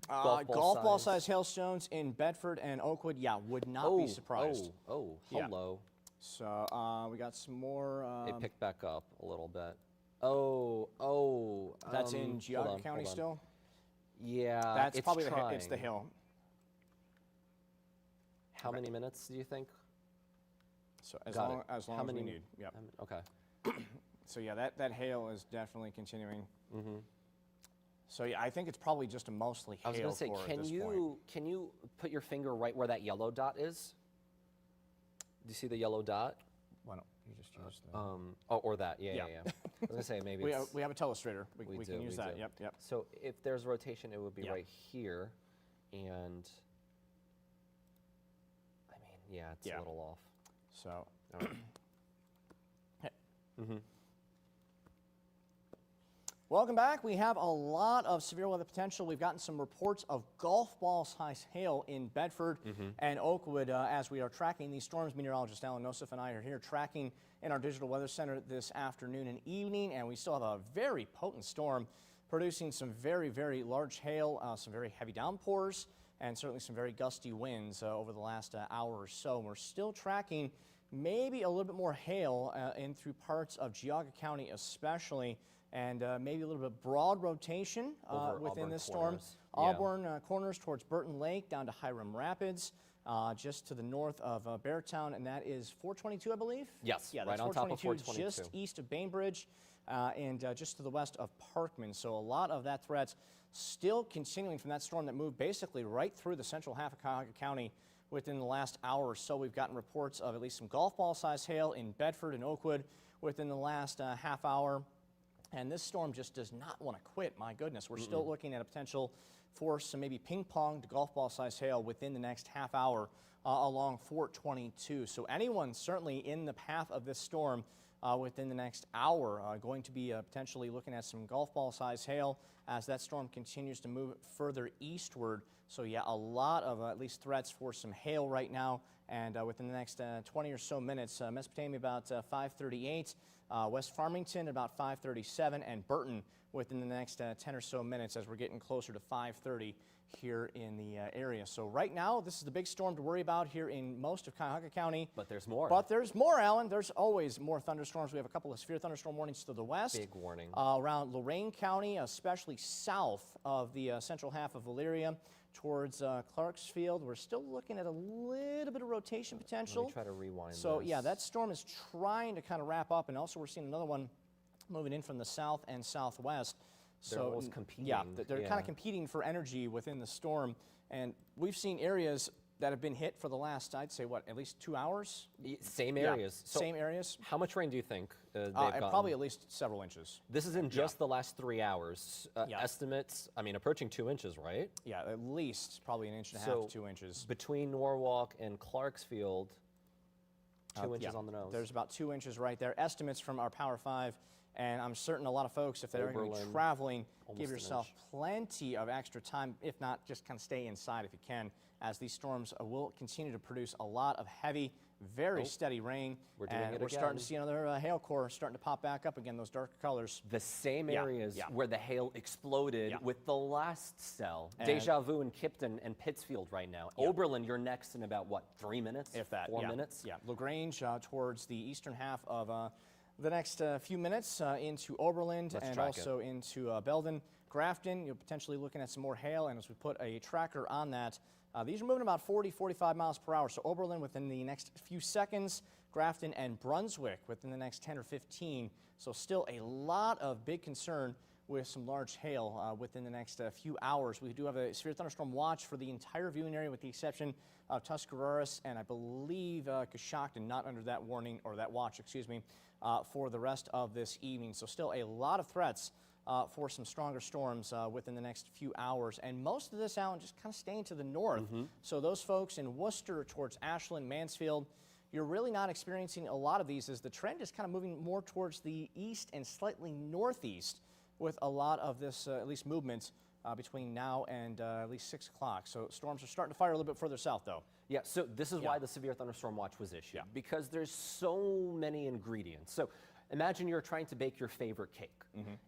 Golf ball size hailstones in Bedford and Oakwood, yeah, would not be surprised. Hello. So we got some more. It picked back up a little bit. That's in Geauga County still? Yeah, That's it's probably trying. it's the hill. How many minutes do you think? So as Got long, it. as, long How as many, we need. Yep. Okay. So yeah, that hail is definitely continuing. Mm-hmm. So yeah, I think it's probably just a mostly hail. I was going to say, can you put your finger right where that yellow dot is? Do you see the yellow dot? Why don't you just use the... or that, yeah. I was going to say maybe we have a telestrator. We can use that. do. Yep. So if there's rotation, it would be right here, and I mean, yeah, it's a little off. So. All right. Welcome back. We have a lot of severe weather potential. We've gotten some reports of golf ball size hail in Bedford and Oakwood as we are tracking these storms. Meteorologist Allan Nosoff and I are here tracking in our digital weather center this afternoon and evening, and we still have a very potent storm producing some very, very large hail, some very heavy downpours, and certainly some very gusty winds over the last hour or so. We're still tracking maybe a little bit more hail in through parts of Geauga County especially, and maybe a little bit broad rotation within Auburn this corners. storm. Yeah. Auburn corners towards Burton Lake down to Hiram Rapids, just to the north of Beartown, and that is 422, I believe? Yes, Yeah, right that's on top of 422, 422. just east of Bainbridge and just to the west of Parkman. So a lot of that threat still continuing from that storm that moved basically right through the central half of Cuyahoga County within the last hour or so. We've gotten reports of at least some golf ball size hail in Bedford and Oakwood within the last half hour. And this storm just does not want to quit. My goodness, we're still looking at a potential for some maybe ping pong to golf ball size hail within the next half hour along 422. So anyone certainly in the path of this storm within the next hour going to be potentially looking at some golf ball size hail as that storm continues to move further eastward. So yeah, a lot of at least threats for some hail right now. And within the next 20 or so minutes, Mesopotamia about 538, West Farmington about 5:37, and Burton within the next 10 or so minutes as we're getting closer to 5:30 here in the area. So right now, this is the big storm to worry about here in most of Cuyahoga County. But there's more. But there's more, Alan. There's always more thunderstorms. We have a couple of severe thunderstorm warnings to the west. Big warning. Around Lorain County, especially south of the central half of Valeria towards Clarksfield. We're still looking at a little bit of rotation potential. Let me try to rewind So this. yeah, that storm is trying to kind of wrap up, and also we're seeing another one moving in from the south and southwest. They're So almost competing. yeah, they're kind Yeah. of competing for energy within the storm, and we've seen areas that have been hit for the last, I'd say, what, at least 2 hours? Same Yeah, areas. So same areas. how much rain do you think they've gotten? Probably at least several inches. This is in just the last 3 hours. Yeah. Estimates, I mean, approaching 2 inches, right? Yeah, at least probably an inch and a So half to 2 inches. between Norwalk and Clarksfield, 2 inches Yeah, on the nose. There's about 2 inches right there. Estimates from our Power 5, and I'm certain a lot of folks, if they're going to be Oberlin, traveling, almost give an yourself inch. plenty of extra time, if not just kind of stay inside if you can, as these storms will continue to produce a lot of heavy, very steady rain. We're doing and it we're starting again. to see another hail core starting to pop back up again, those darker colors. The same Yeah, areas yeah. where the hail exploded Yeah. with the last cell. And- Deja vu in Kipton and Pittsfield right now. Yeah. Oberlin, you're next in about, what, 3 minutes? If that, 4 yeah. minutes? Yeah, LaGrange towards the eastern half of the next few minutes into Oberlin Let's and track it. also into Belden. Grafton, you're potentially looking at some more hail, and as we put a tracker on that, these are moving about 40, 45 miles per hour. So Oberlin within the next few seconds, Grafton and Brunswick within the next 10 or 15. So still a lot of big concern with some large hail within the next few hours. We do have a severe thunderstorm watch for the entire viewing area with the exception of Tuscarawas and I believe Coshocton, not under that warning or that watch, excuse me, for the rest of this evening. So still a lot of threats for some stronger storms within the next few hours. And most of this, Alan, just kind of staying to the north. So those folks in Worcester towards Ashland, Mansfield, you're really not experiencing a lot of these as the trend is kind of moving more towards the east and slightly northeast with a lot of this, at least movement between now and at least 6 o'clock. So storms are starting to fire a little bit further south, though. Yeah, so this is Yeah. why the severe thunderstorm watch was issued, Yeah. because there's so many ingredients. So imagine you're trying to bake your favorite cake,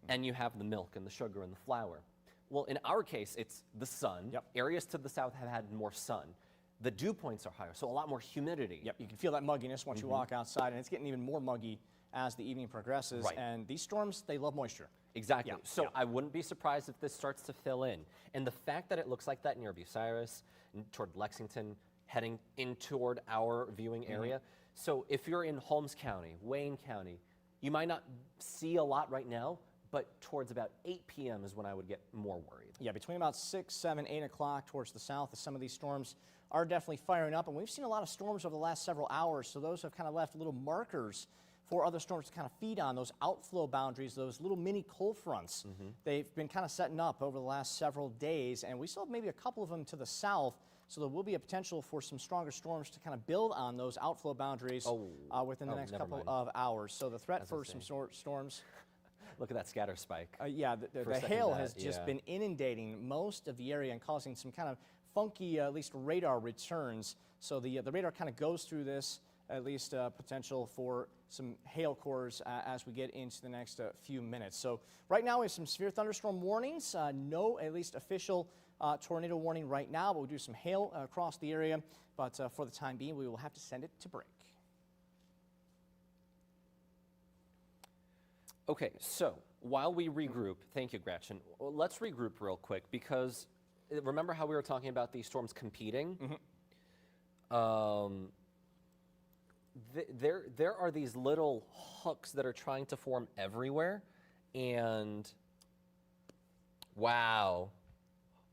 and you have the milk and the sugar and the flour. Well, in our case, it's the sun. Yep. Areas to the south have had more sun. The dew points are higher, so a lot more humidity. Yep, you can feel that mugginess once you walk outside, and it's getting even more muggy as the evening progresses. Right. And these storms, they love moisture. Exactly. Yeah, So yeah. I wouldn't be surprised if this starts to fill in. And the fact that it looks like that near Bucyrus, and toward Lexington, heading in toward our viewing area. So if you're in Holmes County, Wayne County, you might not see a lot right now, but towards about 8 p.m. is when I would get more worried. Yeah, between about 6, 7, 8 o'clock towards the south, some of these storms are definitely firing up. And we've seen a lot of storms over the last several hours, so those have kind of left little markers for other storms to kind of feed on, those outflow boundaries, those little mini cold fronts. They've been kind of setting up over the last several days, and we still have maybe a couple of them to the south, so there will be a potential for some stronger storms to kind of build on those outflow boundaries within the next never couple mind. of hours. So the threat As I for some say. storms. Look at that scatter spike. Yeah, For a the second hail that, has just yeah. been inundating most of the area and causing some kind of funky, at least radar returns. So the radar kind of goes through this, at least potential for some hail cores as we get into the next few minutes. So right now we have some severe thunderstorm warnings. No, at least official tornado warning right now, but we'll do some hail across the area. But for the time being, we will have to send it to break. Okay, so while we regroup, thank you, Gretchen. Well, let's regroup real quick because remember how we were talking about these storms competing? There are these little hooks that are trying to form everywhere, and wow,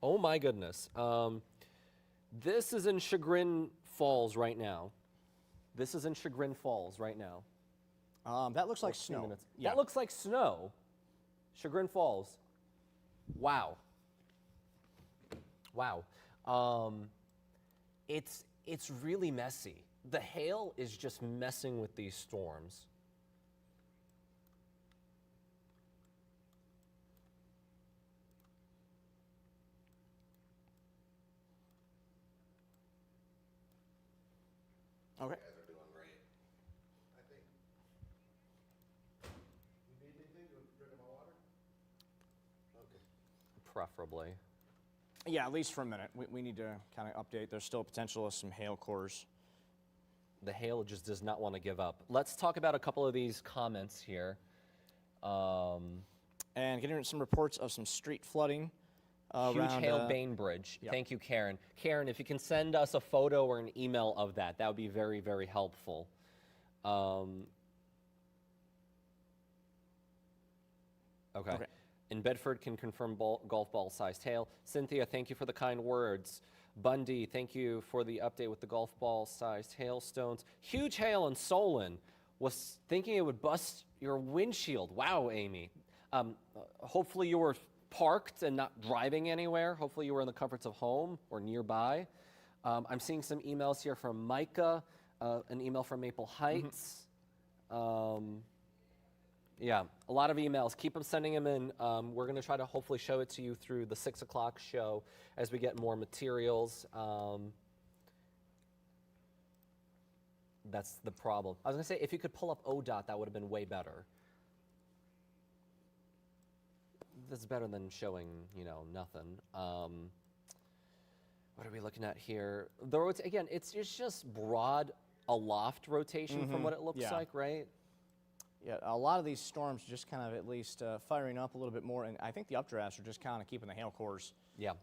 oh my goodness. This is in Chagrin Falls right now. This is in Chagrin Falls right now. That looks like 14 snow. minutes. Yeah. That looks like snow. Chagrin Falls. Wow. Wow. It's really messy. The hail is just messing with these storms. Okay. Guys are doing great. I think preferably. Yeah, at least for a minute. We need to kind of update. There's still potential of some hail cores. The hail just does not want to give up. Let's talk about a couple of these comments here. And getting some reports of some street flooding. Huge around, hail Bainbridge. yep. Thank you, Karen. Karen, if you can send us a photo or an email of that, that would be very, very helpful. Okay. In Bedford, can confirm golf ball-sized hail. Cynthia, thank you for the kind words. Bundy, thank you for the update with the golf ball-sized hailstones. Huge hail in Solon. Was thinking it would bust your windshield. Wow, Amy. Hopefully you were parked and not driving anywhere. Hopefully you were in the comforts of home or nearby. I'm seeing some emails here from Micah, an email from Maple Heights. Yeah, a lot of emails. Keep them sending them in. We're going to try to hopefully show it to you through the 6 o'clock show as we get more materials. That's the problem. I was going to say, if you could pull up ODOT, that would have been way better. That's better than showing, you know, nothing. What are we looking at here? The roads, again, it's just broad aloft rotation from what it looks like, right? Yeah, a lot of these storms just kind of at least firing up a little bit more, and I think the updrafts are just kind of keeping the hail cores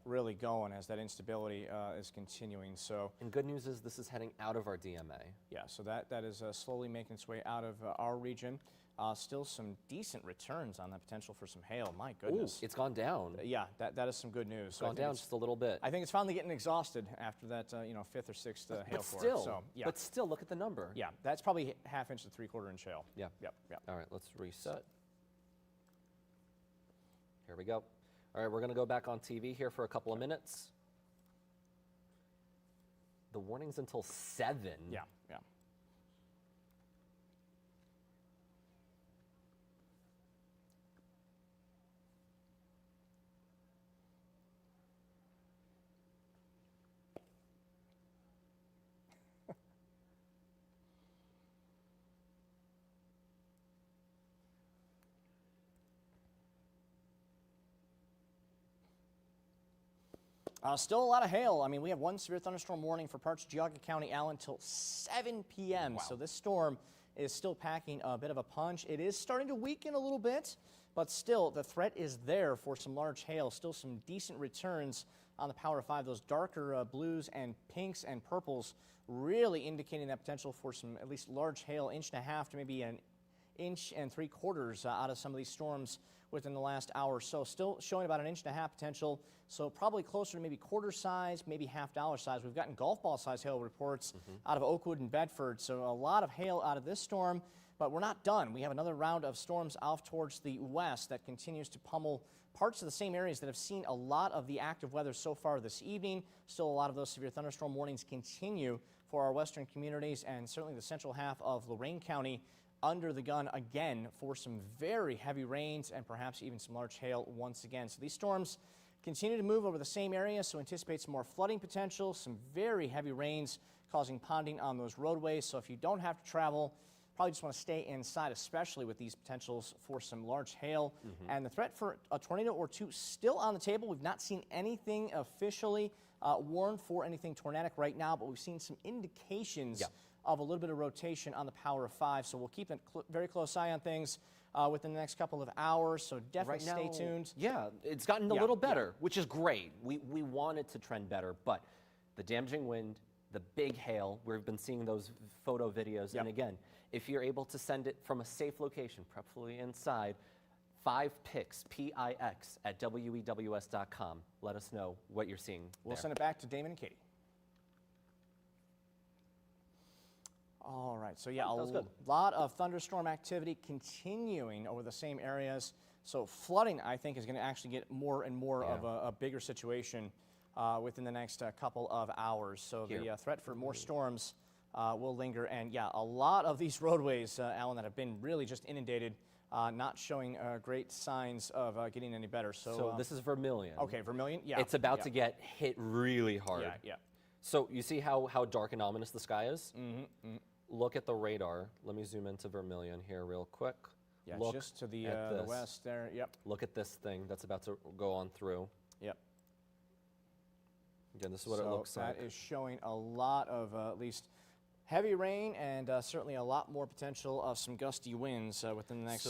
really going as that instability is continuing. So, and good news is this is heading out of our DMA. Yeah, so that is slowly making its way out of our region. Still some decent returns on the potential for some hail. My goodness. Ooh, it's gone down. Yeah, that is some good news. It's gone down just a little bit. I think it's finally getting exhausted after that, you know, 5th or 6th hail core. So, yeah. But still, look at the number. Yeah, that's probably ½ inch to 3/4 inch hail. Yeah. Yep. All right, let's reset. Here we go. All right, we're going to go back on TV here for a couple of minutes. The warning's until 7. Yeah. Still a lot of hail. I mean, we have one severe thunderstorm warning for parts of Geauga County, Allen, till 7 p.m. Wow. So this storm is still packing a bit of a punch. It is starting to weaken a little bit, but still the threat is there for some large hail. Still some decent returns on the Power 5. Those darker blues and pinks and purples really indicating that potential for some at least large hail, 1.5 inches to maybe 1 3/4 inches out of some of these storms within the last hour or so. Still showing about 1.5 inches potential, so probably closer to maybe quarter size, maybe $half size. We've gotten golf ball size hail reports out of Oakwood and Bedford, so a lot of hail out of this storm, but we're not done. We have another round of storms off towards the west that continues to pummel parts of the same areas that have seen a lot of the active weather so far this evening. Still a lot of those severe thunderstorm warnings continue for our western communities and certainly the central half of Lorain County under the gun again for some very heavy rains and perhaps even some large hail once again. So these storms continue to move over the same area, so anticipate some more flooding potential, some very heavy rains causing ponding on those roadways. So if you don't have to travel, probably just want to stay inside, especially with these potentials for some large hail. And the threat for a tornado or two still on the table. We've not seen anything officially warned for anything tornadic right now, but we've seen some indications of a little bit of rotation on the Power 5. So we'll keep a very close eye on things within the next couple of hours. So definitely stay tuned. Yeah, it's gotten a little better, which is great. We want it to trend better, but the damaging wind, the big hail, we've been seeing those photo videos. And again, if you're able to send it from a safe location, preferably inside, 5 pics, P-I-X, at wews.com. Let us know what you're seeing. We'll send it back to Damon and Katie. All right, so yeah, a lot of thunderstorm activity continuing over the same areas. So flooding, I think, is going to actually get more and more of a bigger situation within the next couple of hours. So the threat for more storms will linger. And yeah, a lot of these roadways, Alan, that have been really just inundated, not showing great signs of getting any better. So this is Vermilion. Okay, Vermilion, yeah. It's about to get hit really hard. Yeah. So you see how dark and ominous the sky is? Look at the radar. Let me zoom into Vermilion here real quick. Yeah, just to the west there, Look at this thing that's about to go on through. Yep. Again, this is what it looks like. That is showing a lot of at least heavy rain and certainly a lot more potential of some gusty winds within the next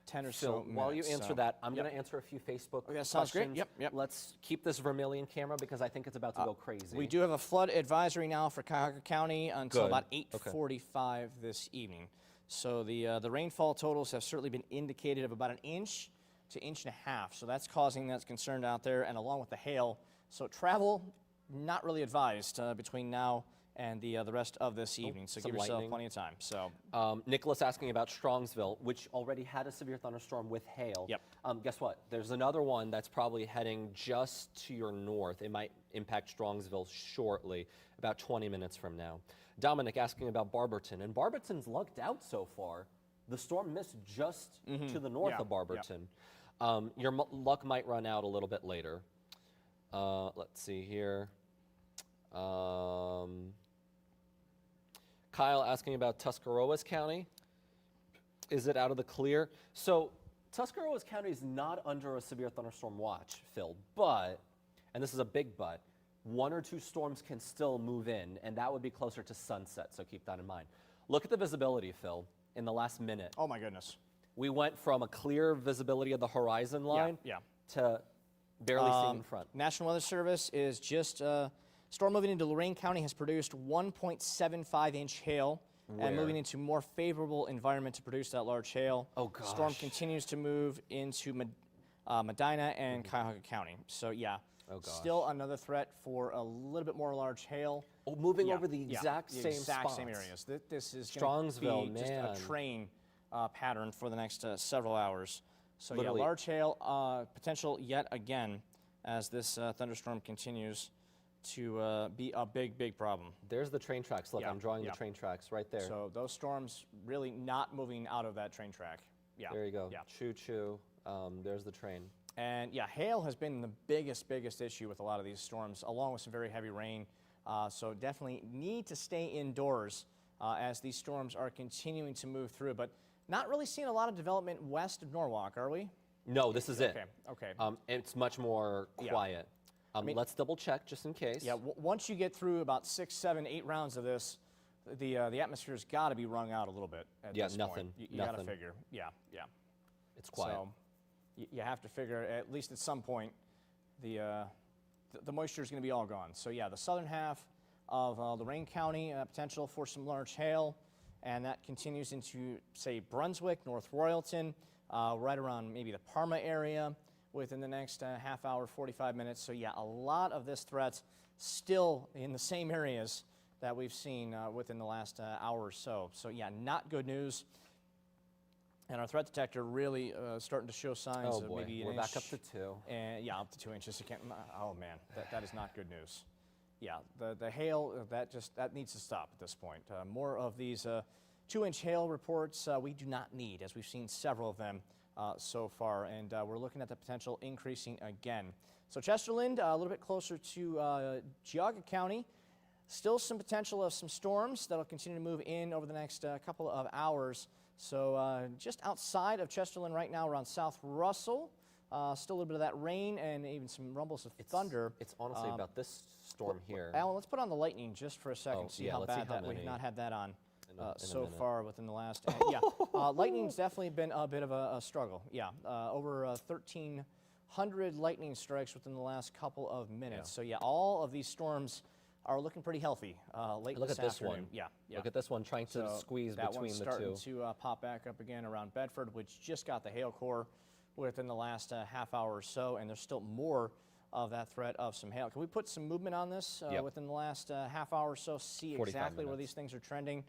10 or so minutes. While you answer that, I'm going to answer a few Facebook questions. Sounds great. Yep. Let's keep this Vermilion camera because I think it's about to go crazy. We do have a flood advisory now for Cuyahoga County until Good. about 8:45 this evening. So the rainfall totals have certainly been indicated of about 1 inch to 1.5 inches. So that's causing that concern out there, and along with the hail. So travel not really advised between now and the rest of this evening. So give yourself plenty of time. So Nicholas asking about Strongsville, which already had a severe thunderstorm with hail. Yep. Guess what? There's another one that's probably heading just to your north. It might impact Strongsville shortly, about 20 minutes from now. Dominic asking about Barberton, and Barberton's lucked out so far. The storm missed just to the north of Barberton. Your luck might run out a little bit later. Let's see here. Kyle asking about Tuscarawas County. Is it out of the clear? So Tuscarawas County is not under a severe thunderstorm watch, Phil, but, and this is a big but, 1 or 2 storms can still move in, and that would be closer to sunset, so keep that in mind. Look at the visibility, Phil, in the last minute. oh my goodness. We went from a clear visibility of the horizon line to barely seeing in front. National Weather Service is just, storm moving into Lorain County has produced 1.75-inch hail. And moving into more favorable environment to produce that large hail. Oh, gosh. Storm continues to move into Medina and Cuyahoga County. So, yeah, still another threat for a little bit more large hail. Oh, moving over the exact same spots. same areas. This is going to be just a train pattern for the next several hours. So, Literally. yeah, large hail potential yet again as this thunderstorm continues to be a big problem. There's the train tracks. Look, I'm drawing the train tracks right there. So those storms really not moving out of that train track. Yeah. There you go. Yeah. Choo-choo. There's the train. And yeah, hail has been the biggest issue with a lot of these storms, along with some very heavy rain. So definitely need to stay indoors as these storms are continuing to move through. But not really seeing a lot of development west of Norwalk, are we? No, this is it. Okay. It's much more quiet. Let's double check just in case. Yeah, once you get through about 6, 7, 8 rounds of this, the atmosphere's got to be wrung out a little bit at this nothing. point. You nothing. got to figure. Yeah. It's quiet. So you have to figure at least at some point the moisture is going to be all gone. So yeah, the southern half of Lorain County, potential for some large hail, and that continues into, say, Brunswick, North Royalton, right around maybe the Parma area within the next half hour, 45 minutes. So yeah, a lot of this threat still in the same areas that we've seen within the last hour or so. So yeah, not good news. And our threat detector really starting to show signs of maybe an We're inch. back up to 2. And yeah, up to 2 inches. Oh man, that is not good news. Yeah, the hail, that needs to stop at this point. More of these 2-inch hail reports we do not need, as we've seen several of them so far, and we're looking at the potential increasing again. So Chesterland, a little bit closer to Geauga County. Still some potential of some storms that'll continue to move in over the next couple of hours. So just outside of Chesterland right now around South Russell, still a little bit of that rain and even some rumbles of thunder. It's honestly about this storm here. Alan, let's put on the lightning just for a second, see how bad that we've not had that on. So far within the last, lightning's definitely been a bit of a struggle. Yeah, over 1,300 lightning strikes within the last couple of minutes. So yeah, all of these storms are looking pretty healthy late Look this at this afternoon. one. Yeah. Look at this one trying to squeeze that between one's the starting two. to pop back up again around Bedford, which just got the hail core within the last half hour or so, and there's still more of that threat of some hail. Can we put some movement on this within the last half hour or so, see exactly where these things are trending?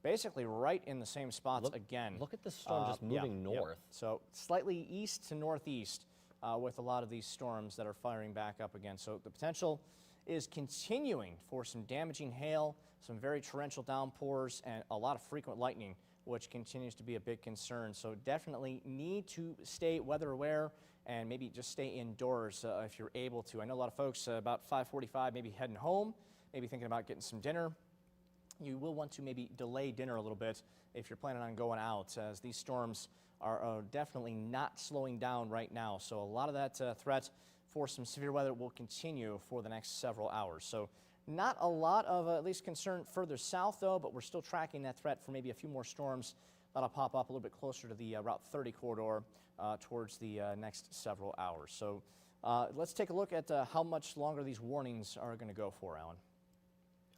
Basically right in the same spots again. Look at the storm just moving north. So slightly east to northeast with a lot of these storms that are firing back up again. So the potential is continuing for some damaging hail, some very torrential downpours, and a lot of frequent lightning, which continues to be a big concern. So definitely need to stay weather aware and maybe just stay indoors if you're able to. I know a lot of folks about 5:45 maybe heading home, maybe thinking about getting some dinner. You will want to maybe delay dinner a little bit if you're planning on going out, as these storms are definitely not slowing down right now. So a lot of that threat for some severe weather will continue for the next several hours. So not a lot of at least concern further south, though, but we're still tracking that threat for maybe a few more storms that'll pop up a little bit closer to the Route 30 corridor towards the next several hours. So let's take a look at how much longer these warnings are going to go for, Alan.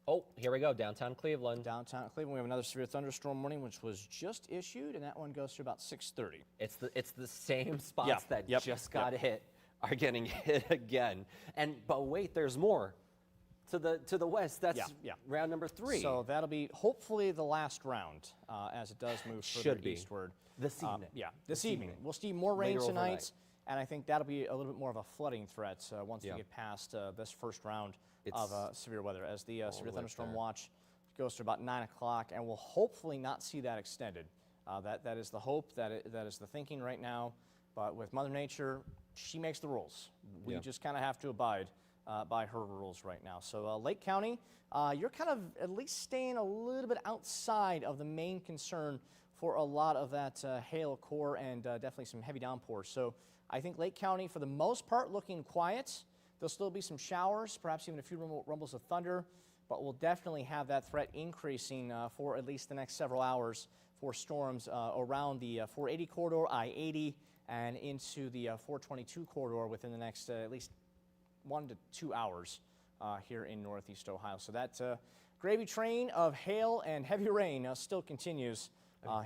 Oh, here we go, downtown Cleveland. Downtown Cleveland, we have another severe thunderstorm warning, which was just issued, and that one goes through about 6:30. It's the same spots that just got hit are getting hit again. But wait, there's more. To the west, that's round number 3. So that'll be hopefully the last round as it does move further eastward. This evening. This evening. We'll see more rain Later tonight, overnight. and I think that'll be a little bit more of a flooding threat once we get past this first round of severe weather, as the severe thunderstorm watch goes to about 9 o'clock, and we'll hopefully not see that extended. That is the hope, that is the thinking right now. But with Mother Nature, she makes the rules. We just kind of have to abide by her rules right now. So Lake County, you're kind of at least staying a little bit outside of the main concern for a lot of that hail core and definitely some heavy downpours. So I think Lake County, for the most part, looking quiet. There'll still be some showers, perhaps even a few rumbles of thunder, but we'll definitely have that threat increasing for at least the next several hours for storms around the 480 corridor, I-80, and into the 422 corridor within the next at least 1 to 2 hours here in northeast Ohio. So that gravy train of hail and heavy rain still continues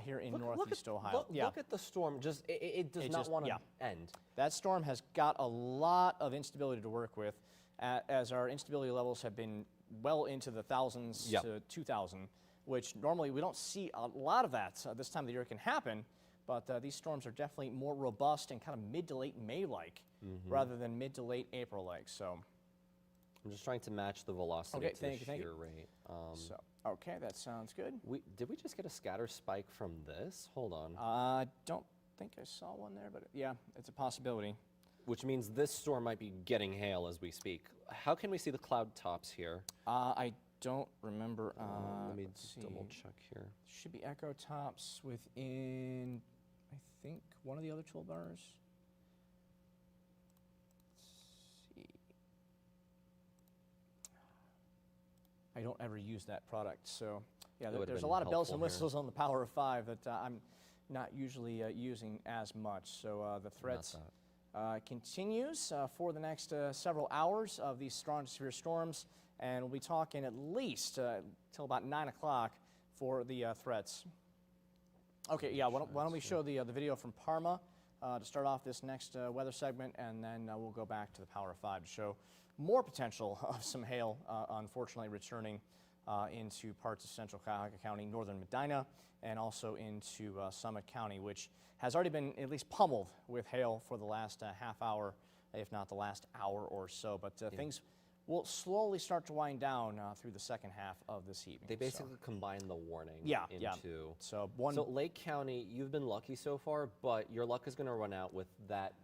here in northeast Ohio. Look at the storm. It does not want to end. That storm has got a lot of instability to work with, as our instability levels have been well into the thousands to 2,000, which normally we don't see a lot of that this time of the year. Can happen, but these storms are definitely more robust and kind of mid to late May-like rather than mid to late April-like. So I'm just trying to match the velocity to the shear rate. Okay, that sounds good. Did we just get a scatter spike from this? Hold on. I don't think I saw one there, but yeah, it's a possibility. Which means this storm might be getting hail as we speak. How can we see the cloud tops here? I don't remember. Let me double check here. Should be echo tops within, I think, one of the other toolbars. Let's see. I don't ever use that product, so yeah, there's a lot of bells and whistles on the Power of 5 that I'm not usually using as much. So the threats continues for the next several hours of these strong to severe storms, and we'll be talking at least till about 9 o'clock for the threats. Okay, yeah, why don't we show the video from Parma to start off this next weather segment, and then we'll go back to the Power of 5 to show more potential of some hail, unfortunately returning into parts of central Cuyahoga County, northern Medina, and also into Summit County, which has already been at least pummeled with hail for the last half hour, if not the last hour or so. But things will slowly start to wind down through the second half of this evening. They basically combine the warning into... So Lake County, you've been lucky so far, but your luck is going to run out with that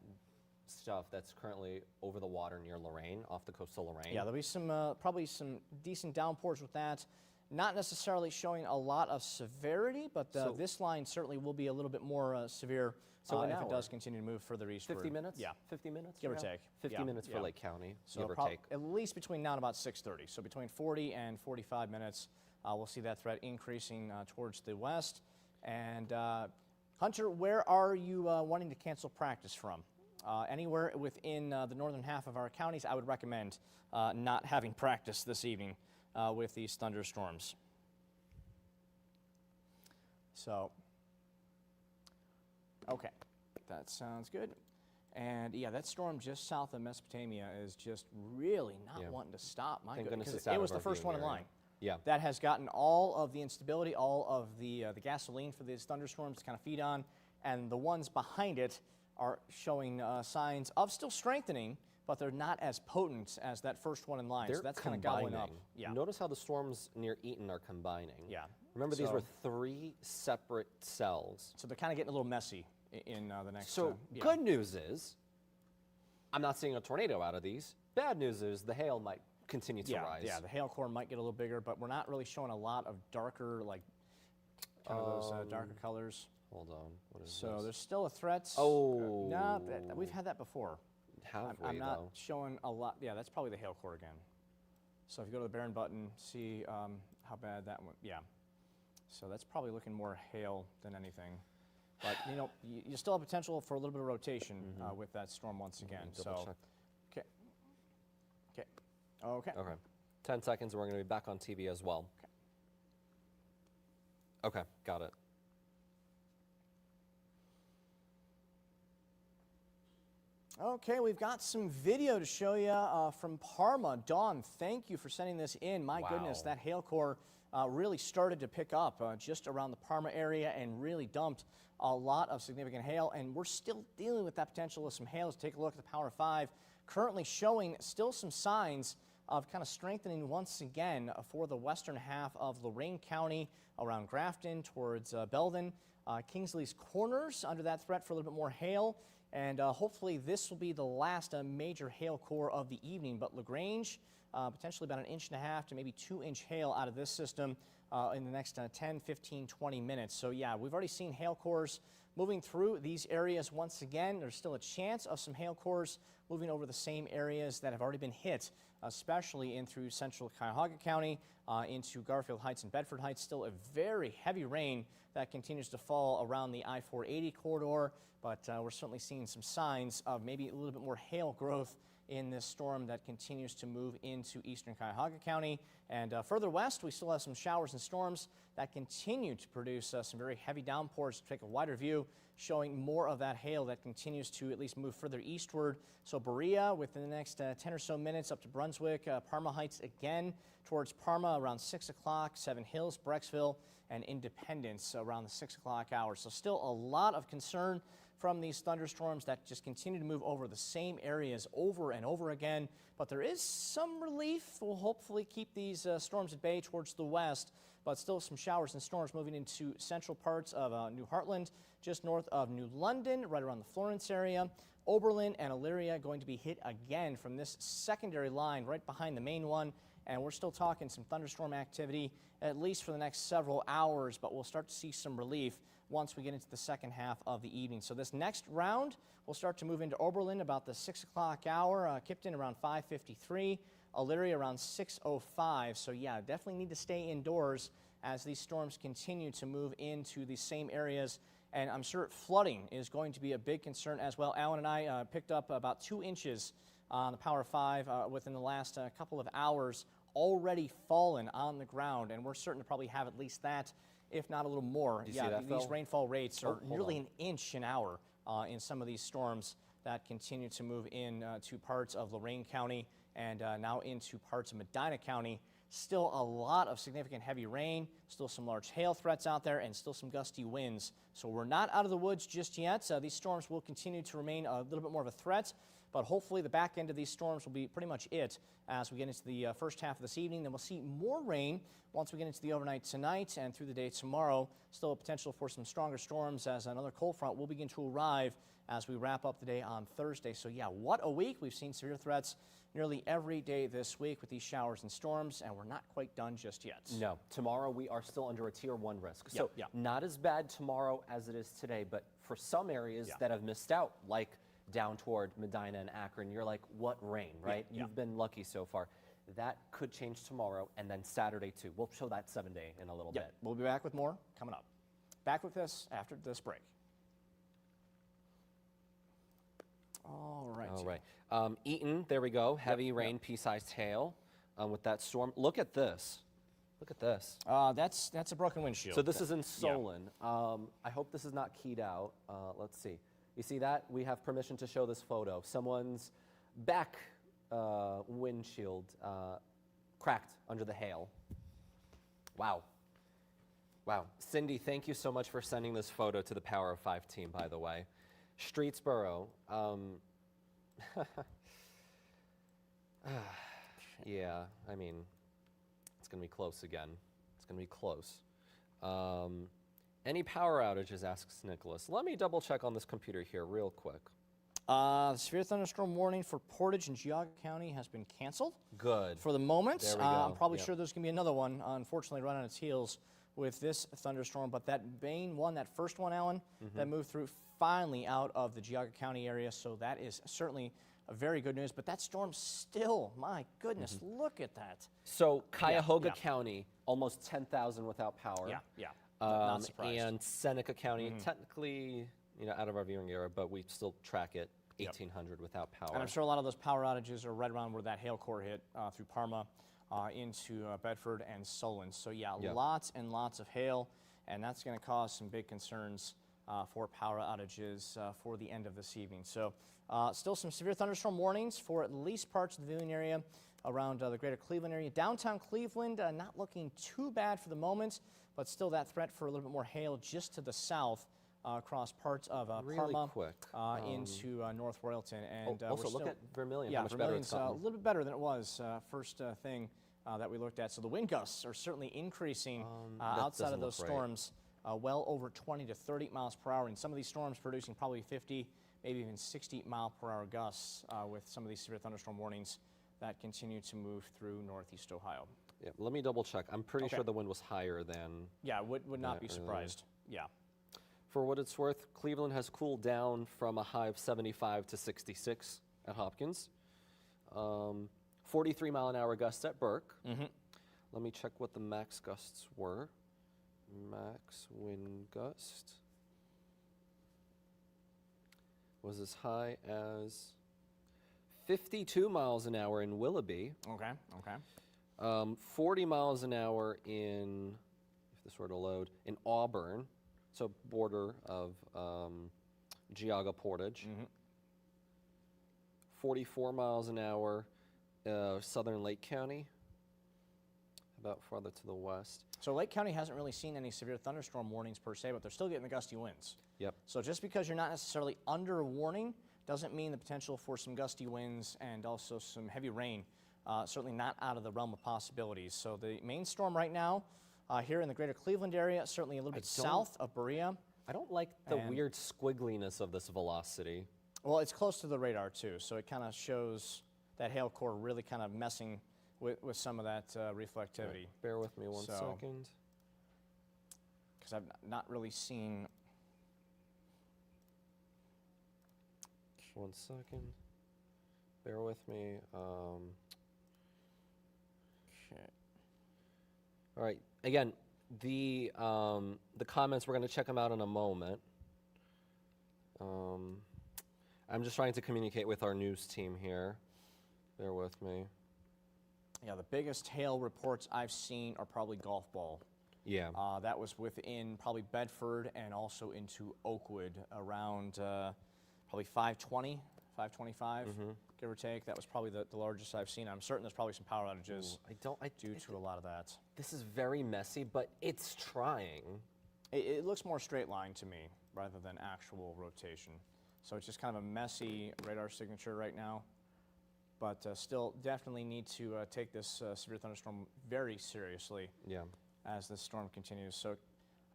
stuff that's currently over the water near Lorain, off the coast of Lorain. Yeah, there'll be some probably some decent downpours with that. Not necessarily showing a lot of severity, but this line certainly will be a little bit more severe if it does continue to move further eastward. 50 minutes? Yeah. 50 minutes? Give or take. 50 minutes for Lake County, so give or take. At least between now and about 6:30. So between 40 and 45 minutes, we'll see that threat increasing towards the west. And Hunter, where are you wanting to cancel practice from? Anywhere within the northern half of our counties, I would recommend not having practice this evening with these thunderstorms. So, okay, that sounds good. And yeah, that storm just south of Mesopotamia is just really not wanting to stop. My goodness, it was the first one in line. Yeah. That has gotten all of the instability, all of the gasoline for these thunderstorms to kind of feed on, and the ones behind it are showing signs of still strengthening, but they're not as potent as that first one in line. They're so that's kind of gobbling up. Yeah. Notice how the storms near Eaton are combining. Yeah. Remember, these were 3 separate cells. So they're kind of getting a little messy in the next. So good news is, I'm not seeing a tornado out of these. Bad news is the hail might continue to rise. Yeah, the hail core might get a little bigger, but we're not really showing a lot of darker, like kind of those darker colors. Hold on. What is so this? there's still a threat. Oh. No, we've had that before. Have we, I'm not though? showing a lot. Yeah, that's probably the hail core again. So if you go to the Barron button, see how bad that one. Yeah. So that's probably looking more hail than anything. But you know, you still have potential for a little bit of rotation with that storm once again. Double check. Okay. Okay. Okay. Okay. 10 seconds, and we're going to be back on TV as well. Okay, got it. Okay, we've got some video to show you from Parma. Dawn, thank you for sending this in. My goodness, Wow. that hail core really started to pick up just around the Parma area and really dumped a lot of significant hail. And we're still dealing with that potential of some hail. Let's take a look at the Power 5. Currently showing still some signs of kind of strengthening once again for the western half of Lorain County, around Grafton towards Belden. Kingsley's Corners under that threat for a little bit more hail. And hopefully this will be the last major hail core of the evening. But LaGrange, potentially about 1.5 inches to maybe 2-inch hail out of this system in the next 10, 15, 20 minutes. So yeah, we've already seen hail cores moving through these areas once again. There's still a chance of some hail cores moving over the same areas that have already been hit, especially in through central Cuyahoga County, into Garfield Heights and Bedford Heights. Still a very heavy rain that continues to fall around the I-480 corridor, but we're certainly seeing some signs of maybe a little bit more hail growth in this storm that continues to move into eastern Cuyahoga County. And further west, we still have some showers and storms that continue to produce some very heavy downpours. Take a wider view, showing more of that hail that continues to at least move further eastward. So Berea within the next 10 or so minutes up to Brunswick, Parma Heights again towards Parma around 6 o'clock, Seven Hills, Brecksville, and Independence around the 6 o'clock hour. So still a lot of concern from these thunderstorms that just continue to move over the same areas over and over again. But there is some relief. We'll hopefully keep these storms at bay towards the west, but still some showers and storms moving into central parts of New Heartland, just north of New London, right around the Florence area. Oberlin and Elyria going to be hit again from this secondary line right behind the main one. And we're still talking some thunderstorm activity at least for the next several hours, but we'll start to see some relief once we get into the second half of the evening. So this next round will start to move into Oberlin about the 6 o'clock hour, Kipton around 5:53, Elyria around 6:05. So yeah, definitely need to stay indoors as these storms continue to move into the same areas. And I'm sure flooding is going to be a big concern as well. Alan and I picked up about 2 inches on the Power 5 within the last couple of hours, already fallen on the ground, and we're certain to probably have at least that, if not a little more. Do you see that, these Phil? rainfall rates are nearly on. an inch an hour in some of these storms that continue to move in to parts of Lorain County and now into parts of Medina County. Still a lot of significant heavy rain, still some large hail threats out there, and still some gusty winds. So we're not out of the woods just yet. These storms will continue to remain a little bit more of a threat, but hopefully the back end of these storms will be pretty much it as we get into the first half of this evening. Then we'll see more rain once we get into the overnight tonight and through the day tomorrow. Still a potential for some stronger storms as another cold front will begin to arrive as we wrap up the day on Thursday. So yeah, what a week. We've seen severe threats nearly every day this week with these showers and storms, and we're not quite done just yet. No, tomorrow we are still under a Tier 1 risk. Yeah, So yeah. not as bad tomorrow as it is today, but for some areas Yeah. that have missed out, like down toward Medina and Akron, you're like, what rain, right? Yeah. You've been lucky so far. That could change tomorrow, and then Saturday too. We'll show that 7-day in a little Yeah, bit. we'll be back with more coming up. Back with this after this break. All right. All right. Eaton, there we go. Heavy rain, pea-sized hail with that storm. Look at this. Look at this. That's a broken windshield. So this is in Solon. I hope this is not keyed out. Let's see. You see that? We have permission to show this photo. Someone's back windshield cracked under the hail. Wow. Wow. Cindy, thank you so much for sending this photo to the Power of 5 team, by the way. Streetsboro. Yeah, I mean, it's going to be close again. It's going to be close. Any power outages, asks Nicholas. Let me double check on this computer here real quick. The severe thunderstorm warning for Portage and Geauga County has been canceled. Good. For the moment. There we go. I'm probably Yep. sure there's going to be another one, unfortunately, right on its heels with this thunderstorm. But that main one, that first one, Alan, that moved through finally out of the Geauga County area. So that is certainly very good news. But that storm still, my goodness, look at that. So Cuyahoga yeah. County, almost 10,000 without power. Yeah. Not surprised. And Seneca County, technically, out of our viewing area, but we still track it, 1,800 without power. And I'm sure a lot of those power outages are right around where that hail core hit through Parma into Bedford and Solon. So yeah, lots and lots of hail, and that's going to cause some big concerns for power outages for the end of this evening. So still some severe thunderstorm warnings for at least parts of the viewing area around the greater Cleveland area. Downtown Cleveland, not looking too bad for the moment, but still that threat for a little bit more hail just to the south across parts of Parma into North Royalton. And also look at Vermilion. Yeah, how much better it's Vermilion's a gotten. little bit better than it was first thing that we looked at. So the wind gusts are certainly increasing outside of those doesn't look right. storms, well over 20 to 30 miles per hour. And some of these storms producing probably 50, maybe even 60 mile per hour gusts with some of these severe thunderstorm warnings that continue to move through northeast Ohio. Yeah, let me double check. I'm pretty sure the wind was higher than. Yeah, would not be earlier. surprised. Yeah. For what it's worth, Cleveland has cooled down from a high of 75 to 66 at Hopkins. 43 mile an hour gusts at Burke. Let me check what the max gusts were. Max wind gust was as high as 52 miles an hour in Willoughby. Okay. 40 miles an hour in, if this were to load, in Auburn, so border of Geauga Portage. 44 miles an hour, southern Lake County, about farther to the west. So Lake County hasn't really seen any severe thunderstorm warnings per se, but they're still getting the gusty winds. Yep. So just because you're not necessarily under a warning doesn't mean the potential for some gusty winds and also some heavy rain, certainly not out of the realm of possibilities. So the main storm right now here in the greater Cleveland area, certainly a little bit south of Berea. I don't like the weird squiggliness of this velocity. Well, it's close to the radar too, so it kind of shows that hail core really kind of messing with some of that reflectivity. Bear with me one second. Because I've not really seen. One second. Bear with me. Okay. All right. Again, the comments, we're going to check them out in a moment. I'm just trying to communicate with our news team here. Bear with me. Yeah, the biggest hail reports I've seen are probably golf ball. Yeah. That was within probably Bedford and also into Oakwood around probably 520, 525, give or take. That was probably the largest I've seen. I'm certain there's probably some power outages due to a lot of that. This is very messy, but it's trying. It looks more straight line to me rather than actual rotation. So it's just kind of a messy radar signature right now. But still definitely need to take this severe thunderstorm very seriously as this storm continues. So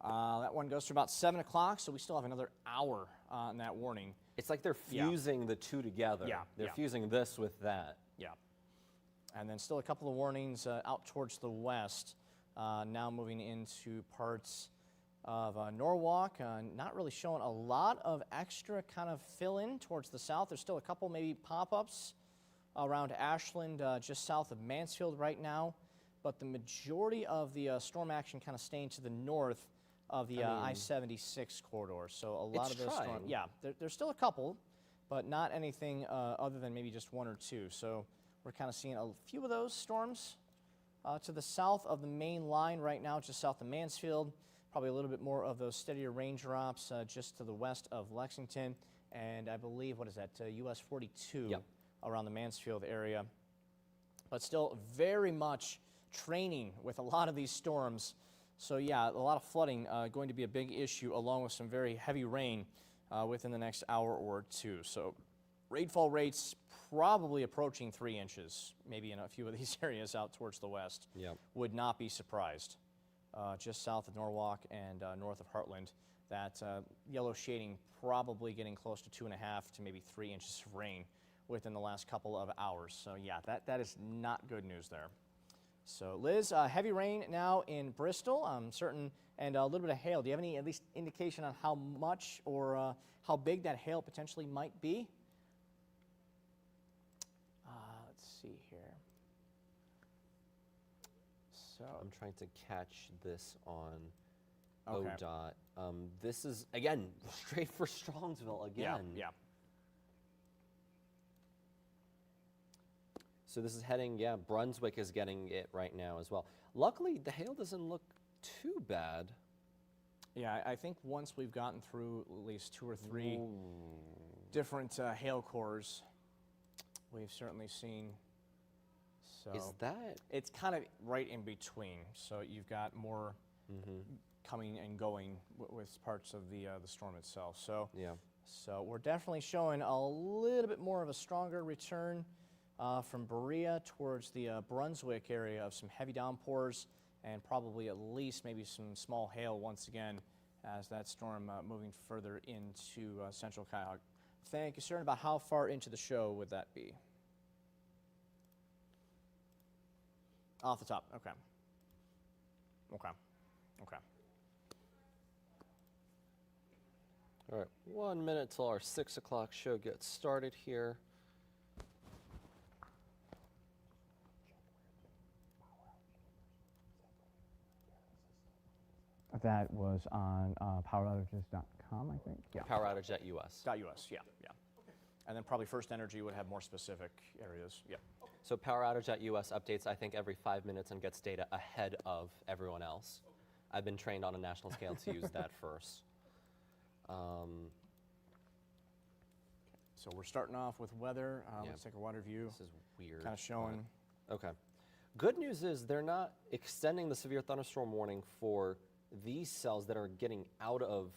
that one goes to about 7 o'clock, so we still have another hour on that warning. It's like they're fusing the two together. They're fusing this with that. Yeah. And then still a couple of warnings out towards the west, now moving into parts of Norwalk. Not really showing a lot of extra kind of fill-in towards the south. There's still a couple maybe pop-ups around Ashland, just south of Mansfield right now. But the majority of the storm action kind of staying to the north of the I-76 corridor. So a lot of those storms, there's still a couple, but not anything other than maybe just one or two. So we're kind of seeing a few of those storms to the south of the main line right now, just south of Mansfield. Probably a little bit more of those steadier raindrops just to the west of Lexington. And I believe, what is that, US 42 around the Mansfield area. But still very much training with a lot of these storms. So yeah, a lot of flooding going to be a big issue, along with some very heavy rain within the next hour or two. So rainfall rates probably approaching 3 inches, maybe in a few of these areas out towards the west. Would not be surprised. Just south of Norwalk and north of Heartland, that yellow shading probably getting close to 2.5 to maybe 3 inches of rain within the last couple of hours. So yeah, that is not good news there. So Liz, heavy rain now in Bristol, I'm certain, and a little bit of hail. Do you have any at least indication on how much or how big that hail potentially might be? see here. So I'm trying to catch this on Okay. ODOT. This is, again, straight for Strongsville again. yeah. So this is heading, yeah, Brunswick is getting it right now as well. Luckily, the hail doesn't look too bad. Yeah, I think once we've gotten through at least 2 or 3 different hail cores, we've certainly seen. So Is that? it's kind of right in between. So you've got more coming and going with parts of the storm itself. So Yeah. so we're definitely showing a little bit more of a stronger return from Berea towards the Brunswick area of some heavy downpours and probably at least maybe some small hail once again as that storm moving further into central Cuyahoga. Thank you, sir. And about how far into the show would that be? Off the top. Okay. Okay. Okay. All right, 1 minute till our 6 o'clock show gets started here. That was on poweroutages.com, I think. Yeah. Power outage at US. .us, yeah, yeah. And then probably First Energy would have more specific areas. Yeah. So Power outage at US updates, I think, every 5 minutes and gets data ahead of everyone else. I've been trained on a national scale to use that first. So we're starting off with weather. Yeah. Let's take a water view. This is weird. Kind of showing. Okay. Good news is they're not extending the severe thunderstorm warning for these cells that are getting out of,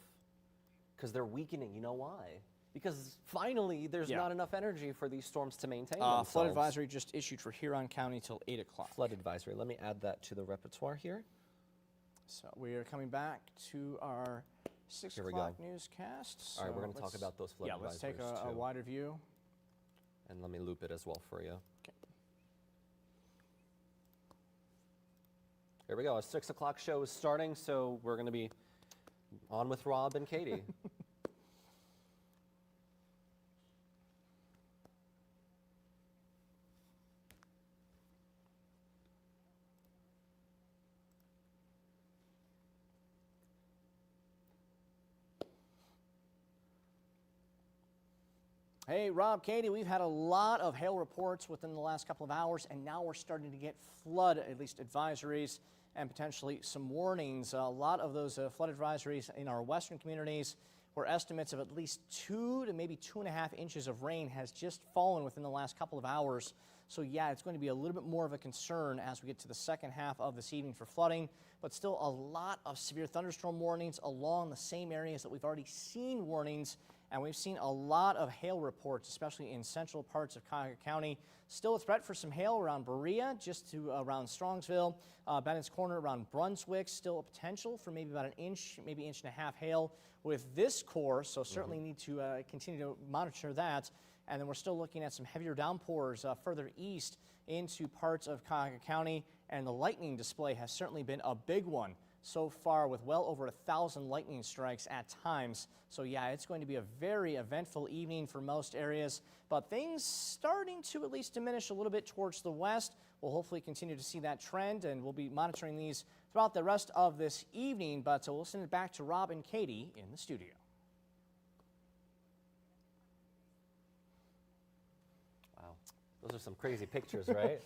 because they're weakening. You know why? Because finally there's Yeah. not enough energy for these storms to maintain Flood themselves. advisory just issued for Huron County till 8 o'clock. Flood advisory. Let me add that to the repertoire here. So we are coming back to our 6 Here we o'clock go. newscast. All right, we're So going to talk let's- about those flood Yeah, let's take advisories a too. wider view. And let me loop it as well for you. Okay. Here we go. Our 6 o'clock show is starting, so we're going to be on with Rob and Katie. Hey, Rob, Katie, we've had a lot of hail reports within the last couple of hours, and now we're starting to get flood, at least advisories, and potentially some warnings. A lot of those flood advisories in our western communities, where estimates of at least 2 to maybe 2.5 inches of rain has just fallen within the last couple of hours. So yeah, it's going to be a little bit more of a concern as we get to the second half of this evening for flooding, but still a lot of severe thunderstorm warnings along the same areas that we've already seen warnings. And we've seen a lot of hail reports, especially in central parts of Cuyahoga County. Still a threat for some hail around Berea, just to around Strongsville, Bennett's Corner around Brunswick. Still a potential for maybe about an inch, maybe 1.5 inches hail with this core. So certainly need to continue to monitor that. And then we're still looking at some heavier downpours further east into parts of Cuyahoga County. And the lightning display has certainly been a big one so far, with well over 1,000 lightning strikes at times. So yeah, it's going to be a very eventful evening for most areas, but things starting to at least diminish a little bit towards the west. We'll hopefully continue to see that trend, and we'll be monitoring these throughout the rest of this evening, but we'll send it back to Rob and Katie in the studio. Wow. Those are some crazy pictures, right?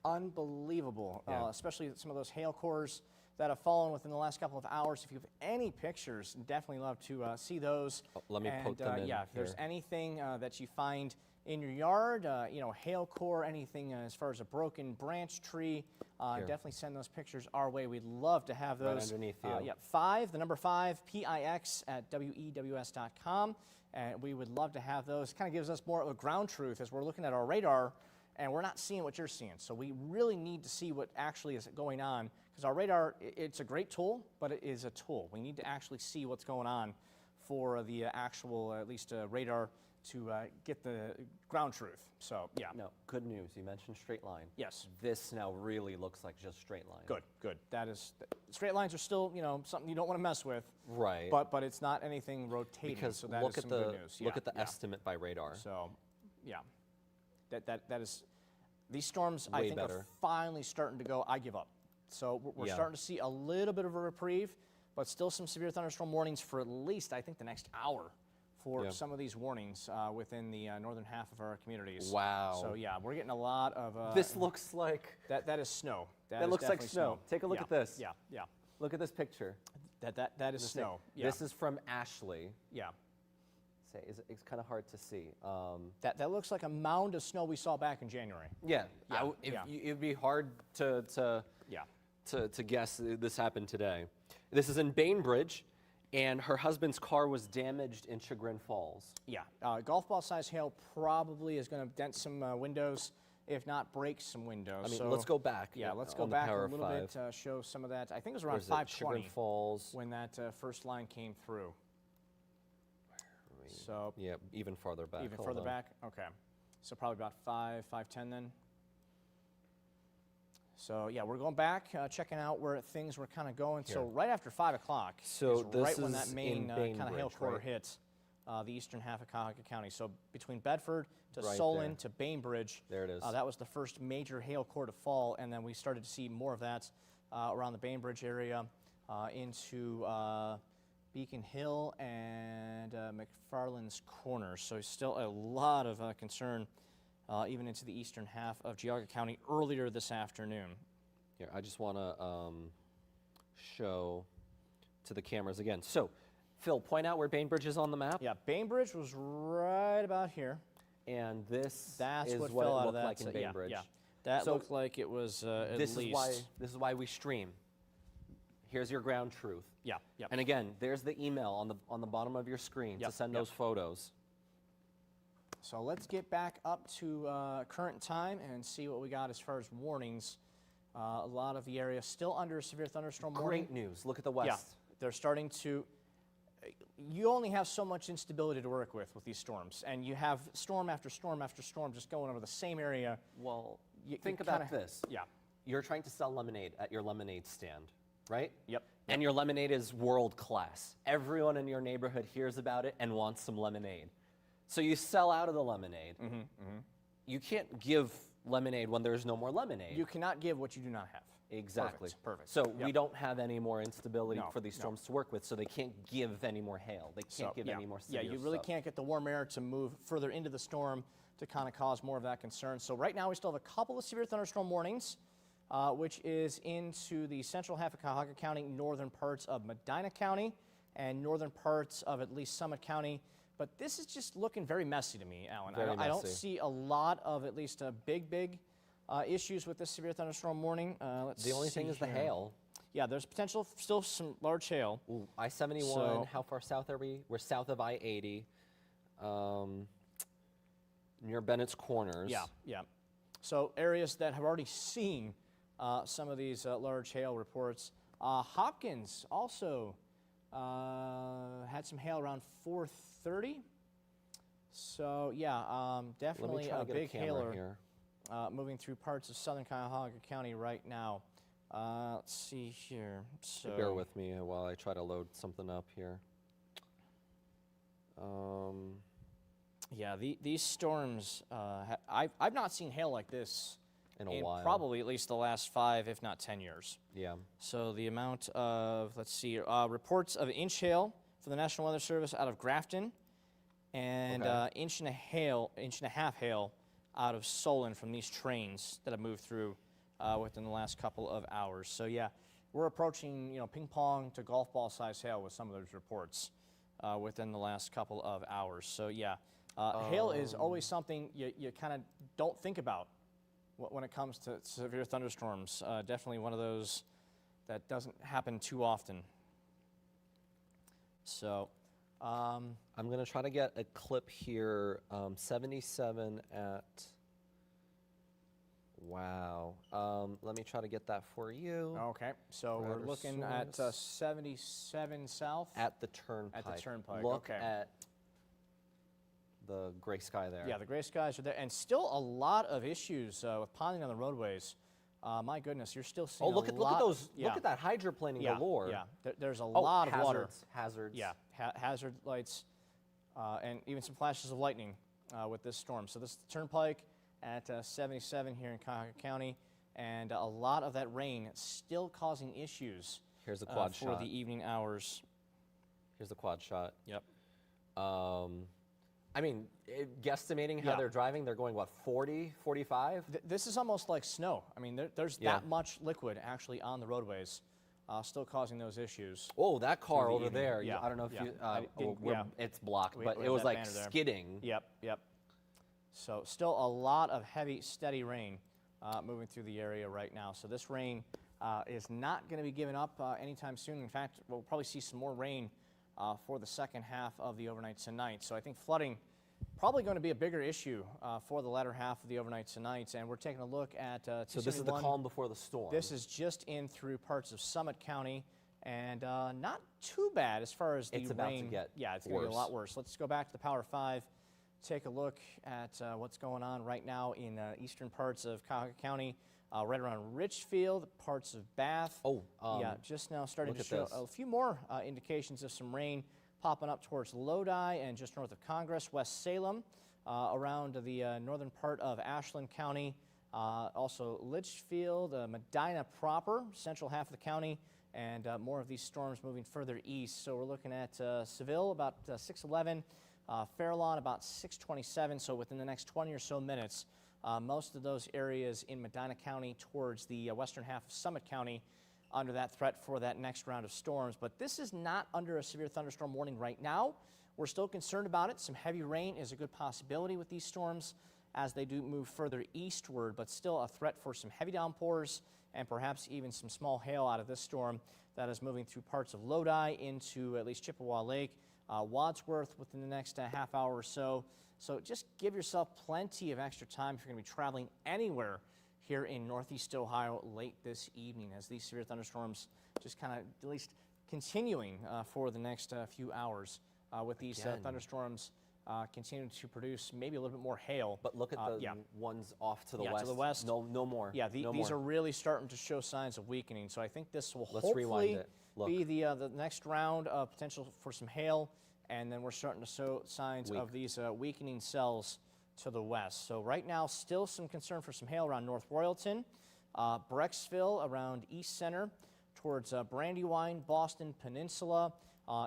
Unbelievable, Yeah. especially some of those hail cores that have fallen within the last couple of hours. If you have any pictures, definitely love to see those. Oh, let me poke them in Yeah, if there's here. anything that you find in your yard, you know, hail core, anything as far as a broken branch tree, Here. definitely send those pictures our way. We'd love to have Right those. underneath you. Yeah, 5, the number 5, PIX at WEWS.com. And we would love to have those. Kind of gives us more of a ground truth as we're looking at our radar and we're not seeing what you're seeing. So we really need to see what actually is going on, because our radar, it's a great tool, but it is a tool. We need to actually see what's going on for the actual, at least radar, to get the ground truth. So yeah. No, good news. You mentioned straight line. Yes. This now really looks like just straight line. Good, good. That is, straight lines are still, you know, something you don't want to mess with. Right. But it's not anything rotating. because so that look is at some the good news. look Yeah, at the yeah. estimate by radar. So, yeah, that is These storms, I Way think, better. are finally starting to go, I give up. So we're Yeah. starting to see a little bit of a reprieve, but still some severe thunderstorm warnings for at least, I think, the next hour for Yeah. some of these warnings within the northern half of our communities. Wow. So yeah, we're getting a lot of. This looks like, that is snow. that is looks like definitely snow. Take a look Yeah, at this. Yeah, yeah. look at this picture. That is snow. Yeah. This is from Ashley. yeah. It's kind of hard to see. That looks like a mound of snow we saw back in January. Yeah, Yeah, it'd be hard to Yeah. guess this happened today. This is in Bainbridge, and her husband's car was damaged in Chagrin Falls. Yeah. Golf ball size hail probably is going to dent some windows, if not break some windows. I mean, so, let's go back. Yeah, let's go on the back a Power of little Five. bit, show some of that. I think it was Where around is it? Chagrin 5:20 Falls. when that first line came through. So Yeah, even farther back. even Hold further on. back? Okay. So probably about 5:10 then. So yeah, we're going back, checking out where things were kind of going. So Here. right after 5 o'clock So is this right when that is main in kind of hail Bainbridge, quarter right? hit the eastern half of Cuyahoga County. So between Bedford to Right Solon there. to Bainbridge, There it is. that was the first major hail core to fall, and then we started to see more of that around the Bainbridge area into Beacon Hill and McFarland's Corners. So still a lot of concern even into the eastern half of Geauga County earlier this afternoon. Here, I just want to show to the cameras again. So, Phil, point out where Bainbridge is on the map. Yeah, Bainbridge was right about here. And this That's is what what it fell out of looked that. like in so, yeah, Bainbridge. yeah. That So looked like it was at This least. is why we stream. Here's your ground truth. Yeah, yeah. And again, there's the email on the bottom of your screen Yep, to send yep. those photos. So let's get back up to current time and see what we got as far as warnings. A lot of the area still under severe thunderstorm warning. Great news. Look at the west. Yeah, they're starting to. You only have so much instability to work with these storms, and you have storm after storm after storm just going over the same area. Well, You think kinda- about this. Yeah. You're trying to sell lemonade at your lemonade stand, right? Yep. And your lemonade is world class. Everyone in your neighborhood hears about it and wants some lemonade. So you sell out of the lemonade. You can't give lemonade when there's no more lemonade. You cannot give what you do not have. Exactly. Perfect. So Yep. we don't have any more instability No, for these no. storms to work with, so they can't give any more hail. They can't give yeah. any more Yeah, severe you really stuff. can't get the warm air to move further into the storm to kind of cause more of that concern. So right now we still have a couple of severe thunderstorm warnings, which is into the central half of Cuyahoga County, northern parts of Medina County, and northern parts of at least Summit County. But this is just looking very messy to me, Alan. Very I don't messy. see a lot of at least big issues with this severe thunderstorm warning. Let's The only thing see is the here. hail. Yeah, there's potential still some large hail. Ooh, I-71, So- how far south are we? We're south of I-80, near Bennett's Corners. Yeah, yeah. So areas that have already seen some of these large hail reports. Hopkins also had some hail around 4:30. So yeah, Let me definitely try a to get big a camera hailer here. moving through parts of southern Cuyahoga County right now. Let's see here. So Bear with me while I try to load something up here. yeah, these storms. I've not seen hail like this In a while. probably at least the last 5, if not 10 years. Yeah. So the amount of, let's see, reports of inch hail for the National Weather Service out of Grafton, and Okay. inch and a half hail out of Solon from these trains that have moved through within the last couple of hours. So yeah, we're approaching ping pong to golf ball size hail with some of those reports within the last couple of hours. So yeah, hail is always something you kind of don't think about when it comes to severe thunderstorms. Definitely one of those that doesn't happen too often. So, I'm going to try to get a clip here. 77 at. Wow. Let me try to get that for you. okay, so we're Router looking at source. 77 south. At the turnpike. turnpike, Look okay. at the gray sky there. Yeah, the gray skies are there, and still a lot of issues with ponding on the roadways. My goodness, you're still seeing. Oh, look at those. look at that hydroplaning Yeah, galore. yeah. There's a Oh, lot of water. Hazards. Yeah, hazard lights, and even some flashes of lightning with this storm. So this is the turnpike, at 77 here in Cuyahoga County, and a lot of that rain still causing issues Here's a quad for shot. the evening hours. Here's the quad shot. Yep. I mean, guesstimating how Yeah. they're driving, they're going, what, 40, 45? This is almost like snow. I mean, there's Yeah. that much liquid actually on the roadways, still causing those issues. Oh, that car the over evening. there. Yeah, I don't know if yeah. you, I didn't- yeah. it's blocked, We but have it was that like banner there. skidding. Yep. So still a lot of heavy, steady rain moving through the area right now. So this rain is not going to be giving up anytime soon. In fact, we'll probably see some more rain for the second half of the overnight tonight. So I think flooding probably going to be a bigger issue for the latter half of the overnight tonight. And we're taking a look at So this is the 271. calm before the storm. This is just in through parts of Summit County, and not too bad as far as the It's about to rain. get Yeah, it's going to be a worse. lot worse. Let's go back to the Power 5, take a look at what's going on right now in eastern parts of Cuyahoga County, right around Richfield, parts of Bath. Yeah, just now starting look to at show this. a few more indications of some rain popping up towards Lodi and just north of Congress, West Salem, around the northern part of Ashland County. Also Litchfield, Medina proper, central half of the county, and more of these storms moving further east. So we're looking at Seville about 611, Fairlawn about 627. So within the next 20 or so minutes, most of those areas in Medina County towards the western half of Summit County under that threat for that next round of storms. But this is not under a severe thunderstorm warning right now. We're still concerned about it. Some heavy rain is a good possibility with these storms as they do move further eastward, but still a threat for some heavy downpours and perhaps even some small hail out of this storm that is moving through parts of Lodi into at least Chippewa Lake, Wadsworth within the next half hour or so. So just give yourself plenty of extra time if you're going to be traveling anywhere here in northeast Ohio late this evening, as these severe thunderstorms just kind of at least continuing for the next few hours with these Again. thunderstorms continuing to produce maybe a little bit more hail. But look at the yeah. ones off to the Yeah, west. to the west. No more. Yeah, no these more. are really starting to show signs of weakening. So I think this will Let's rewind hopefully it. Look. be the next round of potential for some hail, and then we're starting to show signs of these weakening cells to the west. So right now, still some concern for some hail around North Royalton, Brecksville around East Center, towards Brandywine, Boston Peninsula,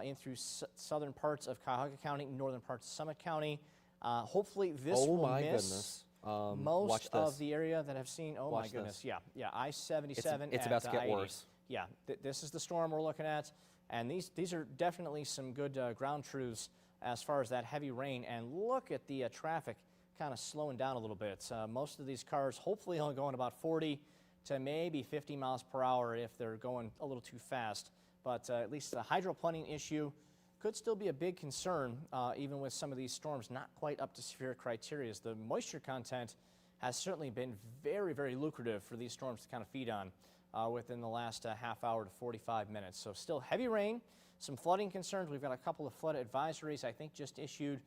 in through southern parts of Cuyahoga County, northern parts of Summit County. Hopefully this Oh will my miss goodness. most Watch of this. the area that have seen. Oh Watch my goodness, this. yeah, I-77. It's about to get I-80. worse. Yeah, this is the storm we're looking at, and these are definitely some good ground truths as far as that heavy rain. And look at the traffic kind of slowing down a little bit. Most of these cars hopefully only going about 40 to maybe 50 miles per hour if they're going a little too fast. But at least the hydroplaning issue could still be a big concern, even with some of these storms not quite up to severe criteria. The moisture content has certainly been very, very lucrative for these storms to kind of feed on within the last half hour to 45 minutes. So still heavy rain, some flooding concerns. We've got a couple of flood advisories, I think, just issued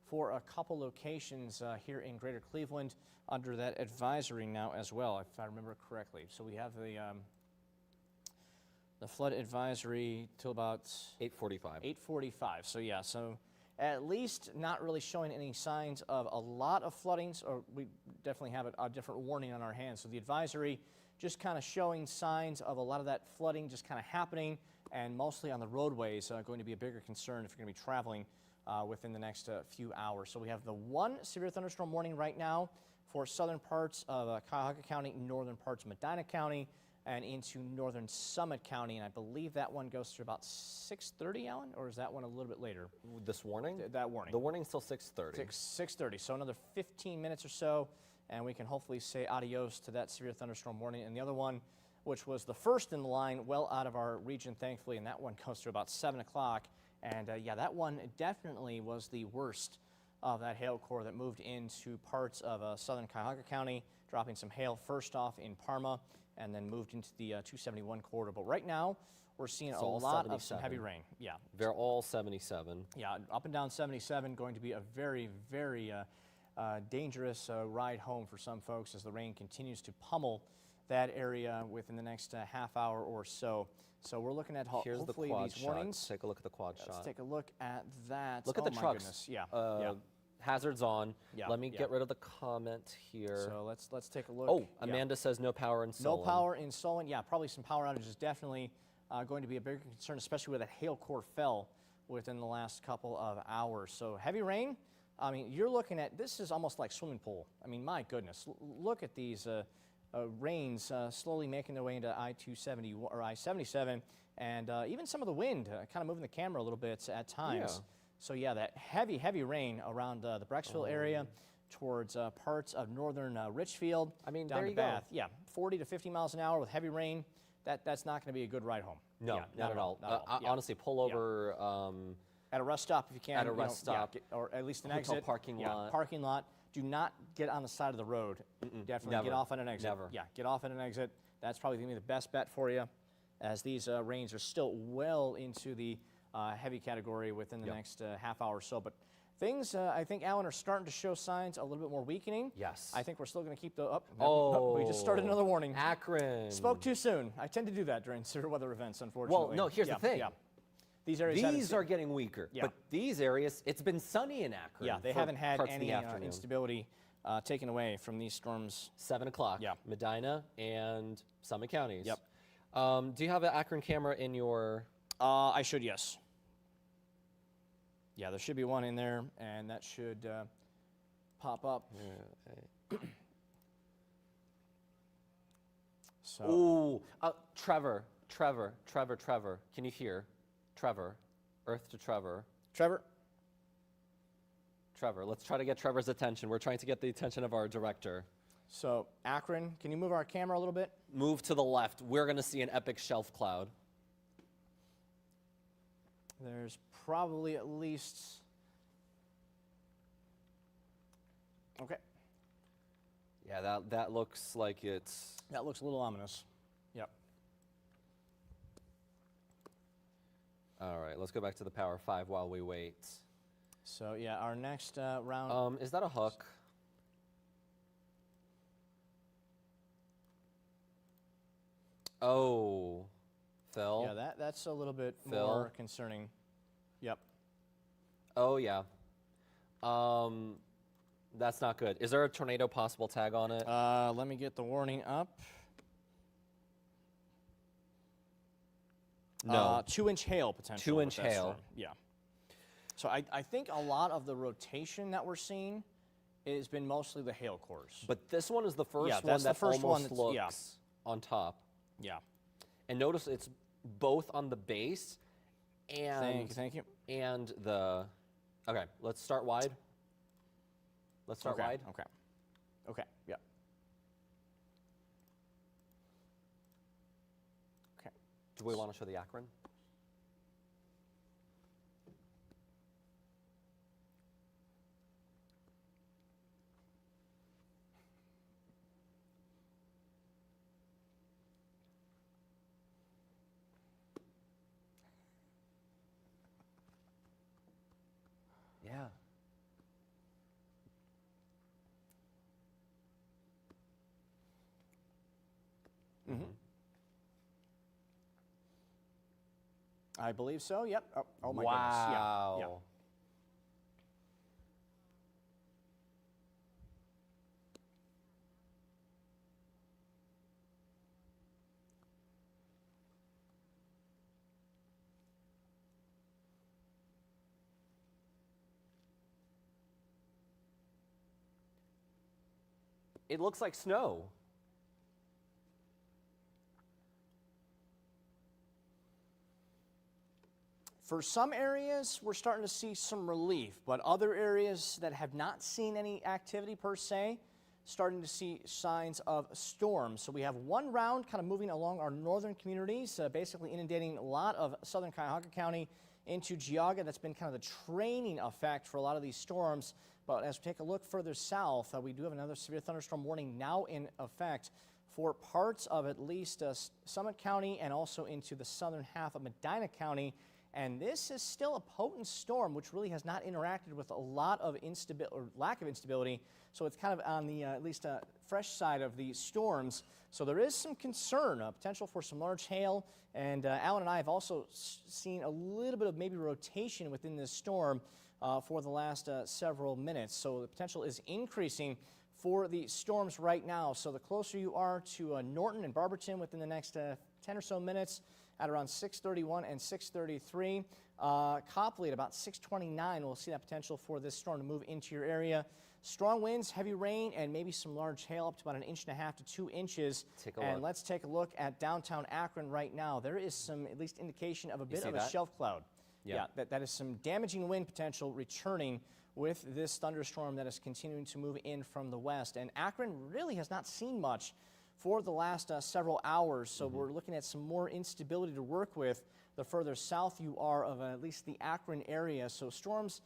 for a couple locations here in Greater Cleveland under that advisory now as well, if I remember correctly. So we have the flood advisory till about 8:45. 8:45. So yeah, so at least not really showing any signs of a lot of floodings, or we definitely have a different warning on our hands. So the advisory just kind of showing signs of a lot of that flooding just kind of happening, and mostly on the roadways going to be a bigger concern if you're going to be traveling within the next few hours. So we have the one severe thunderstorm warning right now for southern parts of Cuyahoga County, northern parts of Medina County, and into northern Summit County, and I believe that one goes through about 6:30, Alan, or is that one a little bit later? This warning? That warning. The warning's till 6:30. 6:30, so another 15 minutes or so, and we can hopefully say adios to that severe thunderstorm warning. And the other one, which was the first in the line, well out of our region, thankfully, and that one goes through about 7 o'clock. And yeah, that one definitely was the worst of that hail core that moved into parts of southern Cuyahoga County, dropping some hail first off in Parma, and then moved into the 271 corridor. But right now, we're seeing a all lot of some 77. heavy rain. Yeah, They're all 77. yeah, up and down 77, going to be a very, very dangerous ride home for some folks as the rain continues to pummel that area within the next half hour or so. So we're looking at Here's hopefully the quad these shot. warnings. Take a look at the quad Let's shot. take a look at that. Look at Oh the my trucks. goodness. Yeah, yeah. hazards on. Yeah, Let me yeah. get rid of the comment here. So let's take a look. Oh, Yeah. Amanda says no power in No Solon. power in Solon. Yeah, probably some power outages. Definitely going to be a bigger concern, especially where that hail core fell within the last couple of hours. So heavy rain. I mean, you're looking at, this is almost like swimming pool. I mean, my goodness, look at these rains slowly making their way into I-270 or I-77, and even some of the wind kind of moving the camera a little bit at times. Yeah. So yeah, that heavy rain around the Brecksville area towards parts of northern Richfield. I mean, down there to you go. Bath. Yeah, 40 to 50 miles an hour with heavy rain. That's not going to be a good ride home. No, Yeah, not at all. Not at all. Yeah. Honestly, pull over. At a rest stop if you can. At a you know, rest yeah, stop. or at least an Hotel exit. parking lot. Parking lot. Do not get on the side of the road. Definitely Never. get off at an exit. Never. Yeah, get off at an exit. That's probably going to be the best bet for you, as these rains are still well into the heavy category within the next half hour or so. But things, I think, Alan, are starting to show signs a little bit more weakening. Yes. I think we're still going to keep the Oh, we just started another warning. Akron. Spoke too soon. I tend to do that during severe weather events, unfortunately. Well, no, here's the thing. Yeah. These areas These are getting weaker, Yeah. but these areas, it's been sunny in Akron. yeah, they for haven't had parts of any the afternoon. instability taken away from these storms. 7 o'clock. Yeah. Medina and Summit counties. Yep. Do you have an Akron camera in your? I should, yes. Yeah, there should be one in there, and that should pop up. So, Ooh, Trevor. Can you hear? Trevor, Earth to Trevor. Trevor? Trevor, let's try to get Trevor's attention. We're trying to get the attention of our director. So, Akron, can you move our camera a little bit? Move to the left. We're going to see an epic shelf cloud. There's probably at least... Okay, Yeah, that looks like it's. that looks a little ominous. Yep. All right, let's go back to the Power 5 while we wait. So, yeah, our next round... Is that a hook? Oh, Phil. yeah, that's a little bit Phil? more concerning. Yep. Oh, yeah. That's not good. Is there a tornado possible tag on it? Let me get the warning up. No. 2-inch hail potential. 2-inch with that hail. storm. Yeah. So I think a lot of the rotation that we're seeing has been mostly the hail cores. But this one is the first Yeah, one that's the that first one almost that's- yeah. looks on top. Yeah. And notice it's both on the base and Thank you. and the. Okay, let's start wide. Let's start Okay. wide. Okay. Okay. Yeah. Okay. Do we want to show the Akron? Yeah. I believe so. Yep. Oh my wow. goodness. Yeah. Yeah. It looks like snow. For some areas, we're starting to see some relief, but other areas that have not seen any activity per se, starting to see signs of storms. So we have one round kind of moving along our northern communities, basically inundating a lot of southern Cuyahoga County into Geauga. That's been kind of the training effect for a lot of these storms. But as we take a look further south, we do have another severe thunderstorm warning now in effect for parts of at least Summit County and also into the southern half of Medina County. And this is still a potent storm, which really has not interacted with a lot of instability or lack of instability. So it's kind of on the at least fresh side of the storms. So there is some concern, potential for some large hail. And Alan and I have also seen a little bit of maybe rotation within this storm. for the last several minutes. So the potential is increasing for the storms right now. So the closer you are to Norton and Barberton within the next 10 or so minutes at around 6:31 and 6:33. Copley at about 6:29, we'll see that potential for this storm to move into your area. Strong winds, heavy rain, and maybe some large hail up to about 1.5 to 2 inches. Take a and look. let's take a look at downtown Akron right now. There is some, at least indication of a bit see of a that? shelf cloud. Yeah. That is some damaging wind potential returning with this thunderstorm that is continuing to move in from the west. And Akron really has not seen much for the last several hours, so we're looking at some more instability to work with the further south you are of at least the Akron area. So storms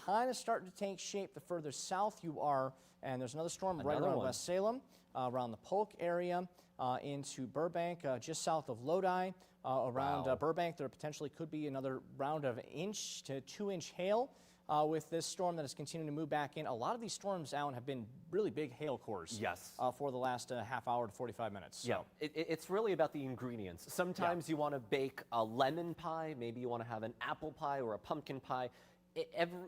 kind of starting to take shape the further south you are, and there's another storm right Another around one. West Salem, around the Polk area, into Burbank, just south of Lodi. Around Wow. Burbank, there potentially could be another round of 1 to 2 inch hail with this storm that is continuing to move back in. A lot of these storms, Alan, have been really big hail cores. Yes. For the last half hour to 45 minutes. So. Yeah, it's really about the ingredients. Sometimes you want to bake a lemon pie, maybe you want to have an apple pie or a pumpkin pie.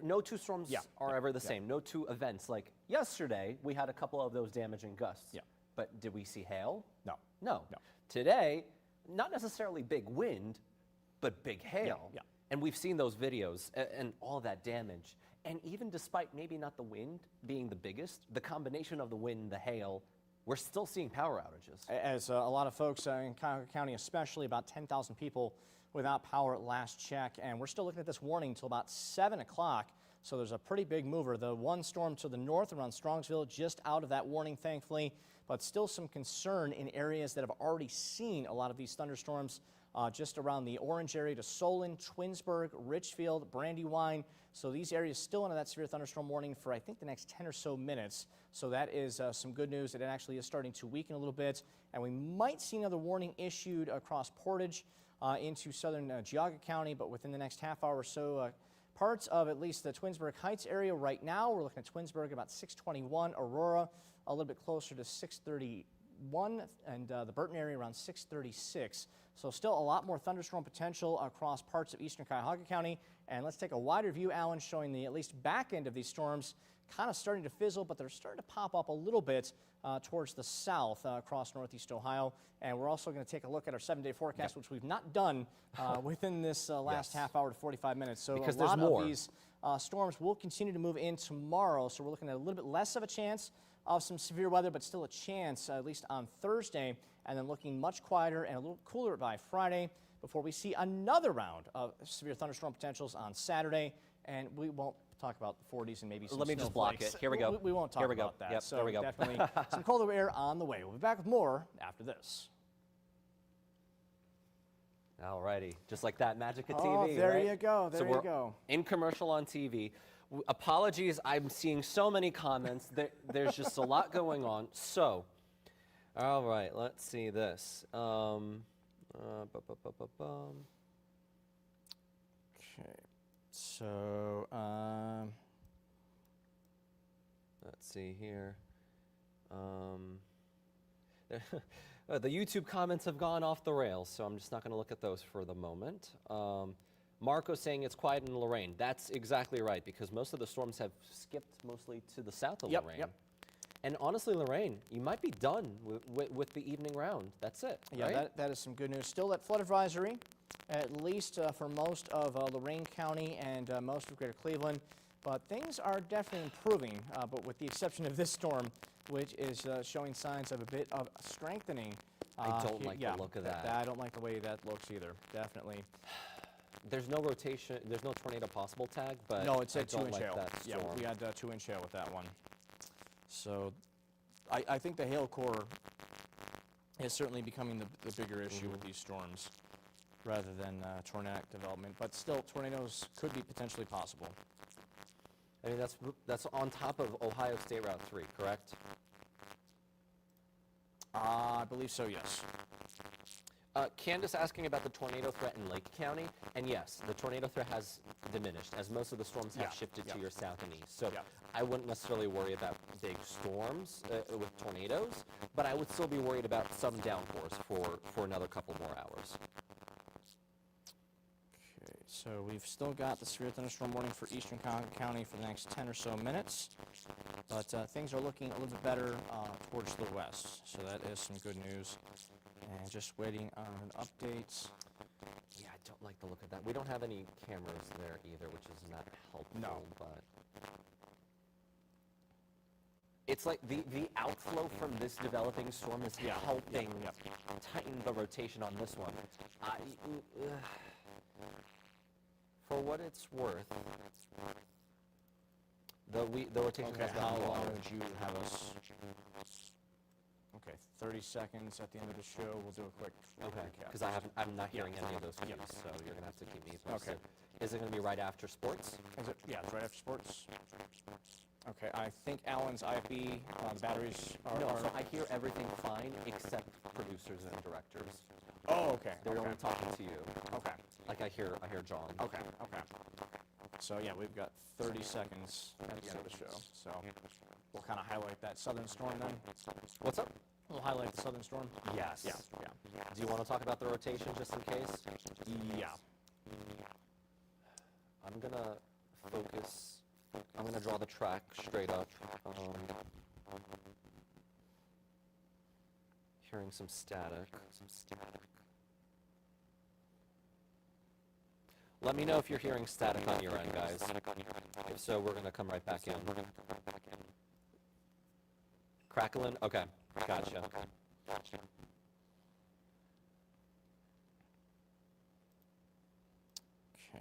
No two storms are ever the same. No two events. Like yesterday, we had a couple of those damaging gusts. Yeah. But did we see hail? No. No. No. Today, not necessarily big wind, but big hail. Yeah. And we've seen those videos and all that damage. And even despite maybe not the wind being the biggest, the combination of the wind, the hail, we're still seeing power outages. As a lot of folks in Cuyahoga County, especially about 10,000 people without power at last check. And we're still looking at this warning until about 7 o'clock. So there's a pretty big mover. The one storm to the north around Strongsville just out of that warning, thankfully, but still some concern in areas that have already seen a lot of these thunderstorms just around the Orange area to Solon, Twinsburg, Richfield, Brandywine. So these areas still under that severe thunderstorm warning for, I think, the next 10 or so minutes. So that is some good news that it actually is starting to weaken a little bit. And we might see another warning issued across Portage into southern Geauga County, but within the next half hour or so, parts of at least the Twinsburg Heights area right now. We're looking at Twinsburg about 621, Aurora a little bit closer to 631, and the Burton area around 636. So still a lot more thunderstorm potential across parts of eastern Cuyahoga County. And let's take a wider view, Alan, showing the at least back end of these storms kind of starting to fizzle, but they're starting to pop up a little bit towards the south across northeast Ohio. And we're also going to take a look at our 7-day forecast, which we've not done within this last half hour to 45 minutes. So Because a there's lot more. of these storms will continue to move in tomorrow. So we're looking at a little bit less of a chance of some severe weather, but still a chance, at least on Thursday, and then looking much quieter and a little cooler by Friday before we see another round of severe thunderstorm potentials on Saturday. And we won't talk about the 40s and maybe some Let me just block snowflakes. it. Here we go. We won't talk Here we go. about that. Yep, so there we go. definitely some colder air on the way. We'll be back with more after this. All righty, just like that, magic of Oh, TV, there right? you go, So there we're you go. in commercial on TV. Apologies, I'm seeing so many comments. There's just a lot going on. So, all right, let's see this. Okay, so Let's see here. The YouTube comments have gone off the rails, so I'm just not going to look at those for the moment. Marco's saying it's quiet in Lorraine. That's exactly right, because most of the storms have skipped mostly to the south of Lorraine. Yep. And honestly, Lorraine, you might be done with the evening round. That's it. yeah, right? that is some good news. Still that flood advisory, at least for most of Lorain County and most of Greater Cleveland. But things are definitely improving, but with the exception of this storm, which is showing signs of a bit of strengthening. I don't like the look of that. I don't like the way that looks either, definitely. There's no rotation. There's no tornado possible tag, but No, it I said don't 2-inch like hail. that Yeah, storm. we had 2-inch hail with that one. So I think the hail core is certainly becoming the bigger issue with these storms rather than tornadic development. But still, tornadoes could be potentially possible. I mean, that's on top of Ohio State Route 3, correct? I believe so, yes. Candace asking about the tornado threat in Lake County, and yes, the tornado threat has diminished as most of the storms have shifted to your south and east. So I wouldn't necessarily worry about big storms with tornadoes, but I would still be worried about some downpours for another couple more hours. Okay, So we've still got the severe thunderstorm warning for Eastern County for the next 10 or so minutes, but things are looking a little bit better towards the west, so that is some good news. And just waiting on an update. Yeah, I don't like the look of that. We don't have any cameras there either, which is not helpful. No. But it's like the outflow from this developing storm is helping tighten the rotation on this one. For what it's worth, the rotation Okay, has how gotten long longer. would you have us? Okay, 30 seconds at the end of the show. We'll do a quick Okay, recap. because I'm not hearing any of those cues, so you're gonna have to keep me posted. Okay. Is it gonna be right after sports? Is it? Yeah, it's right after sports. Okay, I think Alan's IFB, the batteries are... No, so I hear everything fine except producers and directors. Oh, okay. They're only talking to you. Okay. Like I hear John. Okay. So yeah, we've got 30 seconds at the end of the show. So we'll kind of highlight that southern storm then. What's up? We'll highlight the southern storm. Yes. Yeah. Do you want to talk about the rotation just in case? Yeah. I'm gonna focus. I'm gonna draw the track straight up. Hearing some static. Let me know if you're hearing static on your end, guys. If so, we're gonna come right back in. Crackling? Okay, gotcha. Okay.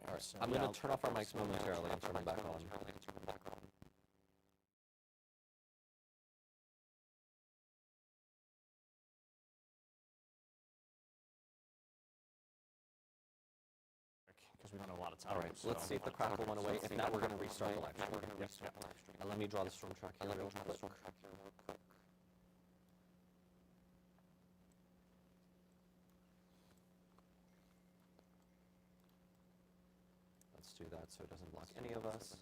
All right, so I'm yeah, gonna turn off our mics momentarily and turn them back on. because we don't have a lot of time. All right, so- let's see if the crackle went away. If not, we're gonna restart the lecture. And let me draw the storm track here real quick. Let's do that so it doesn't block any of us.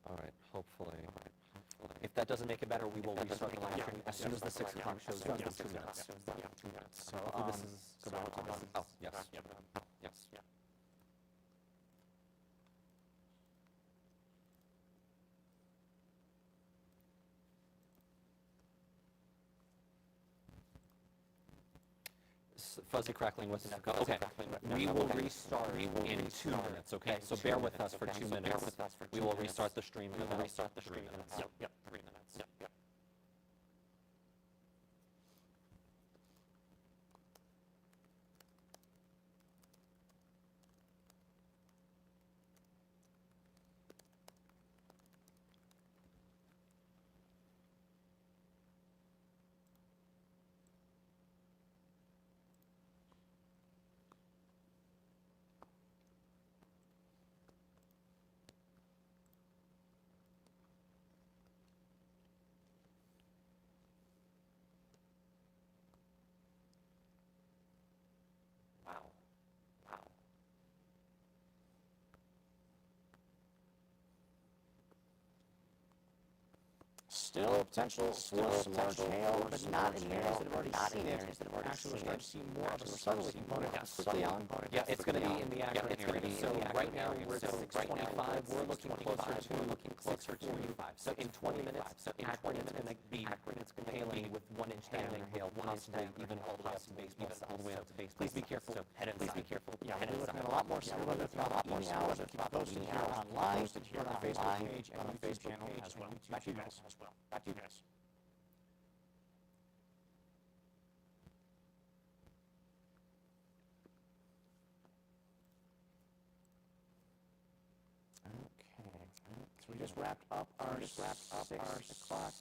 All right, hopefully. If that doesn't make it better, we will restart the live stream as soon as the 6 o'clock shows up in 2 minutes. So, This is oh, yes. Yes. Fuzzy crackling with an echo. Okay, we will restart in 2 minutes, okay? So bear with us for 2 minutes. We will restart the stream in about 3 minutes. Yep, 3 minutes. Yep. Still potential, still some large hail, but not in areas that have already seen it. Actually, we're starting to see more of a southerly component quickly on. Yeah, it's going to be in the Akron area. So right now we're at 625. We're looking closer to 645. So in 20 minutes, Akron is going to be hailing with 1 inch diameter hail, possibly even all the way up to baseball size. Please be careful. Head inside. Please be careful. Yeah, we'll be looking at a lot more severe weather throughout the evening hours. Keep posted here online, here on our Facebook page and on the Facebook channel as well. Back to you guys. Back to you guys. Okay, so we just wrapped up our 6 o'clock